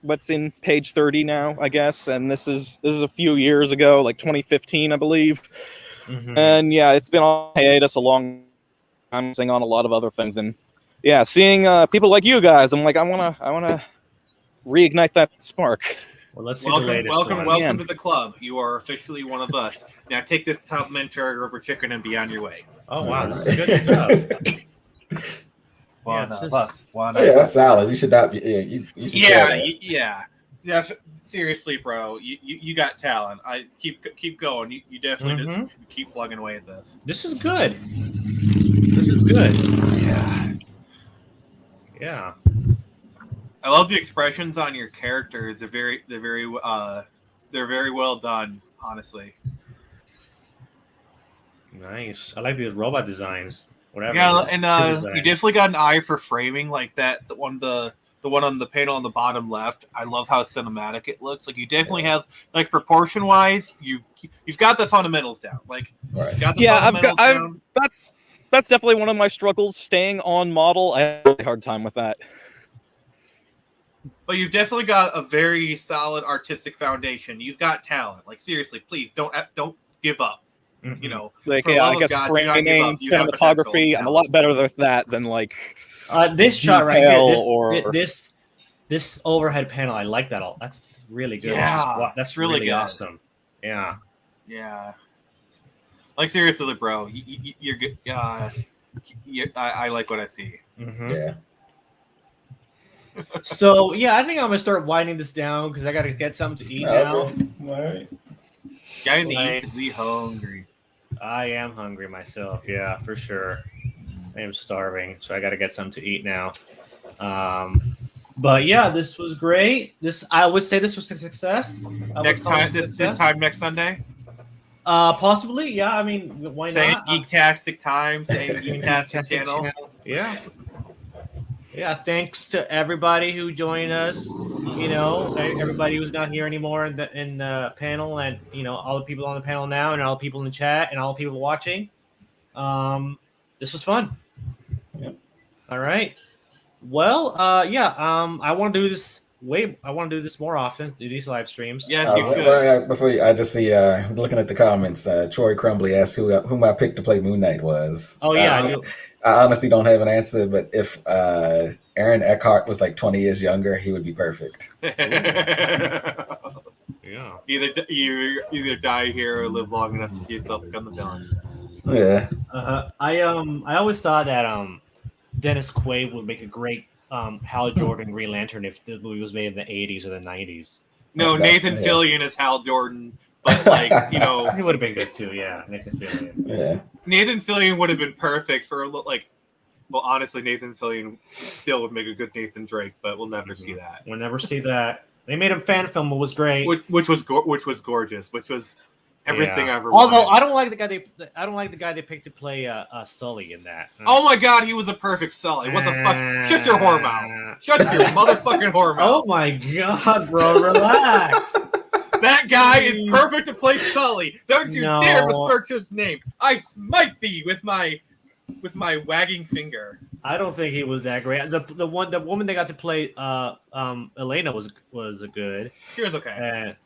what's in page 30 now, I guess. And this is a few years ago, like 2015, I believe. And yeah, it's been on hiatus a long time, on a lot of other things, and yeah, seeing people like you guys, I'm like, I wanna reignite that spark. Well, let's see the latest welcome to the club. You are officially one of us. Now take this complimentary rubber chicken and be on your way. Oh wow, this is good stuff. Yeah, that's solid. You should not be. You should. Yeah. Yeah, seriously, bro, you got talent. I keep going. You definitely just keep plugging away at this. This is good. This is good. Yeah. Yeah. I love the expressions on your characters. They're very well done, honestly. Nice. I like these robot designs. Whatever. Yeah, and you definitely got an eye for framing like that. The one on the panel on the bottom left. I love how cinematic it looks. Like you definitely have like proportion wise, you've got the fundamentals down. Like got the fundamentals down. That's definitely one of my struggles. Staying on model, I have a really hard time with that. But you've definitely got a very solid artistic foundation. You've got talent. Like seriously, please don't give up. You know, like I guess God, framing, cinematography. I'm a lot better with that than like this shot right here. This overhead panel. I like that. That's really good. Yeah, that's really good. Awesome. Yeah. Yeah. Like seriously, bro, you're good. I like what I see. Yeah. So yeah, I think I'm gonna start winding this down because I gotta get something to eat now. All right. Guy to be hungry. I am hungry myself. Yeah, for sure. I am starving, so I gotta get something to eat now. But yeah, this was great. I would say this was a success. Next time next Sunday. Possibly. Yeah. I mean, why not? Geektastic time. Same Geektastic channel. Yeah. Yeah, thanks to everybody who joined us. You know, everybody who's not here anymore in the panel, and you know, all the people on the panel now, and all the people in the chat, and all the people watching. This was fun. Yep. All right. Well, yeah. I want to do this. I want to do this more often. Do these live streams. Yes, you should. Before I just see, looking at the comments, Troy Crumbly asked whom I picked to play Moon Knight was. Oh yeah, I honestly don't have an answer, but if Aaron Eckhart was like 20 years younger, he would be perfect. Yeah. Either die here or live long enough to see yourself become the villain. Yeah. I always thought that Dennis Quaid would make a great Hal Jordan Green Lantern if the movie was made in the 80s or the 90s. No, Nathan Fillion is Hal Jordan, but like, you know, he would have been good too. Yeah, Nathan Fillion. Yeah. Nathan Fillion would have been perfect for like. Well, honestly, Nathan Fillion still would make a good Nathan Drake, but we'll never see that. We'll never see that. They made a fan film that was great, which was gorgeous, which was everything I ever. Although wanted. I don't like the guy they picked to play Sully in that. Oh my God, he was a perfect Sully. What the fuck? Shut your whore mouth. Shut your motherfucking whore mouth. Oh my God, bro, relax. That guy is perfect to play Sully. Don't you dare besmirch his name. I smite thee with my wagging finger. I don't think he was that great. The woman they got to play Elena was good. She was okay.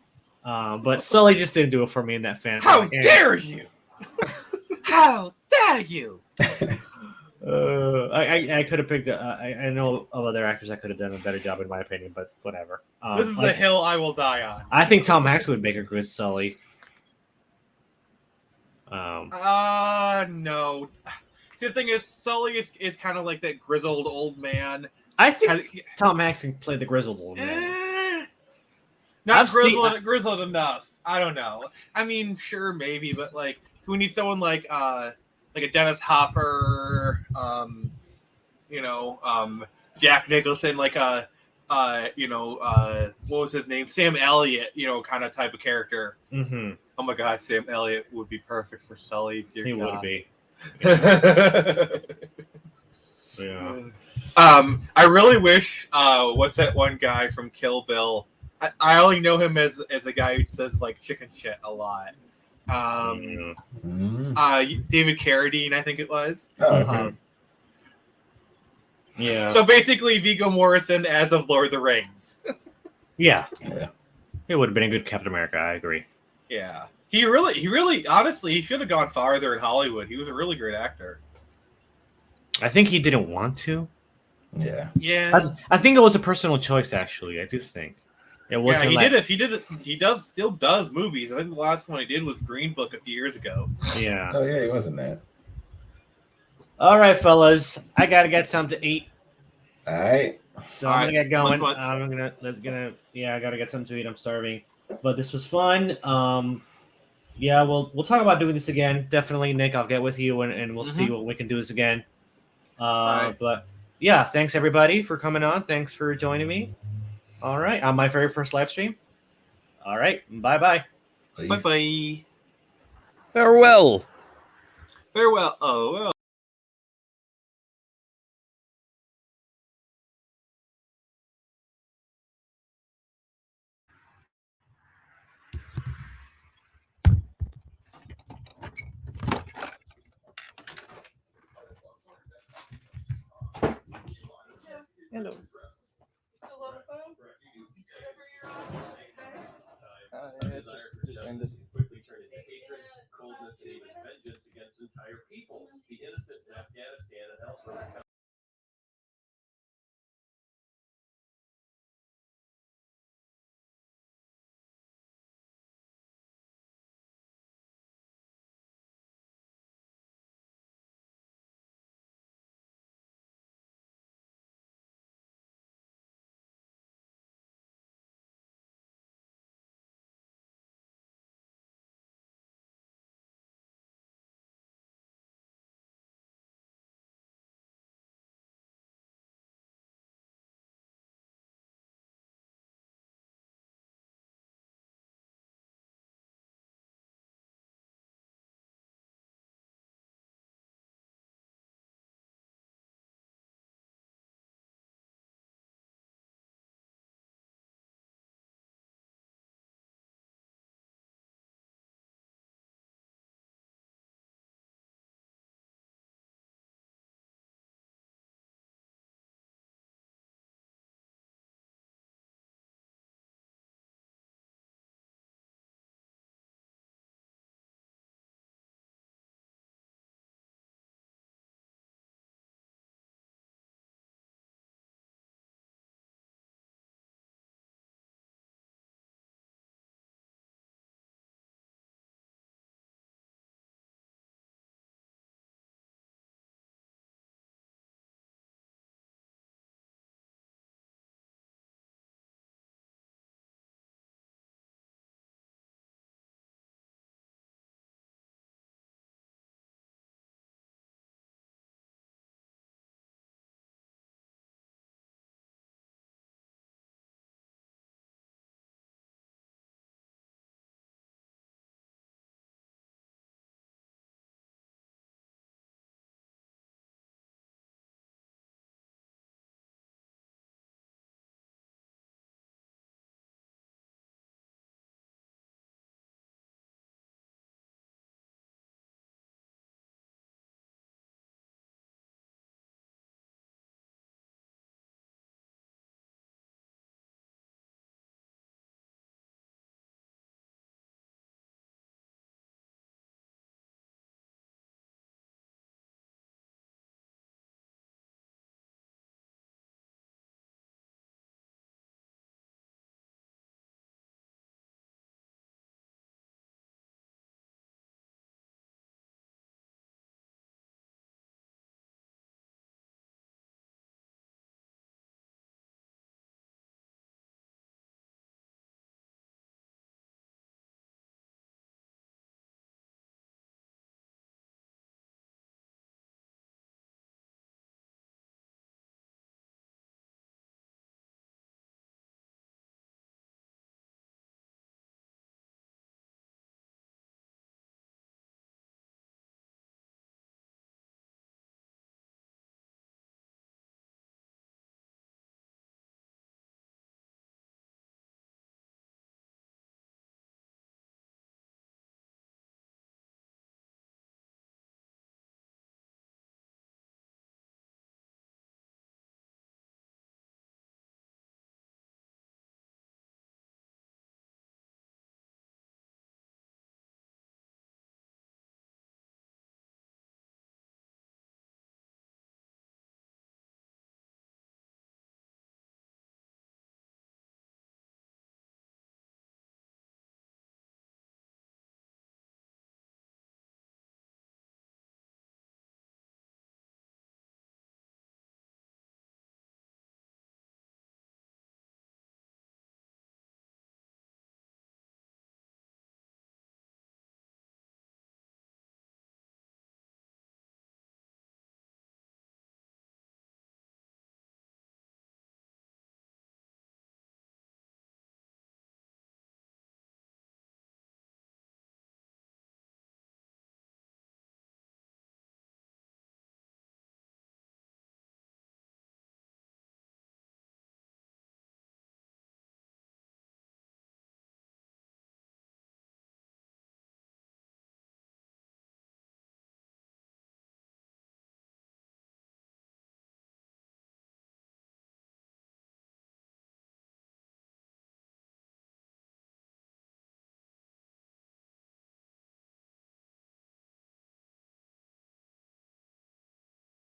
But Sully just didn't do it for me in that fan. How dare you? How dare you? I could have picked. I know of other actors that could have done a better job in my opinion, but whatever. This is the hill I will die on. I think Tom Hanks would make a good Sully. No. See, the thing is, Sully is kind of like that grizzled old man. I think Tom Hanks can play the grizzled old man. Not grizzled enough. I don't know. I mean, sure, maybe, but like, we need someone like a Dennis Hopper, Jack Nicholson, like what was his name? Sam Elliott, kind of type of character. Mm-hmm. Oh my God, Sam Elliott would be perfect for Sully. He would be. Yeah. I really wish. What's that one guy from Kill Bill? I only know him as a guy who says like chicken shit a lot. David Carradine, I think it was. Yeah. So basically, Viggo Morrison as of Lord of the Rings. Yeah. It would have been a good Captain America. I agree. Yeah. He really, honestly, he should have gone farther in Hollywood. He was a really great actor. I think he didn't want to. Yeah. Yeah. I think it was a personal choice. Actually, I do think it wasn't. Yeah, he still does movies. I think the last one he did was Green Book a few years ago. Yeah. Oh yeah, he wasn't that. All right, fellas, I gotta get something to eat. All right. So I'm gonna get going. I gotta get something to eat. I'm starving. But this was fun. Yeah, we'll talk about doing this again. Definitely, Nick. I'll get with you and we'll see what we can do this again. But yeah, thanks everybody for coming on. Thanks for joining me. All right, on my very first live stream. All right, bye. Bye. Farewell. Farewell. Oh, well. Hello. Still on the phone? It just ended. Quickly turned into hatred, coldness, and even vengeance against entire people.